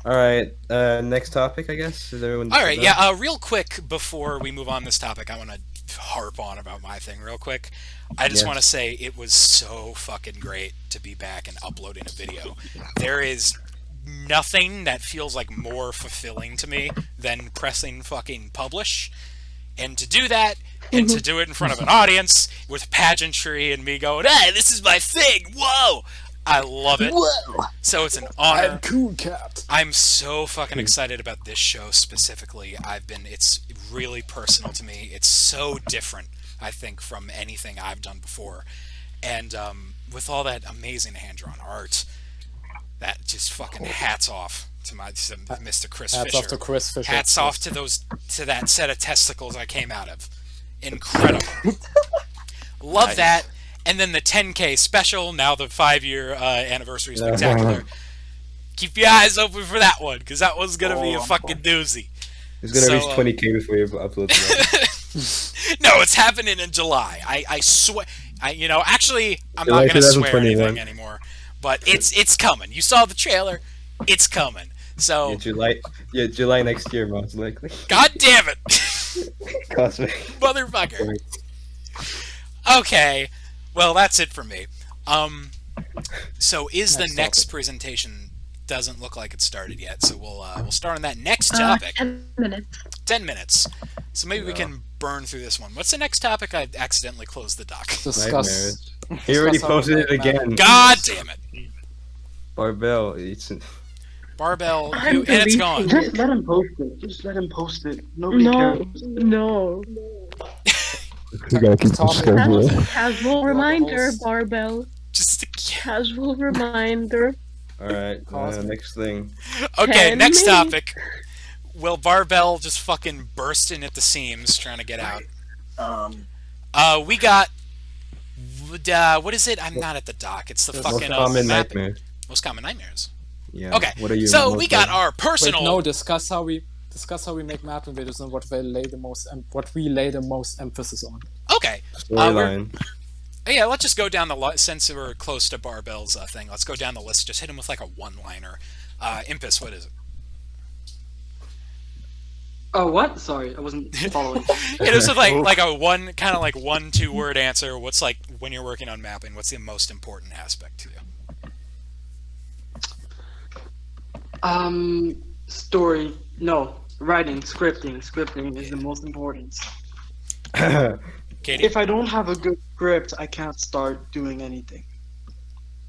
Alright, next topic, I guess? Is everyone... Alright, real quick, before we move on this topic, I want to harp on about my thing real quick. I just want to say it was so fucking great to be back and uploading a video. There is nothing that feels like more fulfilling to me than pressing fucking publish. And to do that, and to do it in front of an audience, with pageantry and me going, hey, this is my thing, whoa! I love it. Whoa. So it's an honor. I'm cool cat. I'm so fucking excited about this show specifically. It's really personal to me. It's so different, I think, from anything I've done before. And with all that amazing hand-drawn art, that just fucking hats off to Mr. Chris Fischer. Hats off to Chris Fischer. Hats off to that set of testicles I came out of. Incredible. Love that. And then the 10K special, now the 5-year anniversary spectacular. Keep your eyes open for that one, because that one's going to be a fucking doozy. It's gonna reach 20K before you upload it. No, it's happening in July. I swear. Actually, I'm July not gonna swear 2021. anything anymore. But it's coming. You saw the trailer. It's coming. So July next year, most likely. God damn it, Cosmic. motherfucker. Okay, well that's it for me. So the next presentation doesn't look like it's started yet, so we'll start on that next topic. 10 minutes. 10 minutes. So maybe we can burn through this one. What's the next topic? I accidentally closed the doc. Discuss. He already posted it again. God damn it. Barbell. Barbell, and it's gone. Just let him post it. Just let him post it. Nobody cares. No. You gotta keep the schedule. Casual reminder, Barbell. Just a casual reminder. Alright, next thing. Okay, next topic. Will Barbell just fucking bursting at the seams trying to get out? We got... what is it? I'm not at the doc. It's the fucking... Most common nightmares. Most common nightmares. Yeah. Okay, what are you so we got our personal... Wait, no, discuss how we make mapping videos and what we lay the most emphasis on. Okay. Storyline. Yeah, let's just go down the list. Since we're close to Barbell's thing, let's go down the list. Just hit him with like a one-liner. Impus, what is it? Oh, what? Sorry, I wasn't following. It was like a one, kind of like 1-2 word answer. What's like, when you're working on mapping, what's the most important aspect to you? Story. No, writing, scripting. Scripting is the most important. Katie? If I don't have a good script, I can't start doing anything.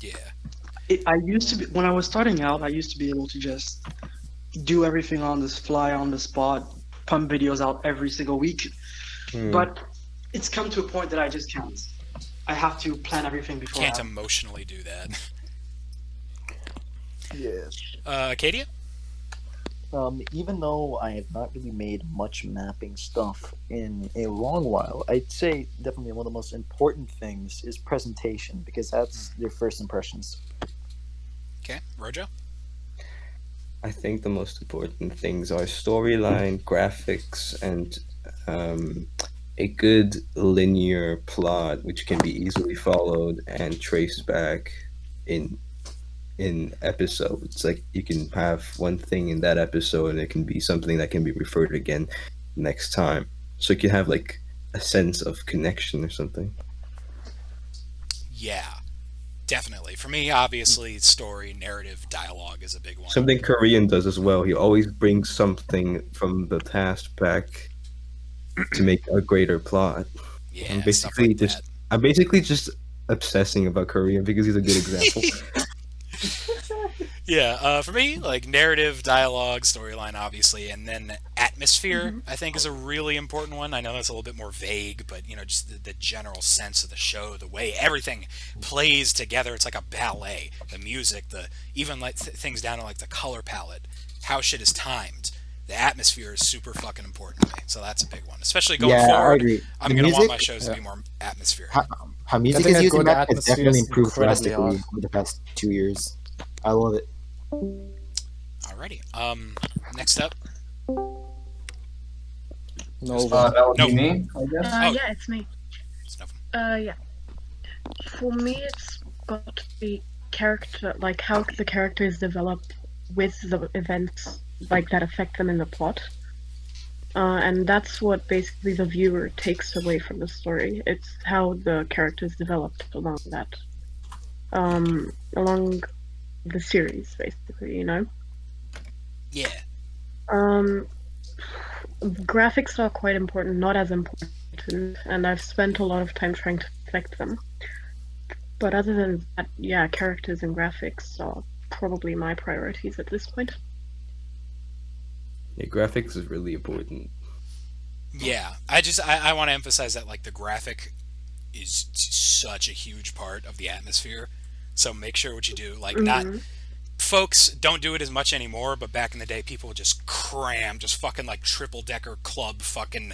Yeah. I used to be, when I was starting out, I used to be able to just do everything on the fly, on the spot, pump videos out every single week. But it's come to a point that I just can't. I have to plan everything before. Can't emotionally do that. Yeah. Katia? Even though I have not really made much mapping stuff in a long while, I'd say definitely one of the most important things is presentation, because that's your first impressions. Okay, Rojo? I think the most important things are storyline, graphics, and a good linear plot which can be easily followed and traced back in episodes. Like, you can have one thing in that episode and it can be something that can be referred again next time, so you can have like a sense of connection or something. Yeah, definitely. For me, obviously, story, narrative, dialogue is a big one. Something Korean does as well. He always brings something from the past back to make a greater plot. Yeah, I'm basically just obsessing about Korean because he's a good example. Yeah, for me, like, narrative, dialogue, storyline, obviously, and then atmosphere, I think, is a really important one. I know that's a little bit more vague, but, just the general sense of the show, the way everything plays together. It's like a ballet. The music, even like things down to like the color palette, how shit is timed. The atmosphere is super fucking important to me, so that's a big one. Especially going forward, I agree. I'm going to want my shows to be more atmospheric. How music is used in that has definitely improved drastically over the past 2 years. I love it. Alrighty. Next up. No. That would be me, I guess. Yeah, it's me. Yeah. For me, it's got to be character, like how the characters develop with the events, like that affect them in the plot. And that's what basically the viewer takes away from the story. It's how the characters developed along that, along the series, basically, Yeah. Graphics are quite important, not as important, and I've spent a lot of time trying to perfect them. But other than that, yeah, characters and graphics are probably my priorities at this point. Yeah, graphics is really important. Yeah, I want to emphasize that, like, the graphic is such a huge part of the atmosphere. So make sure what you do, like, not... Folks don't do it as much anymore, but back in the day, people would just cram, just fucking, like, triple-decker club fucking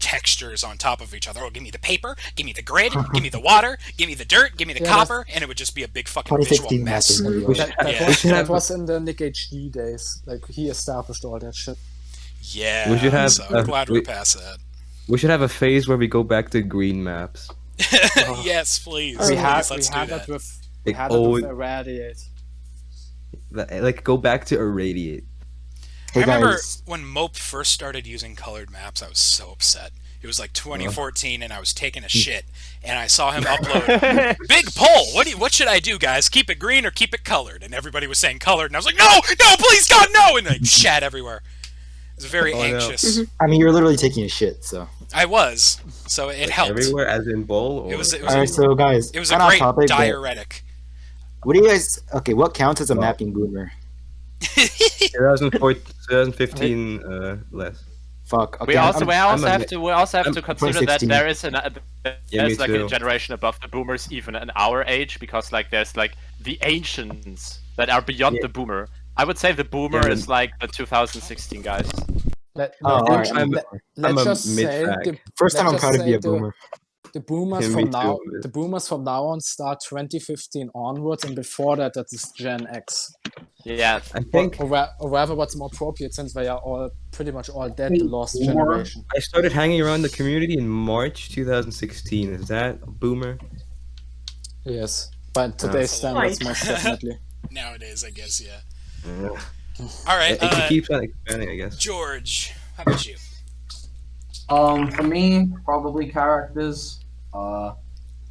textures on top of each other. Oh, give me the paper, give me the grid, give me the water, give me the dirt, give me the copper, and it would just be a big fucking visual mess. That was in the Nick HD days. Like, he established all that shit. Yeah, We should have so I'm glad we're past that. We should have a phase where we go back to green maps. Yes, please. We had Let's do that. it with Irradiate. Like, go back to Irradiate. I remember when Mope first started using colored maps, I was so upset. It was like 2014, and I was taking a shit, and I saw him upload big poll. What should I do, guys? Keep it green or keep it colored? And everybody was saying colored, and I was like, no, please, God, no! And like shat everywhere. It was very anxious. No. I mean, you're literally taking a shit, so. I was, so it helped. Everywhere, as in bowl. Or... It was Alright, so guys, it was a great diuretic. What do you guys? Okay, what counts as a mapping boomer? 2015 less. Fuck. Okay, we also have to consider that there is like too. a generation above the boomers, even in our age, because like there's like the ancients that are beyond the boomer. I would say the boomer is like the 2016 guys. Let's just say first time I'm proud to be a boomer. The boomers the boomers from now on start 2015 onwards, and before that is Gen X. Yeah, I think, or rather, what's more appropriate, since they are all pretty much all dead, the lost generation. I started hanging around the community in March 2016. Is that boomer? Yes, but today's standards most definitely. Nowadays, I guess, yeah. All right, it keeps on expanding, I guess. George, how about you? For me, probably characters.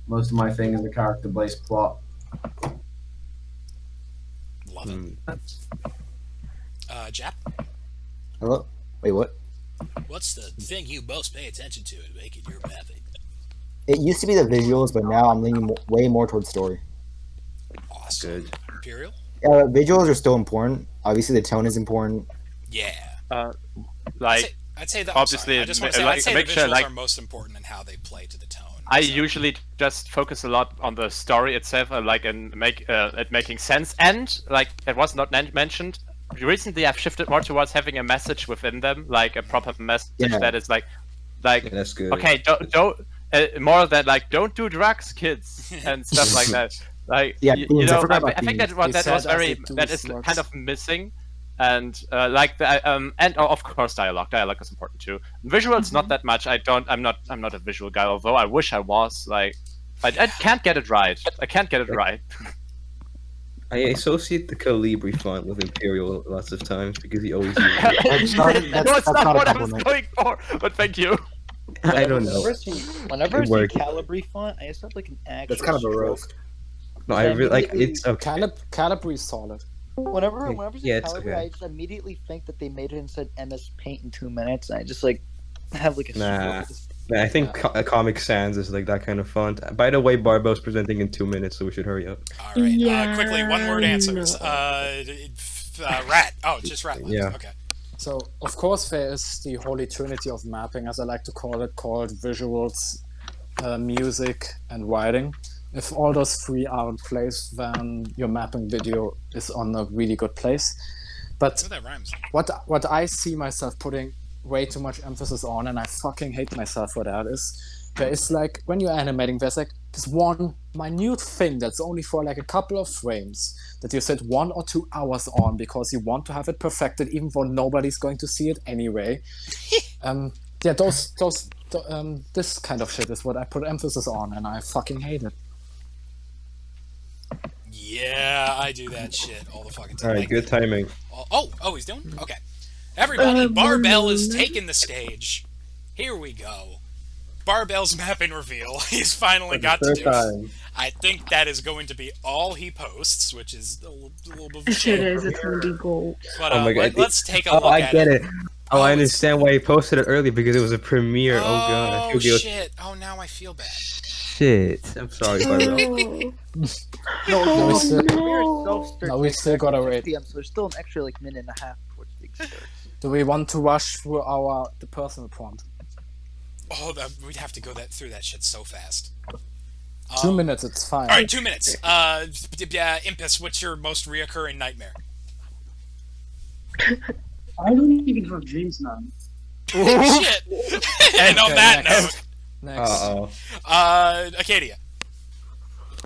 Most of my thing is a character-based plot. Love it. Jap? Hello? Wait, what? What's the thing you most pay attention to in making your mapping? It used to be the visuals, but now I'm leaning way more towards story. Awesome. Good. Imperial? Visuals are still important. Obviously, the tone is important. Yeah. I'd say that obviously, I just want to say, I'd say the visuals are most important in how they play to the tone. I usually just focus a lot on the story itself, it making sense. And like it was not mentioned, recently I've shifted more towards having a message within them, like a proper message that is like that's good. Okay, don't more than like don't do drugs, kids, and stuff like that. Like yeah, you know, I think that is kind of missing. And and of course dialogue is important too. Visuals not that much. I'm not a visual guy, although I wish I was. Like I can't get it right. I associate the Calibri font with Imperial lots of times because he always uses it. That's not what I was going for, but thank you. I don't know. Whenever I see Calibri font, I just have like an actual. That's kind of a roast. No, I really like it's okay. Calibri is solid. Whenever it's it's Calibri, okay. I just immediately think that they made it and said MS Paint in 2 minutes, and I just like have like a. Nah, I think Comic Sans is like that kind of font. By the way, Barbo's presenting in 2 minutes, so we should hurry up. All right, quickly, one-word answers. Rat. Oh, just rat. Yeah. Okay. So of course there is the holy trinity of mapping, as I like to call it, called visuals, music, and writing. If all those three are in place, then your mapping video is on a really good place. But that rhymes. What I see myself putting way too much emphasis on, and I fucking hate myself for that, is there is like, when you're animating, there's like this one minute thing that's only for like a couple of frames that you sit 1 or 2 hours on because you want to have it perfected, even though nobody's going to see it anyway. This kind of shit is what I put emphasis on, and I fucking hate it. Yeah, I do that shit all the fucking time. All right, good timing. Oh, he's doing? Okay. Everybody, Barbell is taking the stage. Here we go. Barbell's mapping reveal. He's finally got to do it. I think that is going to be all he posts, which is a little bit of a shame. It is, it's going to be gold. But oh my God. Let's take a look at it. I get it. Oh, I understand why he posted it early, because it was a premiere. Oh God. I feel shit. Oh, now I feel bad. Shit. I'm sorry, Barbell. We still gotta wait. PM, so there's still an extra like minute and a half before the big starts. Do we want to rush through the personal prompt? Oh, we'd have to go through that shit so fast. 2 minutes, it's fine. All right, 2 minutes. Impus, what's your most reoccurring nightmare? I don't even have dreams now. Shit. And on that note. Next. Acadia.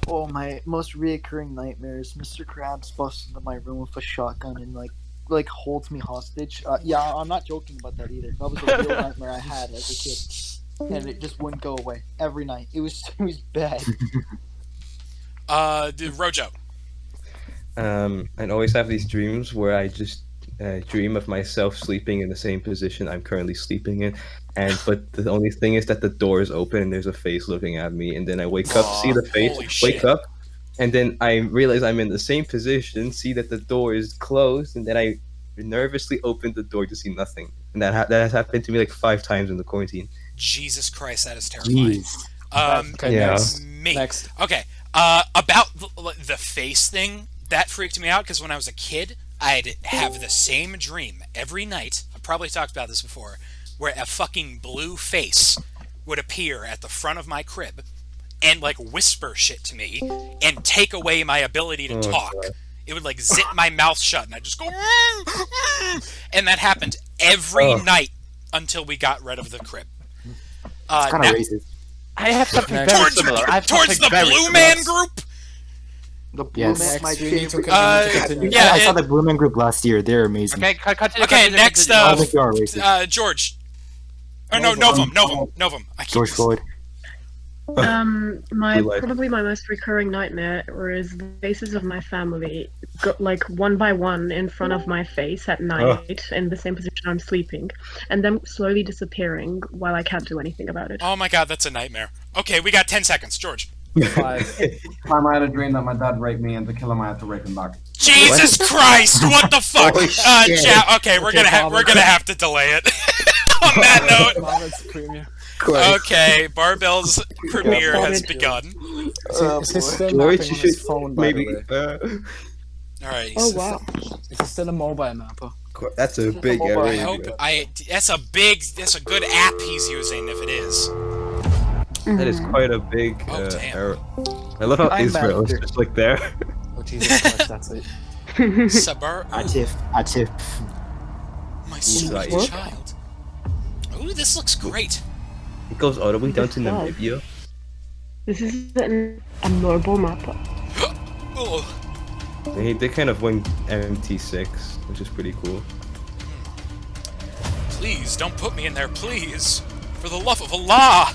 Oh, my most reoccurring nightmare is Mr. Krabs busts into my room with a shotgun and like like holds me hostage. Yeah, I'm not joking about that either. That was a real nightmare I had as a kid, and it just wouldn't go away every night. It was bad. Rojo. I always have these dreams where I just dream of myself sleeping in the same position I'm currently sleeping in, but the only thing is that the door is open and there's a face looking at me, and then I wake up, see the face, wake up, and then I realize I'm in the same position, see that the door is closed, and then I nervously open the door to see nothing. And that has happened to me like 5 times in the quarantine. Jesus Christ, that is terrifying. Okay, Yeah. Next. Okay, about the face thing, that freaked me out because when I was a kid, I'd have the same dream every night. I probably talked about this before, where a fucking blue face would appear at the front of my crib and like whisper shit to me and take away my ability to talk. God. It would like zip my mouth shut and I'd just go and that happened every night until we got rid of the crib. It's kind of racist. I have something very similar. I have Towards something the very Blue similar. Man Group? The Blue Yes. Man, my Next, we need to favorite. continue. Yeah, I saw the Blue Man Group last year. They're amazing. Okay, continue. Okay, next, I don't think you are racist. George. Or no, Novum. I keep George Floyd. Probably my most recurring nightmare is the faces of my family, like one by one in front of my face at night in the same position I'm sleeping, and them slowly disappearing while I can't do anything about it. Oh my god, that's a nightmare. Okay, we got 10 seconds, George. 5. Time I had a dream that my dad raped me, and to kill him I had to rape him back. Jesus Christ! What the fuck? Holy shit. Okay, we're gonna have to delay it. On that note. Okay, Barbell's premiere has begun. Is he still George, mapping on you his should phone, by maybe. the way? Alright. Oh wow! Is he still a mobile mapper? That's a big I area. hope that's a good app he's using if it is. That is quite a big damn. error. I love how I'm Israel is master. just like there. Oh Jesus Christ, that's it. Atif. My sweet What? child. Ooh, this looks great. It goes all the way down to Wow. Namibia. This is a mobile mapper. Oh. They kind of went MT6, which is pretty cool. Please don't put me in there, please. For the love of Allah.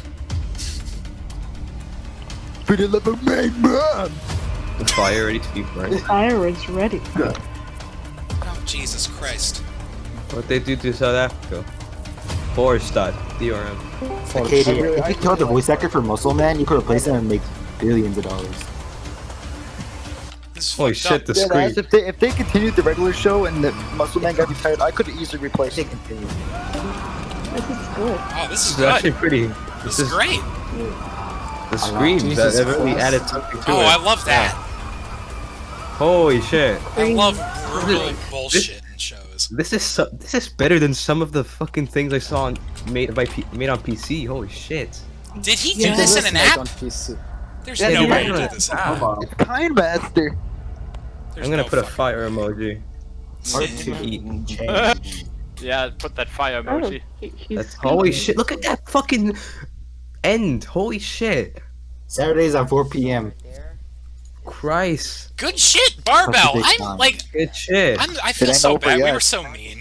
For the love of my mom. The fire already speak The right. fire is ready. Oh, Jesus Christ. What they do to South Africa? Forstad, DRM. Katie, if you killed the voice actor for Muscle Man, you could replace him and make billions of dollars. This is Holy fucked shit, up. the Yeah, screen. guys, if they continued the regular show and the Muscle Man got retired, I could easily replace it. This is good. Oh, this is This is actually good. pretty. This is great. The screams that Jesus really Christ. added something to it. Oh, I love that. Holy shit. I love brutal bullshit in shows. This is better than some of the fucking things I saw made on PC. Holy shit. Did he do this in an app? On PC. There's Yeah, no he way did to it. do this in an app. It's Kind Master. There's I'm gonna no put a fucking fire emoji. Hard to eat and change. Yeah, put that fire emoji. That's holy shit. Look at that fucking end. Holy shit. Saturdays at 4 p.m. Christ. Good shit, Barbell. I'm like, Good shit. I feel ain't so over bad. We yet. were so mean.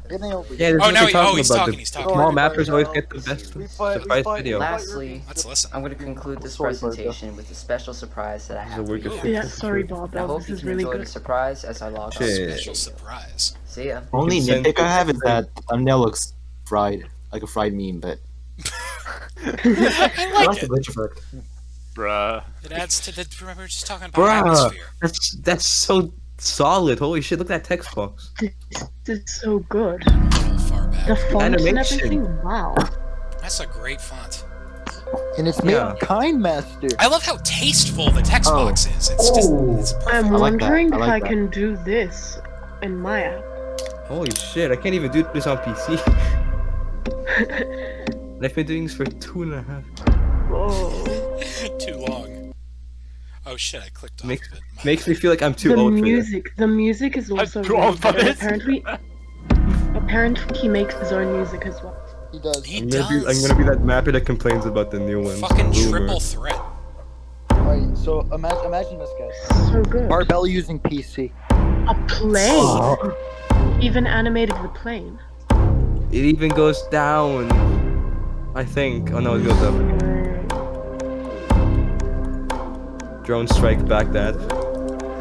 It ain't over Yeah, yet. this Oh, is now what he- we're oh, he's about. talking, The he's talking. Small mappers always get the best fight, surprise fight. video. Lastly, Let's listen. I'm going to conclude this Sorry, Virgo. presentation with a special surprise that I have for you. Yeah, sorry, Bob. I hope This you is can really enjoy the good. surprise as I log Shit. off. Special surprise. See ya. Only Consent nitpick I is have is great. that the thumbnail looks fried, like a fried meme, but I I like like the it. glitch effect. Bruh. It adds to the. Remember, we were just talking about Bruh, atmosphere. that's so solid. Holy shit, look at that text box. This is so good. Little far back. The font and Animation. everything. Wow. That's a great font. And it's made Yeah. on Kind Master. I love how tasteful the text box is. It's just, it's perfect. I'm I like that. wondering I if like I that. can do this in my app. Holy shit, I can't even do this on PC. I've been doing this for 2.5. Whoa. Too long. Oh shit! I clicked off Makes, of it. makes me feel like I'm too The old music is also too really old for good. this. Apparently he makes his own music as well. He does. He I'm does. gonna be that mapper that complains about the new ones. Fucking Boomer. triple threat. Alright, so imagine this, guys. So good. Barbell using PC. A plane? Oh. Even animated the plane. It even goes down. I think. Oh no, it goes up. Drone strike back that.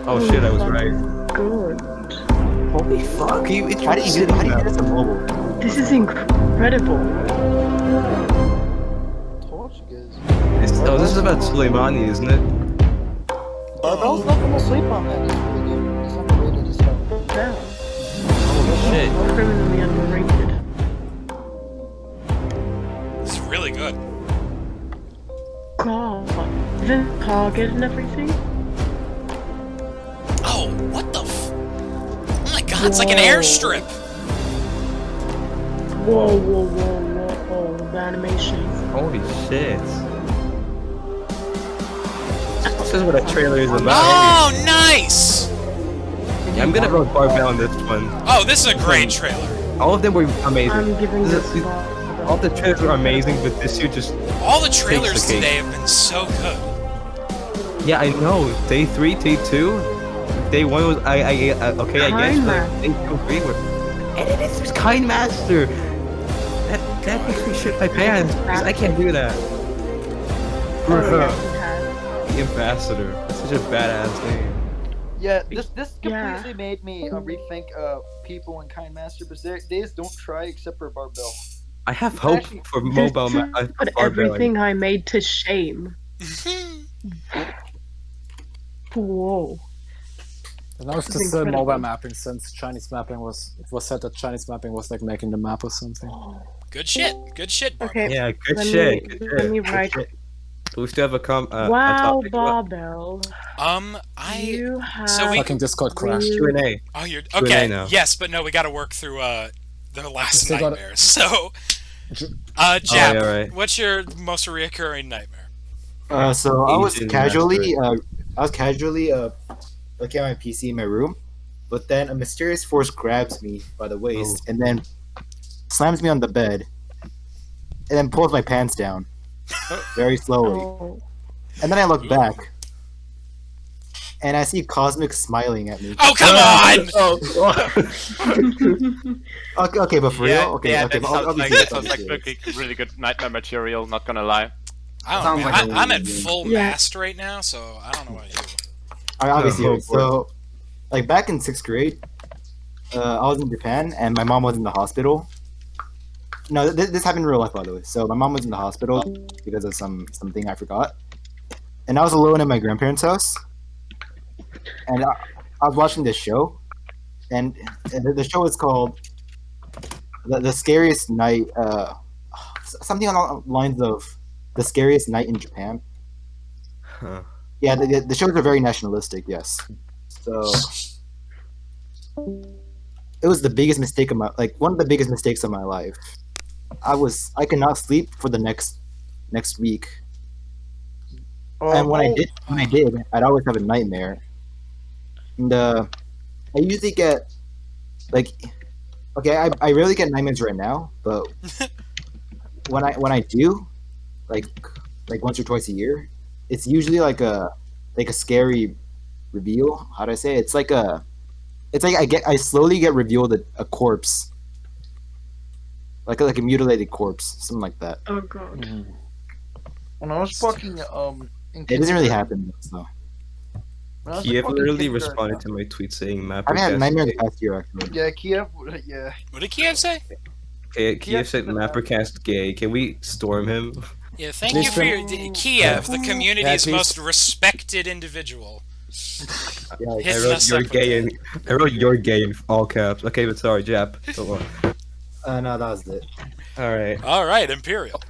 Oh shit, I was right. Good. Holy fuck! How do you do this on mobile? This is incredible. Told you guys. Oh, this is about Soleimani, isn't it? Barbell's not gonna sleep on that. It's really good. It's underrated as hell. Yeah. Holy shit. Criminally underrated. This is really good. God. The target and everything? Oh, what the f... Oh my god, it's like an airstrip! Whoa, whoa, whoa, whoa, the animation. Holy shit. This is what a trailer is about. Oh, nice! Yeah, I'm gonna vote Barbell on this one. Oh, this is a great trailer. All of them were amazing. I'm giving this all the trailers were amazing, but this year just... All the trailers takes the cake. today have been so good. Yeah, I know. Day 3, Day 2, Day 1 was... okay, I guess, but Day 2 and 3 were... And then it's just Kind Master! That makes me shit my pants, because I can't do that. The Ambassador. That's such a badass name. Yeah, this completely made me rethink people in Kind Master, but they just don't try except for Barbell. I have hope for mobile Put everything I made to shame. Whoa. And I was to say mobile mapping since Chinese mapping was... It was said that Chinese mapping was like making the map or something. Good shit. Good shit, Barbell. Okay. Yeah, good let shit. Me, Good let shit. me Good write. shit. Do we still have a Wow, topic? Barbell. You have So we fucking Discord crashed. Q&A. Oh, you're Q&A okay. now. Yes, but no, we got to work through the last Still gotta- nightmare. So, Jap, yeah, right. what's your most reoccurring nightmare? So I was Asian casually looking at my PC in my room, but then a mysterious force grabs me by the waist and then slams me on the bed, and then pulls my pants down very slowly. Oh. And then I look back, and I see Cosmic smiling at me. Oh, come on! Okay, but for real? Okay, yeah, okay. that I'll sounds be like, serious, that I'll sounds be like serious. really good nightmare material, not gonna lie. I don't know, man. I'm at full mast right now, so I don't know about you. I'll be serious. So, like back in 6th grade, I was in Japan and my mom was in the hospital. No, this happened in real life, by the way. So my mom was in the hospital because of something I forgot, and I was alone at my grandparents' house. And I was watching this show, and the show is called the Scariest Night. Something along the lines of The Scariest Night in Japan. Huh. Yeah, the shows are very nationalistic. Yes, so it was the biggest mistake of one of the biggest mistakes of my life. I could not sleep for the next week, and when I did, I'd always have a nightmare. And I usually get I rarely get nightmares right now, but when I do, like once or twice a year, it's usually like a scary reveal. How do I say it? It's like I slowly get revealed a corpse, like a mutilated corpse, something like that. Oh god. When I was fucking It doesn't really happen though. Kiev literally responded to my tweet saying I've had MapperCast. nightmares the past year actually. Yeah, Kiev. Yeah. What did Kiev say? Okay, Kiev said MapperCast gay. Can we storm him? Yeah, thank you for your Kiev, the community's please. most respected individual. Yeah, I Hitting wrote us you're up gay with in you're gay in all caps. Okay, but sorry, Jap. Go on. No, that was it. All right, Imperial.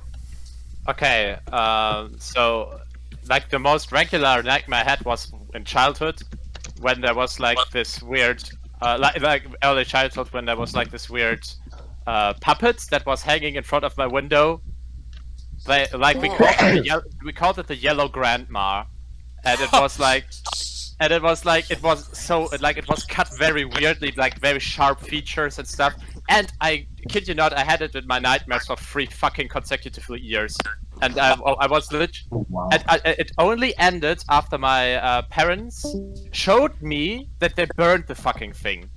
Okay, so like the most regular nightmare I had was in childhood, when there was like this weird, like early childhood, when there was like this weird puppet that was hanging in front of my window. We called it the yellow grandma, and it was like, it was cut very weirdly, like very sharp features and stuff. And I kid you not, I had it in my nightmares for 3 fucking consecutive years. And I was Wow. it only ended after my parents showed me that they burned the fucking thing.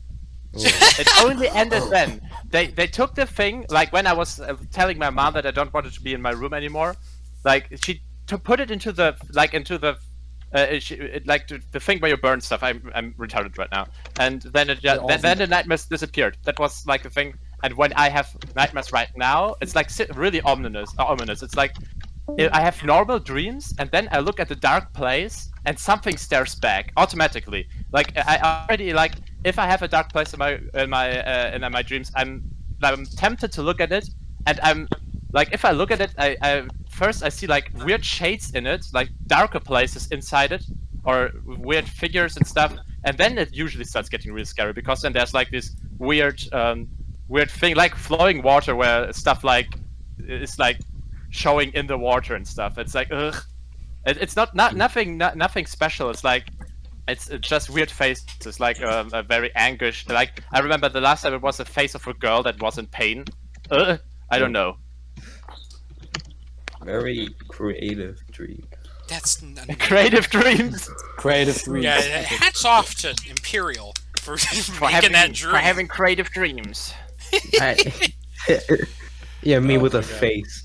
It only ended then. They took the thing, like when I was telling my mom that I don't want it to be in my room anymore, like she put it into the the thing where you burn stuff. I'm retarded right now. And then then the nightmares disappeared. That was like the thing. And when I have nightmares right now, it's like really ominous. It's like I have normal dreams, and then I look at the dark place, and something stares back automatically. Like I already like if I have a dark place in my dreams, I'm tempted to look at it, and I'm like if I look at it, I first I see like weird shades in it, like darker places inside it, or weird figures and stuff, and then it usually starts getting really scary because then there's like this weird thing like flowing water where stuff like is like showing in the water and stuff. It's like ugh. It's nothing special. It's like it's just weird faces, like a very anguished. Like I remember the last time it was a face of a girl that was in pain. I don't know. Very creative dream. That's creative dreams. Creative dreams. Yeah, hats off to Imperial for making that dream. For having creative dreams. Yeah, me with a face.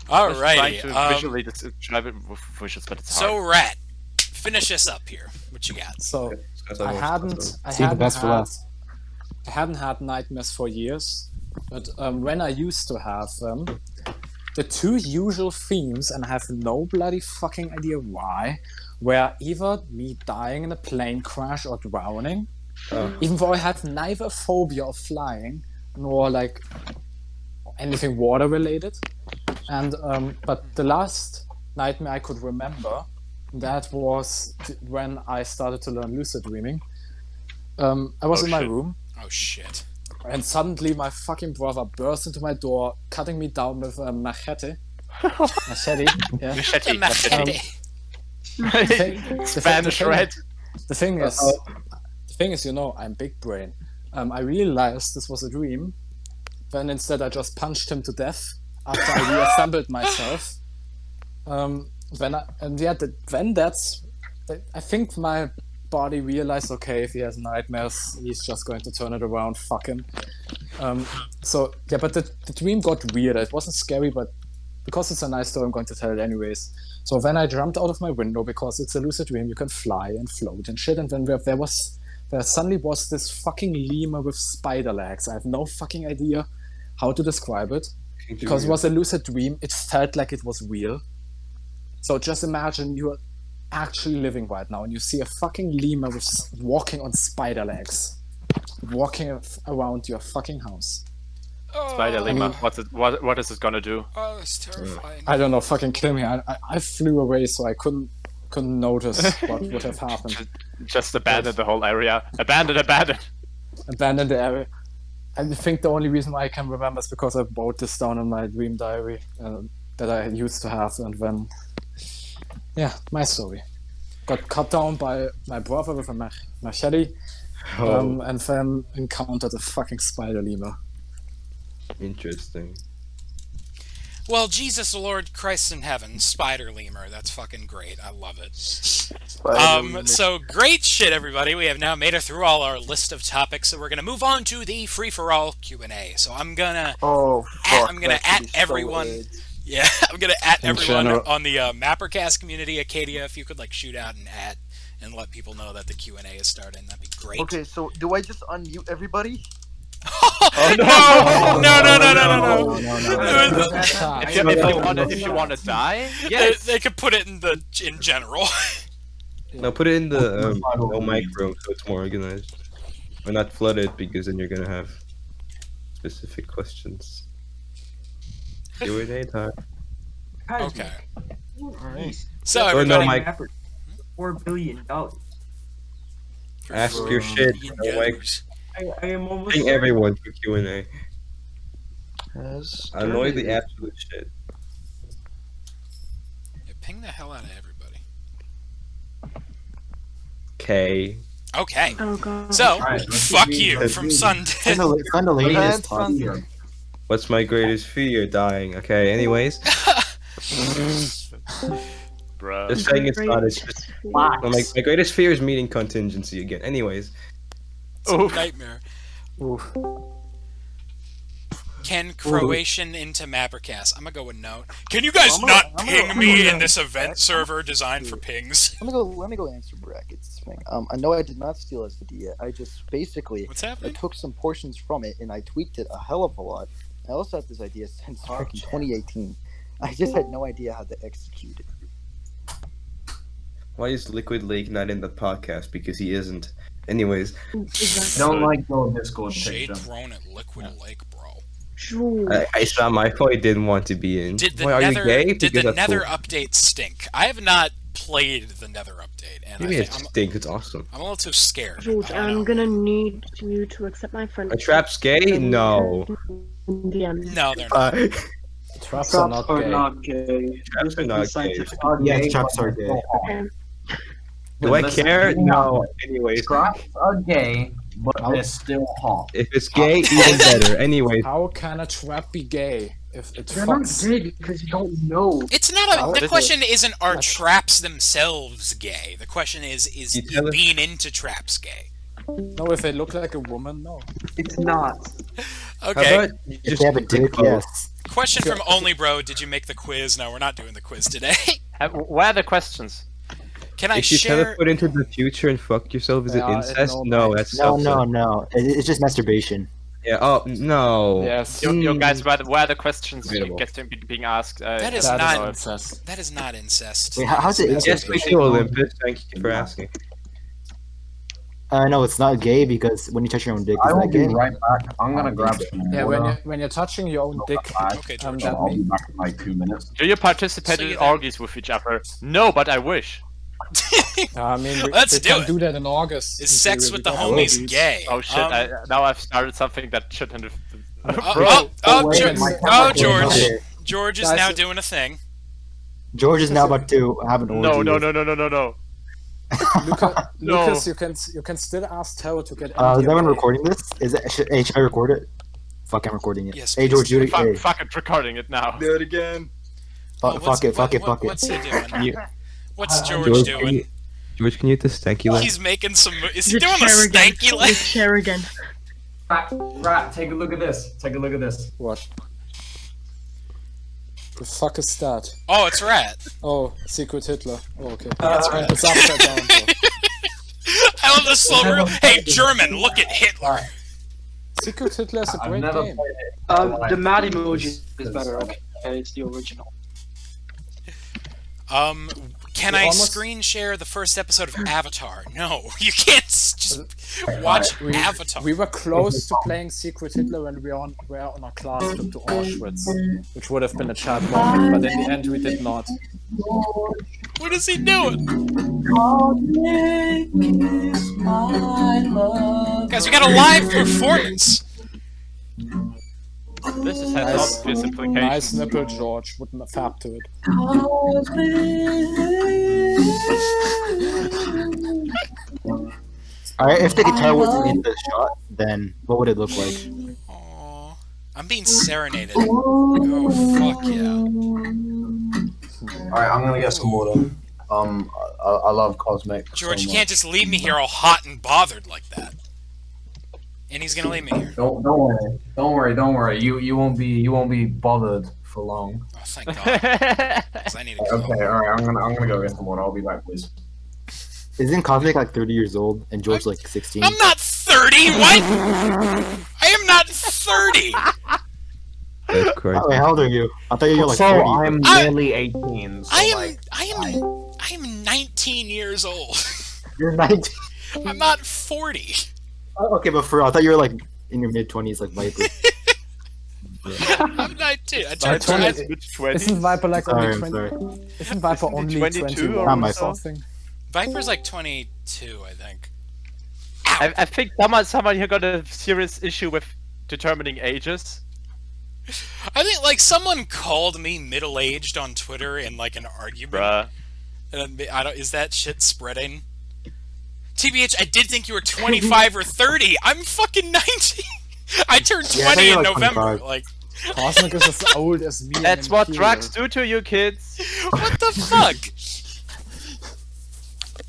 Alrighty. Visually describe it with visuals, but it's hard. So, Rat, finish us up here. What you got? So, I hadn't had nightmares for years, but when I used to have them, the 2 usual themes, and I have no bloody fucking idea why, were either me dying in a plane crash or drowning, even though I have neither phobia of flying nor like anything water related. And but the last nightmare I could remember, that was when I started to learn lucid dreaming. I was in my room. Oh shit. And suddenly my fucking brother burst into my door, cutting me down with a machete. Machete? Yeah. Machete. Spanish red. The thing is, you know, I'm big brain. I realized this was a dream, but instead I just punched him to death after I reassembled myself. I think my body realized, okay, if he has nightmares, he's just going to turn it around, fuck him. But the dream got weird. It wasn't scary, but because it's a nice story, I'm going to tell it anyways. So then I jumped out of my window, because it's a lucid dream, you can fly and float and shit, and then there suddenly was this fucking lemur with spider legs. I have no fucking idea how to describe it. Because it was a lucid dream, it felt like it was real. So just imagine you're actually living right now and you see a fucking lemur walking on spider legs, walking around your fucking house. Spider lemur. What is it gonna do? Oh, it's terrifying. I don't know. Fucking kill me. I flew away, so I couldn't notice what would have happened. Just abandon the whole area. Abandon the area. I think the only reason why I can remember is because I wrote this down in my dream diary that I used to have, and then, yeah, my story. Got cut down by my brother with a machete, and then encountered a fucking spider lemur. Interesting. Well, Jesus Lord Christ in heaven, spider lemur. That's fucking great. I love it. So great shit, everybody. We have now made it through all our list of topics, so we're gonna move on to the free-for-all Q&A. So I'm gonna at everyone. Yeah, I'm gonna at everyone on the MapperCast community. Acadia, if you could like shoot out and let people know that the Q&A is starting, that'd be great. Okay, so do I just unmute everybody? Oh, no. If you want to die, yes. They could put it in general. No, put it in the no mic room so it's more organized. Or not flooded, because then you're gonna have specific questions. Q&A time. Okay. Alright. So or no mic. $4 billion. Ask your shit. No mic. I am almost Ping everyone for Q&A. Yes. Annoy the absolute shit. Yeah, ping the hell out of everybody. K. Okay. Oh god. So, Alright, fuck you from Sunday. Find the latest talk. What's my greatest fear? Dying. Okay. Anyways, Bruh. just saying it's not. It's just my greatest fear is meeting contingency again. Anyways, It's a nightmare. Oof. Can Croatian into MapperCast? I'm gonna go with no. Can you guys not ping me in this event server designed for pings? Let me go answer Bracket's thing. I know I did not steal his idea. I just basically What's happening? I took some portions from it and I tweaked it a hell of a lot. I also had this idea since freaking 2018. I just had no idea how to execute it. why is Liquid Lake not in the podcast? Because he isn't. Anyways, Don't like the Discord Shade picture. thrown at Liquid Lake, bro. it's not my fault. He didn't want to be in. Did the Why, are Nether, you gay? did Because the that's Nether cool. update stink? I have not played the Nether update, and Maybe I it think stinks. It's awesome. I'm a little too scared. George, I'm gonna need you to accept my friend. A trap's gay? No. No, they're not. Traps are not gay. Traps are not gay. Yes, traps are gay. Do I care? No. Anyways, Traps are gay, but they're still hot. if it's gay, even better. Anyways, How can a trap be gay if it They're not fucks? gay because you don't know. It's not the question isn't are traps themselves gay. The question is tell us- being into traps gay? No, if they look like a woman, no. It's not. Okay. how about you If they have a dick, yes. Question from Only Bro, did you make the quiz? No, we're not doing the quiz today. Where are the questions? Can I If you share? teleport into the future and fuck yourself, is it Yeah, incest? no, No, that's No, self-centered. no. It's just masturbation. Yeah. Oh no. Yes. You guys, where are the questions Debatable. being asked? That is That not is incest. that is not incest. Wait, how's it Yes, incest? we do, Olympus. Thank you for asking. No, it's not gay because when you touch your own dick, I it's will not be gay. right back. I'm gonna grab some Yeah, water. when you're touching your own dick, Okay, um, George. that I'll be means back in like 2 minutes. Do you participate So in you there. orgies with each other? No, but I wish. I mean, Let's we do can it. do that in August. Is if sex we with the really homies don't. gay? Oh shit! Now I've started something that shouldn't have. George. George is Guys, now doing a thing. George is now about to have an orgy. No. Luca, No. Lucas, you can still ask Taro to get. Is everyone MDMA. recording this? Should I record it? Fuck, I'm recording it. Yes, Hey, please George, do. do it. Hey, Fuck it, recording it now. Do it again. fuck it. What's he doing? What's George George, doing? George, can you hit the stanky leg? He's making some. Is he The doing a chair again. stanky The leg? chair again. Rat, take a look at this. Take a look at this. What? The fuck is that? Oh, it's Rat. Oh, Secret Hitler. Oh, okay. That's right. It's upside down, though. I love the slow reel. Hey, German, look at Hitler. Secret Hitler is a I've great never game. played it. The mad emoji is better. Okay, it's the original. Can We I almost- screen share the first episode of Avatar? No, you can't just watch Avatar. We were close to playing Secret Hitler when we were on a class trip to Auschwitz, which would have been a chat moment, but in the end we did not. What is he doing? Guys, we got a live performance. This has Nice, obvious implications. nice nipple, George. Wouldn't fap to it. Alright, if the guitar wasn't in the shot, then what would it look like? Aw, I'm being serenaded. Oh, fuck yeah. Alright, I'm gonna get some water. I love Cosmic. George, so you much. can't just leave me here all hot and bothered like that. And he's gonna leave me here. Don't worry. You won't be bothered for long. Oh, thank God. 'Cause I need to go. Okay, alright. I'm gonna go get some water. I'll be back, please. Isn't Cosmic like 30 years old and George like 16? I'm not 30. What? I am not 30. That's correct. Oh, wait, how old are you? I thought you were like So 40. I'm nearly 18. So I am 19 years old. You're 19. I'm not 40. Oh, okay, but for real, I thought you were like in your mid 20s, like Viper. I'm 19. I Sorry, turned 20. Isn't Viper like Sorry, only I'm 20? sorry. Isn't Viper only 22 21 Not my or fault. something? Viper's like 22, I think. I think someone here got a serious issue with determining ages. I think like someone called me middle-aged on Twitter in like an argument. Bruh. And I don't, is that shit spreading? TBH, I did think you were 25 or 30. I'm fucking 19. I turned 20 Yeah, I thought you in were like November. 25. Like, Cosmic is as old as me. That's and what Imperial. drugs do to you, kids. what the fuck?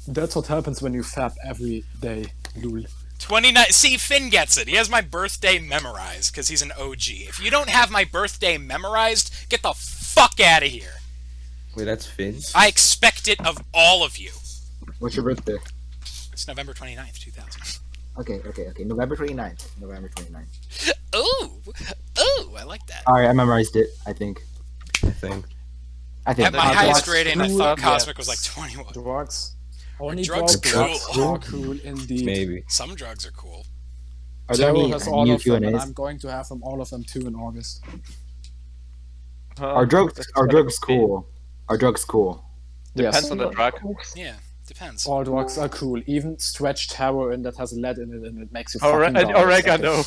That's what happens when you fap every day, lul. 29. See, Finn gets it. He has my birthday memorized because he's an OG. If you don't have my birthday memorized, get the fuck out of here. Wait, that's Finn? I expect it of all of you. What's your birthday? It's November 29th, 2000. Okay. November 29th. November 29th. Ooh, I like that. Alright, I memorized it, I think. At my highest Drugs rating, I cool. thought Cosmic Yeah. was like 21. Drugs. Only drugs drugs cool? are cool indeed. Maybe. Some drugs are cool. Are there Terror any has all new of them, and Q&As? I'm going to have them all of them too in August. Are drugs cool? Are drugs cool? Depends on the drug. Yeah, depends. All drugs are cool. Even stretched heroin that has lead in it and it makes you Ore- fucking and die. oregano.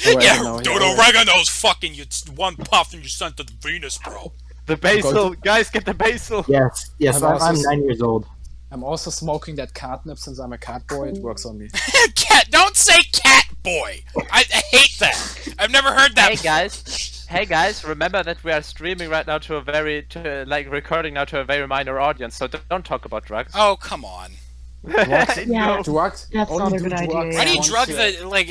Yeah, dude, oregano's fucking you. One puff and you sent to the Venus, bro. The basil, guys, get the basil. Yes, I'm 9 years old. I'm also smoking that catnip since I'm a cat boy. It works on me. Cat, don't say cat boy. I hate that. I've never heard that. Hey guys, remember that we are streaming right now to a recording now to a very minor audience, so don't talk about drugs. Oh, come on. Drugs? Yeah. Drugs? That's Only not a do good idea. drugs Why do you once drug you're- the why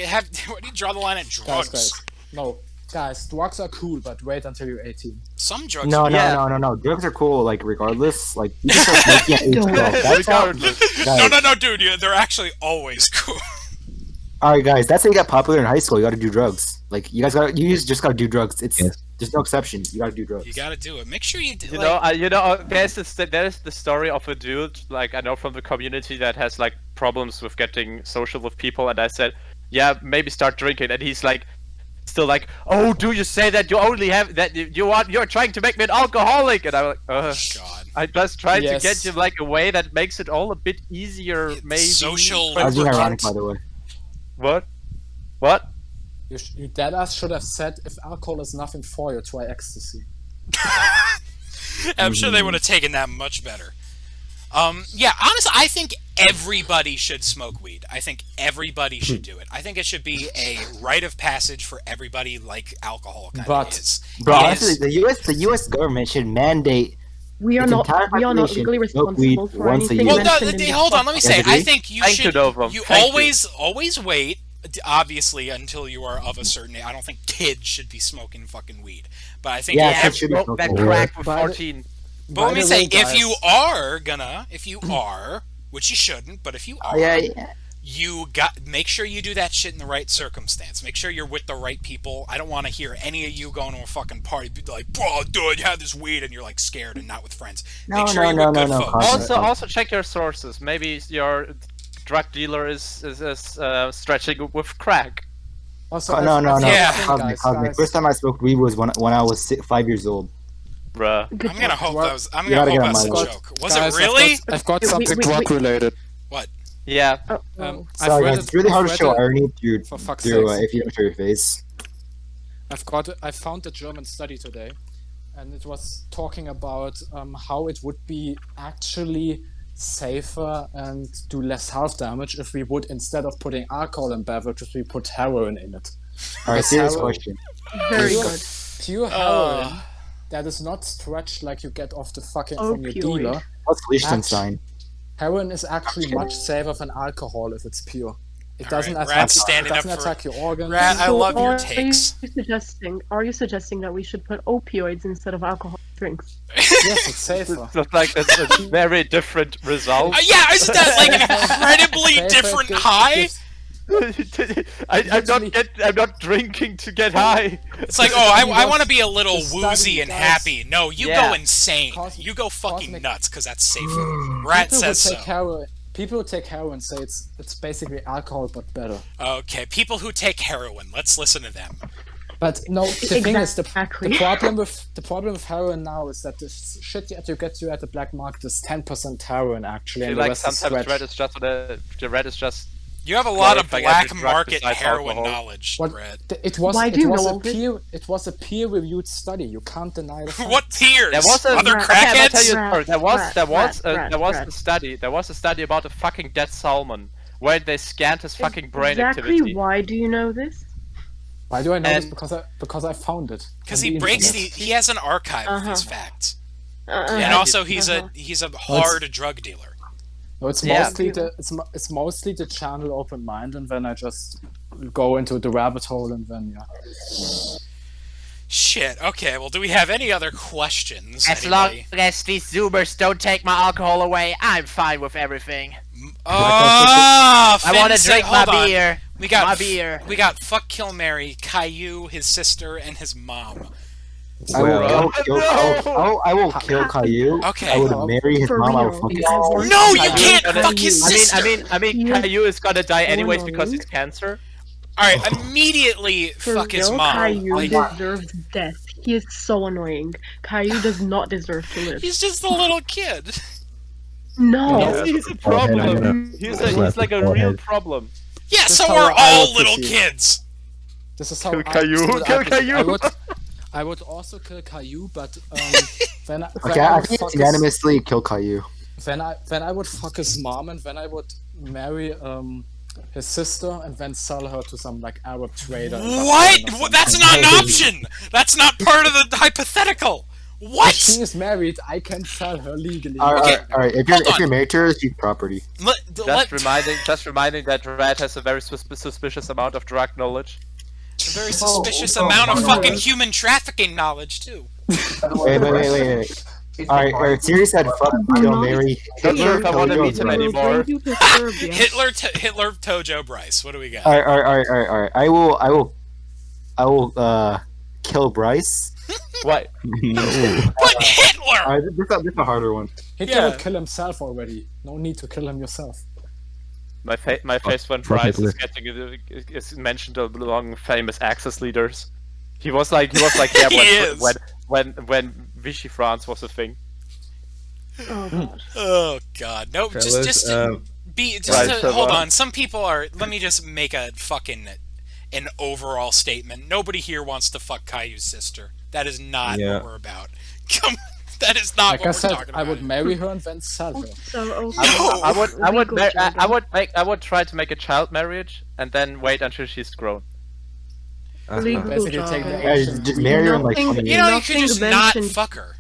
do you draw the line at drugs? Guys. No. Guys, drugs are cool, but wait until you're 18. Some drugs No, are drugs are cool, like, regardless. Like, you can start smoking at age 12. That's how... Guys, No, dude, they're actually always cool. Alright, guys, that's how you got popular in high school. You gotta do drugs. Like, you just gotta do drugs. There's no exception. You gotta do drugs. You gotta do it. Make sure you do. There's the story of a dude, like, I know from the community that has, like, problems with getting social with people, and I said, yeah, maybe start drinking, and he's like, still like, oh, do you say that you only have that you're trying to make me an alcoholic? And I'm like, God. I just tried Yes. to get you like a way that makes it all a bit easier, maybe. Social I was being ironic, by the way. What? You deadass should have said, if alcohol is nothing for you, try ecstasy. I'm sure they would have taken that much better. Yeah, honestly, I think everybody should smoke weed. I think everybody should do it. I think it should be a rite of passage for everybody, like alcohol kind of is. Bro, honestly, the U.S. government should mandate. We are its not. entire We are not population legally smoke weed responsible for once a anything year. Well, no, mentioned in this hold on. Let me say. Agree? I think you Thank should. you, Novum. You Thank always wait. Obviously, until you are of a certain age. I don't think kids should be smoking fucking weed. But I think kids should be that smoking crack weed. with 14. But let me the say, way, guys- if you are, which you shouldn't, but if you are, you make sure you do that shit in the right circumstance. Make sure you're with the right people. I don't want to hear any of you going to a fucking party be like, bro, dude, you have this weed, and you're like scared and not with friends. Make sure you're with good folks. Also check your sources. Maybe your drug dealer is stretching with crack. Also, No. guys. First time I smoked weed was when I was 5 years old. Bruh. I'm gonna hope that was. I'm You gonna gotta hope get that's a on my joke. Was Guys, it really? I've got something drug related. What? Yeah. Sorry, guys, it's really hard to show irony through for fuck's if sakes. you don't show your face. I found a German study today, and it was talking about how it would be actually safer and do less health damage if we would, instead of putting alcohol in beverages, we put heroin in it. Alright, Because serious heroin- question. Very good. Pure heroin that is not stretched like you get off the fucking from your Opioid. dealer. What's Liechtenstein? Heroin is actually much safer than alcohol if it's pure. It doesn't Rat's attack. standing It doesn't up for- attack your organs. Rat, I love your Are takes. Are you suggesting that we should put opioids instead of alcohol drinks? Yes, it's safer. It's like that's a very different result. Yeah, isn't that like an incredibly Safer, different gives- high? gives- I'm not drinking to get high. It's like, oh, I want to be a little the woozy study and does- happy. No, you Yeah. go insane. Cosmic- You go fucking Cosmic- nuts, because that's safer. Rat says so. People who take heroin say it's basically alcohol but better. Okay, people who take heroin, let's listen to them. But no, the thing is, the Exactly. problem with heroin now is that the shit that you get at the black market is 10% heroin actually, and the Like rest is sometimes stretched. red is just You have a lot of glorifying black every drug market besides heroin alcohol. knowledge, What- Brett. It was. Why It do you was know a all this? peer. It was a peer-reviewed study. You can't deny the facts. What peers? There was a Other okay, I'm gonna tell crackheads? you a story. There was Rat. a study. There was a study about a fucking dead salmon where they scanned his fucking brain Exactly activity. why do you know this? Why do I know this? And- Because I found it. Because on he the breaks internet. he has an archive of these Uh-huh. facts. Uh-uh. And also he's Uh-huh. a hard drug dealer. No, it's Yeah. mostly it's mostly the channel open mind, and then I just go into the rabbit hole, and then Shit. Okay. Well, do we have any other questions? As long Anybody? as these Zoomers don't take my alcohol away, I'm fine with everything. Oh, I want to Finn, drink my hold on. beer. We got my beer. We got fuck, kill, marry, Caillou, his sister, and his mom. I will kill Caillou. Okay. I would marry his For mom. I real. would fuck his No, you Caillou can't is gonna- fuck his sister. I mean, Caillou is gonna die anyways Annoying. because he's cancer. All right, immediately For fuck his real, mom. Caillou Like, deserves death. He is so annoying. Caillou does not deserve to live. he's just a little kid. No. He's a Oh, hey, problem. He's like a real Forehead. problem. Yeah, This so is how we're I all would little proceed. kids. this is how Kill I Caillou, would kill proceed. Caillou. I would also kill Caillou, but when Okay, I think it's unanimously kill Caillou. Then I would fuck his mom, and then I would marry his sister, and then sell her to some like Arab trader. in Bahrain What? or something. That's not an option. That's not part of the hypothetical. If What? she is married, I can sell her legally. All right. If hold you're on. married to her, she's property. Just reminding that Red has a very suspicious amount of drug knowledge. A very suspicious amount of fucking human trafficking knowledge too. Wait. All right. Siri said fuck, kill, marry, Not sure if I want to Caillou, meet him or Bryce. anymore. Hitler, Tojo, Bryce. What do we got? All right. I will kill Bryce. What? But Hitler. All right, this is a harder one. Hitler would kill himself already. No need to kill him yourself. My face when fuck Bryce Hitler. is getting is mentioned among famous Axis leaders. He was like yeah He is. when Vichy France was a thing. Oh god. Oh God, no! Fellas, just Right, so, hold on. Some people are. Let me just make a fucking an overall statement. Nobody here wants to fuck Caillou's sister. That is not Yeah. what we're about. Come, that is not Like what I we're said, talking I about. would marry her and then sell her. So okay. I would try to make a child marriage and then wait until she's grown. Legal Basically take jargon. the action. Just marry her in like 20 Nothing- You know, you years. could just Nothing not mentioned- fuck her.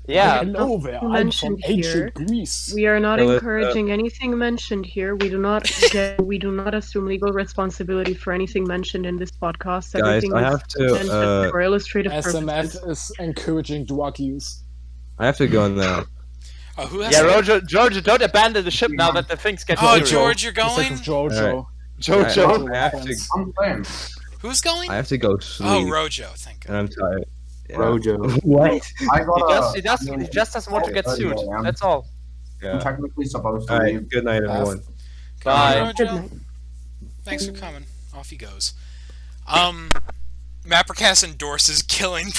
Yeah. Hello there, I'm from mentioned here. ancient Greece. We are not Well, encouraging anything mentioned here. We do not assume legal responsibility for anything mentioned in this podcast. Guys, Everything I is have to, meant for illustrative purposes. SMF is encouraging drug use. I have to go now. Oh, who has? Yeah, to- George, don't abandon the ship now that the things get Oh, serious. George, you're Instead going. of Jojo. Jojo. I have to. I'm playing. Who's going? I have to go sleep. Oh, Rojo. Thank God. And I'm tired. Yeah. Rojo. What? I got He just doesn't want to get Okay, sued. yeah. That's all. I'm Yeah. technically supposed to All leave. right. Good night, everyone. Bye. Rojo. Thanks for coming. Off he goes. MapperCast endorses killing.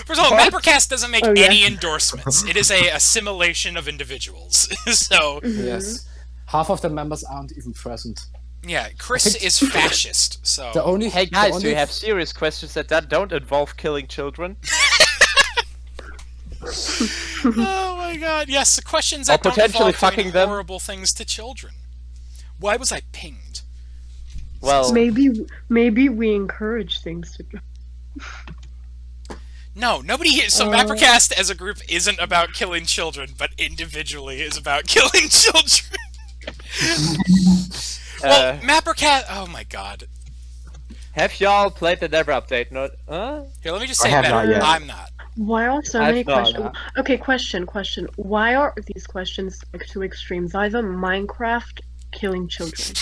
First of all, MapperCast doesn't make Oh, yeah. any endorsements. It is a assimilation of individuals. So, Yes. Half of the members aren't even present. yeah, Chris is fascist. So, The only Hey guys, the do you only- have serious questions that don't involve killing children? oh my God, yes, the questions Or that don't potentially involve doing fucking them. horrible things to children. Why was I pinged? Well, Maybe we encourage things to. No, nobody here. So MapperCast as a group isn't about killing children, but individually is about killing children. Well, MapperCast. Oh my God. have y'all played the Never update? Not? Here, let me just I say have better. not yet. I'm not. Why are so I've many not. questions? Okay, question. Why are these questions like two extremes? Either Minecraft killing children.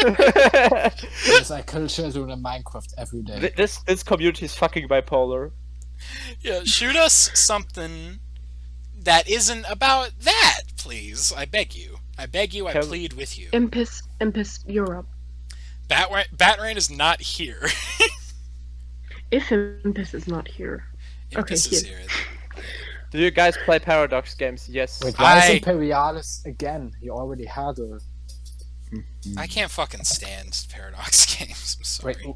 Yes, I kill children in Minecraft every day. This community is fucking bipolar. Yeah, shoot us something that isn't about that, please. I beg you. I beg you. I plead with you. Impus Europe. Batrain is not here. If Impus is not here. Okay, Impus is here. here. Do you guys play Paradox games? Yes. Wait, why is Imperialis again? He already had a I can't fucking stand Paradox games. I'm sorry.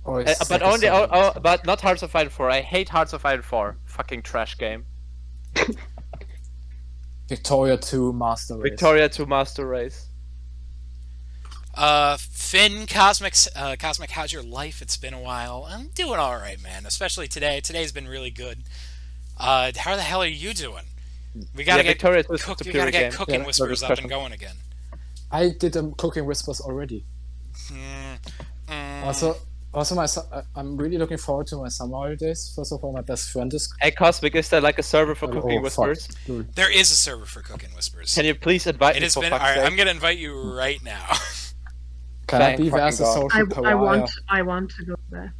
But but not Hearts of Iron 4. I hate Hearts of Iron 4. Fucking trash game. Victoria 2 Master Race. Victoria 2 Master Race. Finn, Cosmic, how's your life? It's been a while. I'm doing all right, man. Especially today. Today's been really good. How the hell are you doing? We gotta get Cooking Whispers up and going again. I did Cooking Whispers already. Also, I'm really looking forward to my summer holidays. First of all, my best friend is... Hey, Cosmic, is there like a server for Cooking Whispers? There is a server for Cooking Whispers. Can you please invite me? Alright, I'm gonna invite you right now. Can I be there as a social pariah? I want to go there.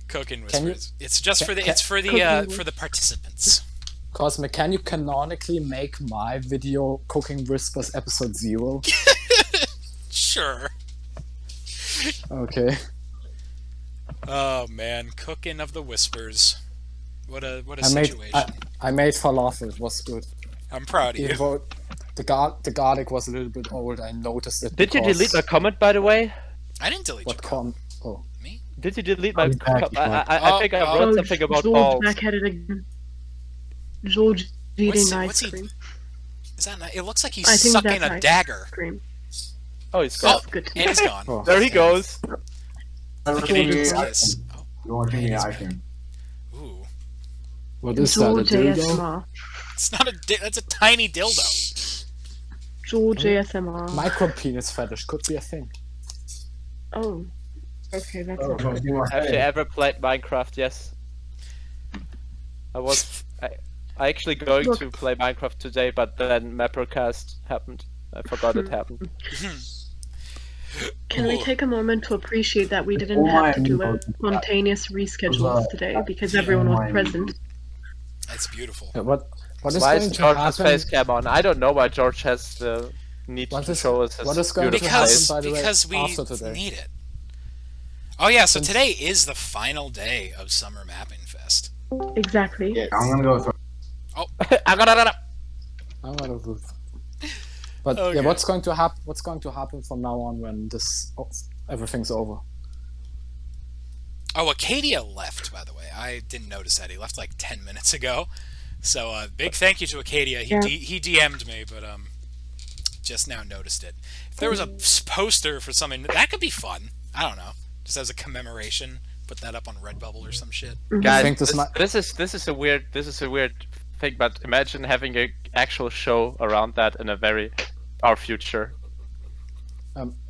Cooking Whispers. It's just for the participants. Cosmic, can you canonically make my video Cooking Whispers episode 0? Sure. Okay. Oh man, Cooking of the Whispers. What a situation. I made falafel. It was good. I'm proud of you. The garlic was a little bit old. I noticed it. Did you delete my comment, by the way? I didn't delete your comment. Oh. Me? Did you delete my comment? I think I wrote something about balls. Back at it again. George eating ice cream. Is that not, it looks like he's sucking a dagger. Cream. Oh, he's gone. Good. And he's gone. Oh. There he goes. You're watching the ice cream. Ooh. What is that? A dildo? It's not that's a tiny dildo. George ASMR. Micro penis fetish could be a thing. Oh. Okay, that's not good. Have you ever played Minecraft? Yes. I actually going to play Minecraft today, but then MapperCast happened. I forgot it happened. Can we take a moment to appreciate that we didn't have to do a spontaneous reschedule today because everyone was present? That's beautiful. Yeah, what is why going is to George's happen? face cam on? I don't know why George has the need to show us his what is going to because happen, by the because way, we after today? need it. Oh yeah, so today is the final day of Summer Mapping Fest. Exactly. Yeah, I'm gonna go through. Oh, I'm gonna move. But okay. Yeah, what's going to happen? What's going to happen from now on when everything's over? Oh, Acadia left, by the way. I didn't notice that. He left like 10 minutes ago. So big thank you to Acadia. He DM'd me, but just now noticed it. If there was a poster for something, that could be fun. I don't know. Just as a commemoration, put that up on Redbubble or some shit. Guys, this is a weird thing, but imagine having an actual show around that in our future.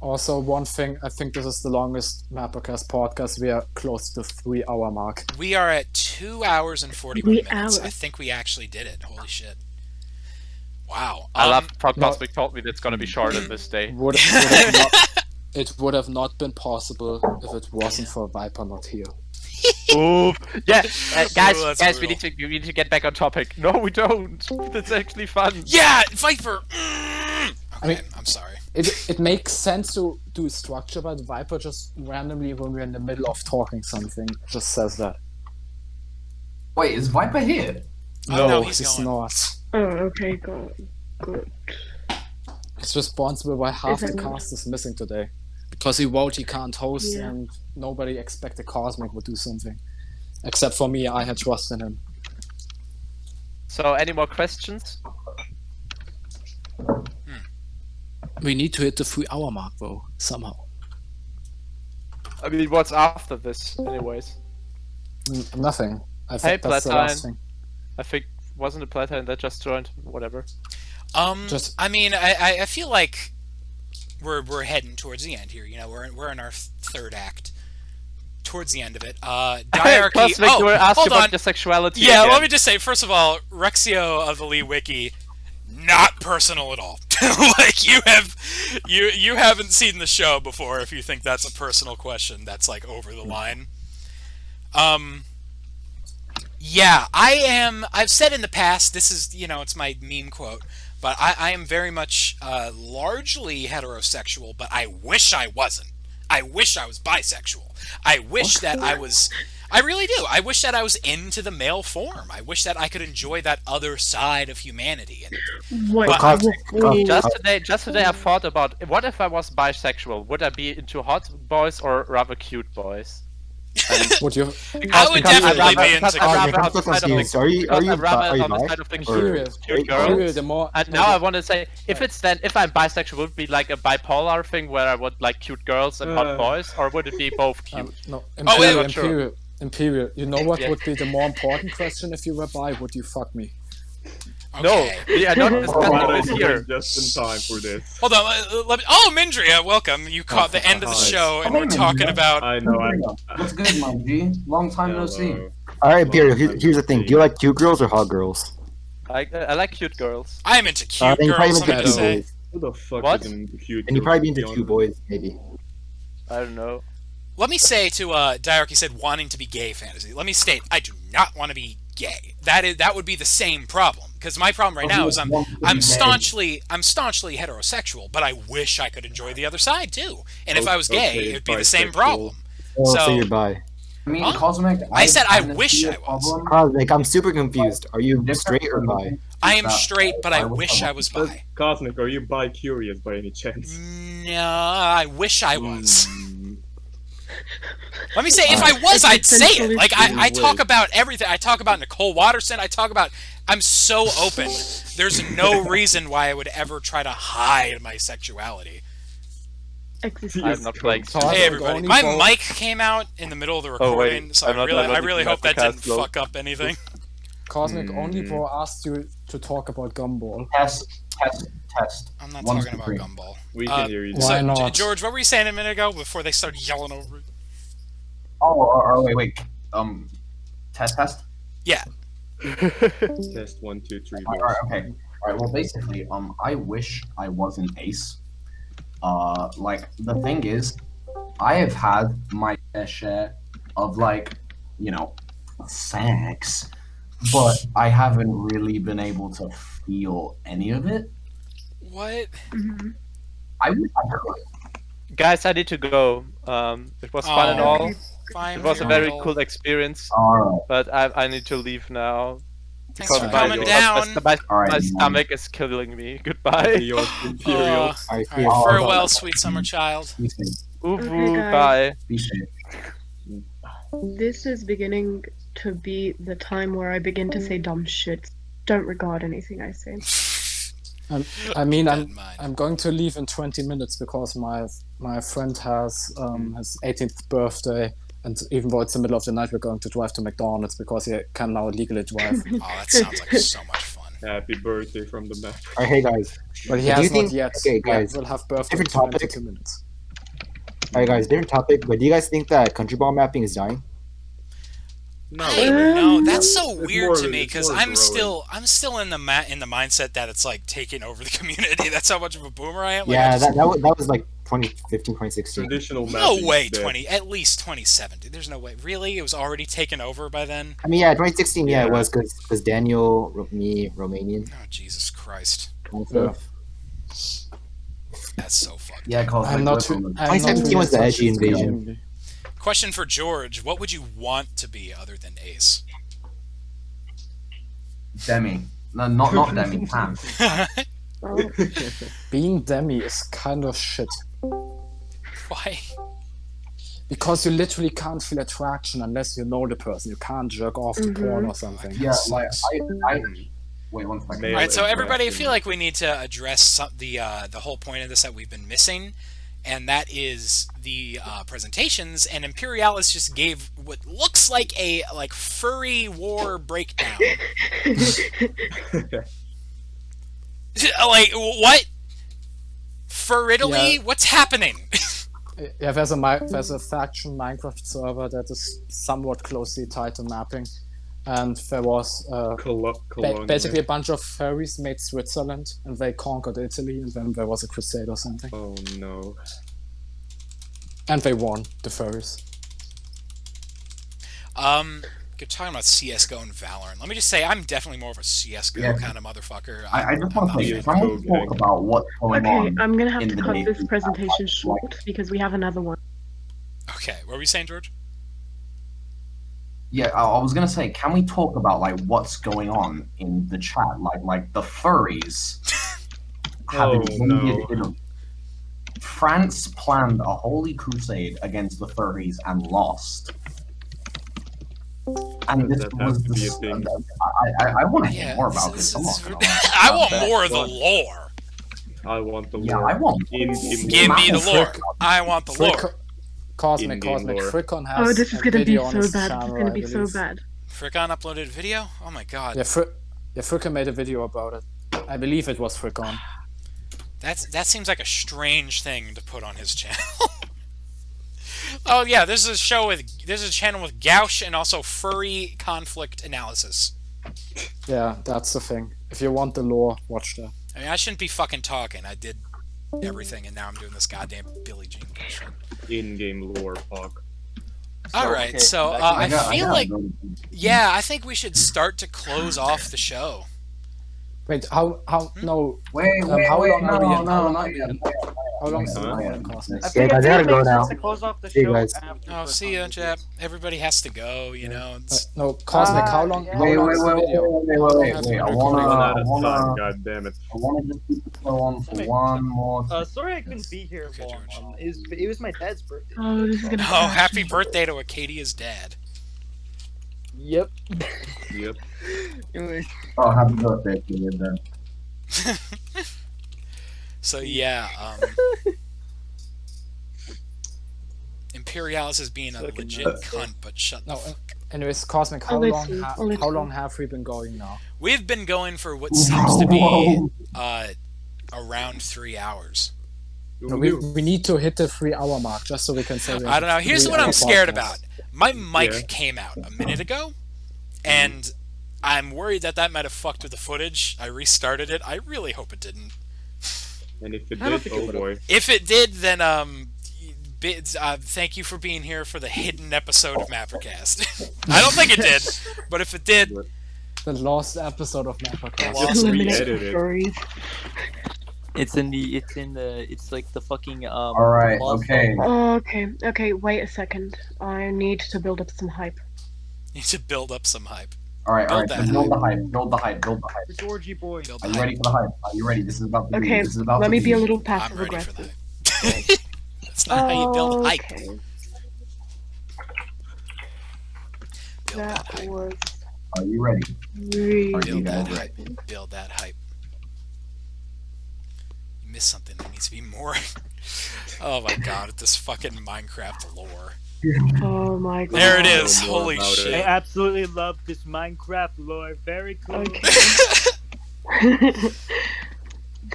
Also, one thing, I think this is the longest MapperCast podcast. We are close to the 3-hour mark. We are at 2 hours and 41 minutes. I think we actually did it. Holy shit. Wow. I love how Cosmic told me that's going to be shorter this day. It would have not been possible if it wasn't for Viper not here. Ooh, yeah, guys, brutal. we need to get back on topic. No, we don't. That's actually fun. Yeah, Viper. I Okay, mean, I'm sorry. It makes sense to do structure, but Viper just randomly, when we're in the middle of talking something, just says that. Wait, is Viper here? No, he's not. Oh, okay, good. He's responsible why half the cast is missing today. Because he wrote he can't host, and nobody expected Cosmic would do something. Except for me, I had trust in him. So, any more questions? We need to hit the 3-hour mark, though, somehow. I mean, what's after this, anyways? Nothing. I Hey, think that's the last Platine. thing. I think, wasn't it Platine that just joined? Whatever. I mean, I feel like we're heading towards the end here. You know, we're in our third act, towards the end of it. Diarchy. Cosmic, you were asked hold about on. your sexuality. Yeah, again. let me just say, first of all, Rexio of the Lee Wiki, not personal at all. Like you haven't seen the show before. If you think that's a personal question, that's like over the line. Yeah, I am. I've said in the past, this is, it's my meme quote, but I am very much largely heterosexual, but I wish I wasn't. I wish I was bisexual. I wish that I was I really do. I wish that I was into the male form. I wish that I could enjoy that other side of humanity. Just today, I thought about what if I was bisexual? Would I be into hot boys or rather cute boys? Would you? I would definitely be into. I'm so confused. Are you on the bi? side of the Curious. cute girls. The more, And now I want to say, if I'm bisexual, would it be like a bipolar thing where I would like cute girls and hot boys, or would it be both cute? No, Imperial, Imperial. You know what Yeah. would be the more important question if you were bi? Would you fuck me? No, we are not discussing this here. Just in time for this. Hold on. Let me, oh, Mindria, welcome. You caught the end of the show, and we're talking about. I know. What's good, my G? Long time no see. All right, Imperial. Here's the thing. Do you like cute girls or hot girls? I like cute girls. I am into cute then you probably girls. into I'm gonna cute say. boys. Who the fuck What? is into cute? And you probably be into girls, to cute be honest? boys, maybe. I don't know. Let me say to Diarchy said wanting to be gay fantasy. Let me state I do not want to be gay. That would be the same problem because my problem right now is I'm staunchly heterosexual, but I wish I could enjoy the other side too. And if I was gay, Okay, it'd be the same bisexual. problem. Oh, so So you're bi. I mean, Huh? Cosmic. I said I kinda wish see a I was. problem. Cosmic, I'm super confused. Are you Different straight or from bi? me. I am That straight, but I was wish I was bi. Cosmic, are you bi-curious by any chance? No, I wish I was. Let me say, if I was, I'd say it. Like, I talk about everything. I talk about Nicole Watterson. I'm so open. There's no reason why I would ever try to hide my sexuality. I'm not playing. Hey, everybody. My mic came out in the middle of the Oh, wait. recording, so I'm I not really using hope that didn't MapperCast, though. fuck up anything. Cosmic only bro asked you to talk about Gumball. Test. I'm not 1, talking 2, about 3. Gumball. We can hear you. Why So, not? George, what were you saying a minute ago before they started yelling over it? Oh, wait. Test. Yeah. Test 1, 2, 3. Alright, okay. Alright, well, basically, I wish I was an ace. Like, the thing is, I have had my fair share of, like, sex, but I haven't really been able to feel any of it. What? I wish I could. Guys, I need to go. It was fun and all. Fine, It was a very cool experience, Alright. but I need to leave now. Thanks for Because coming down. My Alright, stomach is killing me. Goodbye. Your Imperial. All right, farewell, sweet summer child. Be safe. Uwu, guys. bye. Be safe. This is beginning to be the time where I begin to say dumb shit. Don't regard anything I say. I mean, I'm going to leave in 20 minutes because my friend has his 18th birthday, and even though it's the middle of the night, we're going to drive to McDonald's because he can now legally drive. Oh, that sounds like so much fun. Happy birthday from the map. All right, hey guys. But he Do you has think- not yet. Okay, guys. We'll have birthday in Different topic. 22 minutes. All right, guys. Different topic. But do you guys think that country ball mapping is dying? No, I don't know. That's so It's weird more- to me it's because more I'm growing. still in the mindset that it's like taking over the community. That's how much of a boomer I am. Like, Yeah, I just- that was like 2015, 2016. Traditional no mapping way. is dead. At least 2017. There's no way. Really, it was already taken over by then. I mean, yeah, 2016. Yeah, it Yeah. was because Daniel, me, Romanian. Oh Jesus Christ. So, That's so fucked. Yeah, Cosmic. I'm not. listen, I'm not 2017 really was the edgy touched this invasion. community. Question for George: what would you want to be other than Ace? Demi. No, not Demi. Pam. Being Demi is kind of shit Why? because you literally can't feel attraction unless you know the person. You can't jerk off to porn or something. Yeah, like I. Wait 1 second. Male All right, so everybody, I interaction. feel like we need to address the whole point of this that we've been missing, and that is the presentations. And Imperialis just gave what looks like a furry war breakdown. Like what? For Italy, Yeah. what's happening? Yeah, there's a faction Minecraft server that is somewhat closely tied to mapping, and there was Cologne. basically a bunch of furries made Switzerland, and they conquered Italy, and then there was a crusade or something, Oh no. and they won, the furries. You're talking about CS:GO and Valorant. Let me just say, I'm definitely more of a CS:GO Yeah. kind of motherfucker. I just want to say, not if I want to talk about what's going Okay, on. I'm gonna have in to the cut Navy, this presentation short because we have another one. Okay, what were you saying, George? Yeah, I was gonna say, can we talk about like what's going on in the chat? Like the furries have invaded Italy. France planned a holy crusade against the furries and lost. And this was the. I want to hear more about this. I want more of the lore. I want the lore. Yeah, I want. Give me the lore. I want the lore. Cosmic. Fricon has Oh, this is gonna be video on so his bad. channel, It's gonna I be so believe. bad. Fricon uploaded a video? Oh my god. Yeah, Fricon made a video about it. I believe it was Fricon. That seems like a strange thing to put on his channel. Oh yeah, there's a channel with Gauche and also furry conflict analysis. Yeah, that's the thing. If you want the lore, watch that. I mean, I shouldn't be fucking talking. I did everything, and now I'm doing this goddamn Billie Jean bullshit. In-game lore, Pog. Alright, so I feel like... Yeah, I think we should start to close off the show. Wait, how no... Wait, how long are we in? not yet. How long is it? Cosmic? Yeah, guys, I gotta go now. To close off the See you show guys. after Oh, see ya, chap. Everybody has to go, you know. No, Cosmic, how long? Wait, how long is the wait, video? wait. I wanna, God damn it. I wanna just keep the show on for one more. Sorry I couldn't be here long. It was my dad's birthday. Oh, this is gonna. Oh, happy birthday to Acadia's dad. Yep. Yep. Oh, happy birthday to you then. So yeah, Imperialis is being a legit cunt, but shut the fuck. Anyways, Cosmic, how long have we been going now? We've been going for what seems to be around 3 hours. No, we need to hit the 3-hour mark just so we can say. I don't know. Here's what I'm scared about. My mic came out a minute ago, and I'm worried that might have fucked with the footage. I restarted it. I really hope it didn't. And if it did, oh boy. If it did, then thank you for being here for the hidden episode of MapperCast. I don't think it did, but if it did, the lost episode of MapperCast. Just re-edit it. It's like the fucking Alright, okay. Oh, okay, wait a second. I need to build up some hype. Need to build up some hype. Alright, Build build the hype. The Georgie boy. Are you ready for the hype? Are you ready? This is about to be. Okay, This is about let to me be be a little passive aggressive. That's not how you build hype. That was Are you ready? really Are you guys Build that ready? hype. Build that hype. You missed something. There needs to be more. Oh my god, this fucking Minecraft lore. Oh my god. There it is. Holy I shit. absolutely love this Minecraft lore. Very cool. Okay.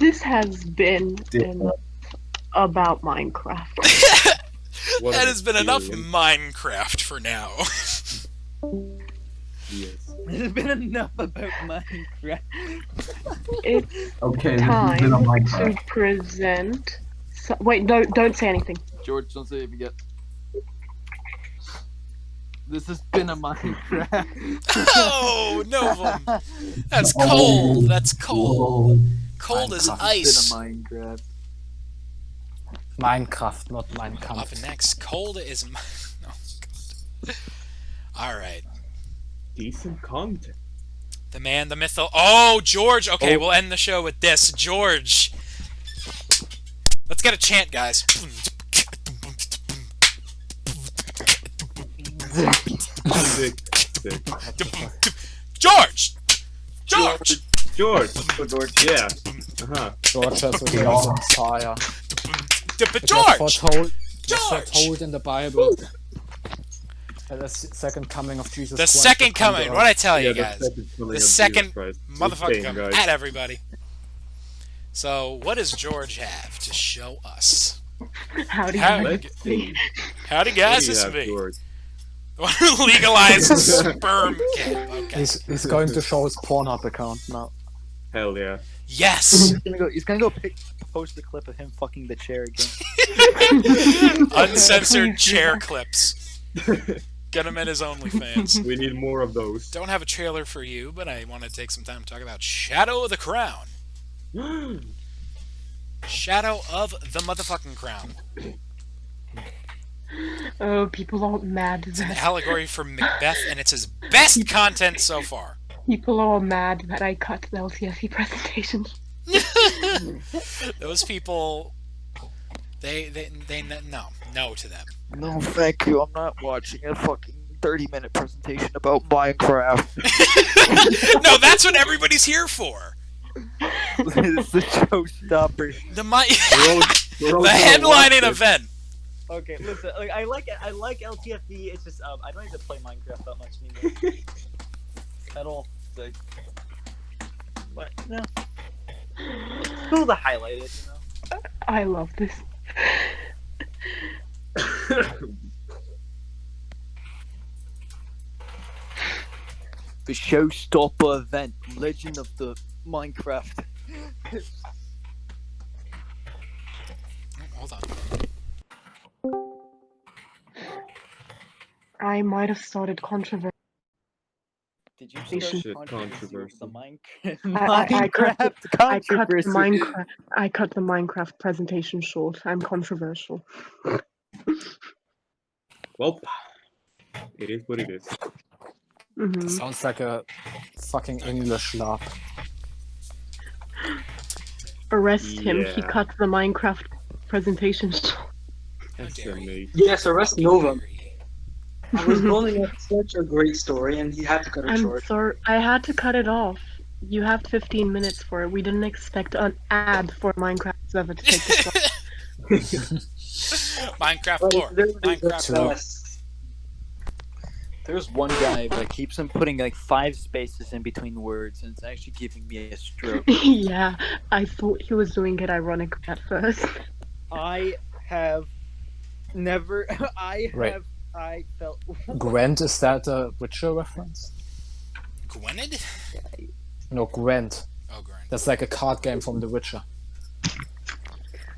This has been enough about Minecraft. That has been enough Minecraft for now. Yes. There's been enough about Minecraft. It's Okay, time this has been a to Minecraft. present. Wait, don't say anything. George, don't say it again. This has been a Minecraft. Oh, Novum. That's cold. That's cold. Cold as ice. Been a Minecraft. Minecraft, not Minecraft. Up next, cold is. Oh god. All right. Decent content. The man, the myth. Oh, George. Okay, we'll end the show with this. George. Let's get a chant, guys. George! George! George! Yeah. George has a Messiah. George! Foretold in the Bible. The second coming of Jesus The Christ. second coming. What'd I tell you Yeah, guys? The second motherfucker coming at everybody. So, what does George have to show us? Howdy, Howdy guys, it's me. Legalize sperm cap. Okay. He's going to show his Pornhub account now. Hell yeah. Yes! He's gonna go post the clip of him fucking the chair again. Uncensored chair clips. Get him at his OnlyFans. We need more of those. Don't have a trailer for you, but I want to take some time to talk about Shadow of the Crown. Shadow of the motherfucking Crown. Oh, people are mad It's an that allegory for Macbeth, and it's his best content so far. people are mad that I cut the LTFE presentation. Those people, they no to them. No, thank you. I'm not watching a fucking 30-minute presentation about Minecraft. No, that's what everybody's here for. It's the showstopper. The headlining event. Okay, listen. Like, I like LTFE. It's just I don't even play Minecraft that much anymore. At all. Like, but no. It's cool to highlight it, you know. I love this. The showstopper event, Legend of the Minecraft. Hold on. I might have started controversy. Did you start controversy? The I cut controversy. I cut the Minecraft presentation short. I'm controversial. Well, it is what it is. Mm-hmm. Sounds like a fucking English law. Arrest him. He Yeah. cut the Minecraft presentation short. SMA. Yes, arrest Nova. I was building up such a great story, and he had to cut it I'm short. sorry. I had to cut it off. You have 15 minutes for it. We didn't expect an ad for Minecraft server to take this long. Minecraft lore. Minecraft lore. There's one guy that keeps on putting like 5 spaces in between words, and it's actually giving me a stroke. Yeah, I thought he was doing it ironic at first. I have never. Right. I felt. Gwent, is that a Witcher reference? Gwened? No, Gwent. Oh, Gwent. That's like a card game from The Witcher.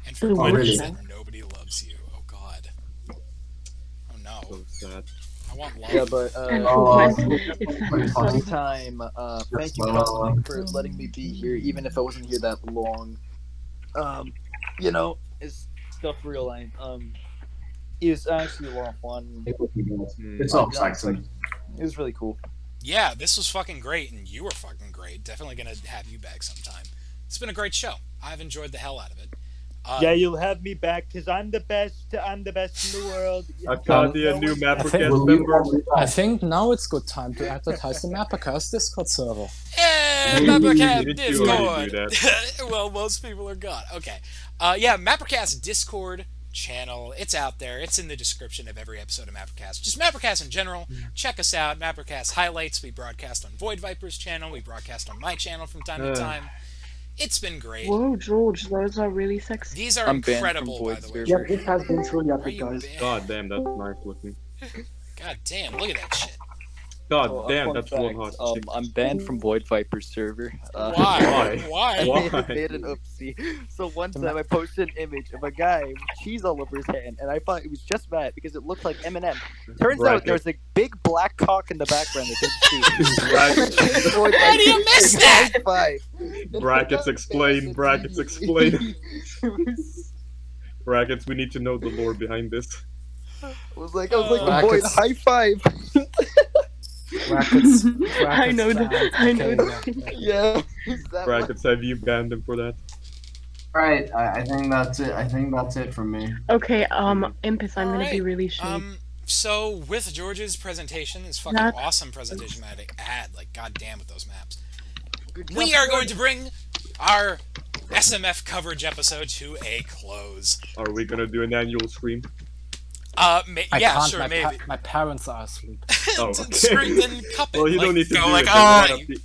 And for nobody loves you. Oh God. Oh no. So sad. I want love. Yeah, but funny time. Thank you, Cosmic, for letting me be here, even if I wasn't here that long. You know, it's stuff real. It was actually a lot of fun. It's all Saxon. It was really cool. Yeah, this was fucking great, and you were fucking great. Definitely gonna have you back sometime. It's been a great show. I've enjoyed the hell out of it. Yeah, you'll have me back because I'm the best. I'm the best in the world. Arcadia, new MapperCast member. I think now it's good time to advertise the MapperCast Discord server. Hey, MapperCast Discord! Well, most people are gone. Okay. Yeah, MapperCast Discord channel. It's out there. It's in the description of every episode of MapperCast. Just MapperCast in general. Check us out. MapperCast highlights. We broadcast on Void Viper's channel. We broadcast on my channel from time to time. It's been great. Whoa, George, those are really sexy. These are incredible, by the way. Yeah, this has been truly epic, guys. God damn, that's nice looking. God damn, look at that shit. God damn, that's fun one fact, hot. I'm banned from Void Viper's server. Why? I Why? made an oopsie. So one time I posted an image of a guy with cheese all over his hand, and I thought it was just that because it looked like Eminem. Turns out there's a big black cock in the background that didn't see. How do you miss that? Brackets explain. Brackets explain. Brackets. We need to know the lore behind this. I was like, Void, high five. Brackets, I know that. I know that. Yeah. Brackets, have you banned him for that? Right, I think that's it. I think that's it from me. Okay, Impus, I'm gonna be really shitty. So with George's presentation, his fucking awesome presentation that I had, like, goddamn with those maps, we are going to bring our SMF coverage episode to a close. Are we gonna do an annual stream? Yeah, sure, maybe. My parents are asleep. Oh, Scream and cup it. Well, you like, don't need to go do like, it.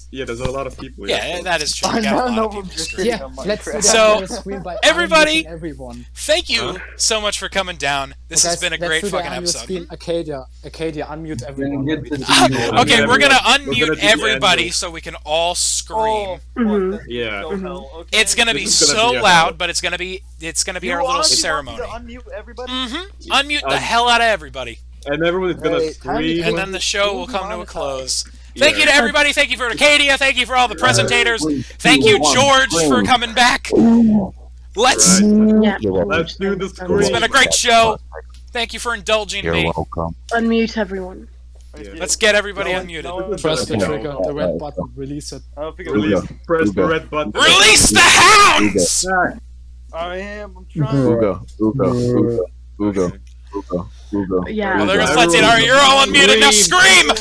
Yeah, there's a lot of people. Yeah, that is true. We got a lot of people streaming. Yeah, let's do that. So, Screen by everybody, everyone. thank you so much for coming down. This has been a great fucking episode. Acadia, unmute everyone. Okay, we're gonna unmute everybody so we can all scream. Yeah. It's gonna be so loud, but it's gonna be our little ceremony. Unmute everybody. Unmute the hell out of everybody. And everyone is gonna scream. And then the show will come to a close. Thank you to everybody. Thank you for Acadia. Thank you for all the presentators. Thank you, George, for coming back. Let's do the scream. It's been a great show. Thank you for indulging You're me. welcome. Unmute everyone. Let's get everybody unmuted. Press the trigger, the red button, release it. Press the red button. Release the hounds! I am. I'm trying. Ugo. Yeah. Oh, there goes Plenty. Alright, you're all unmuted. Now scream!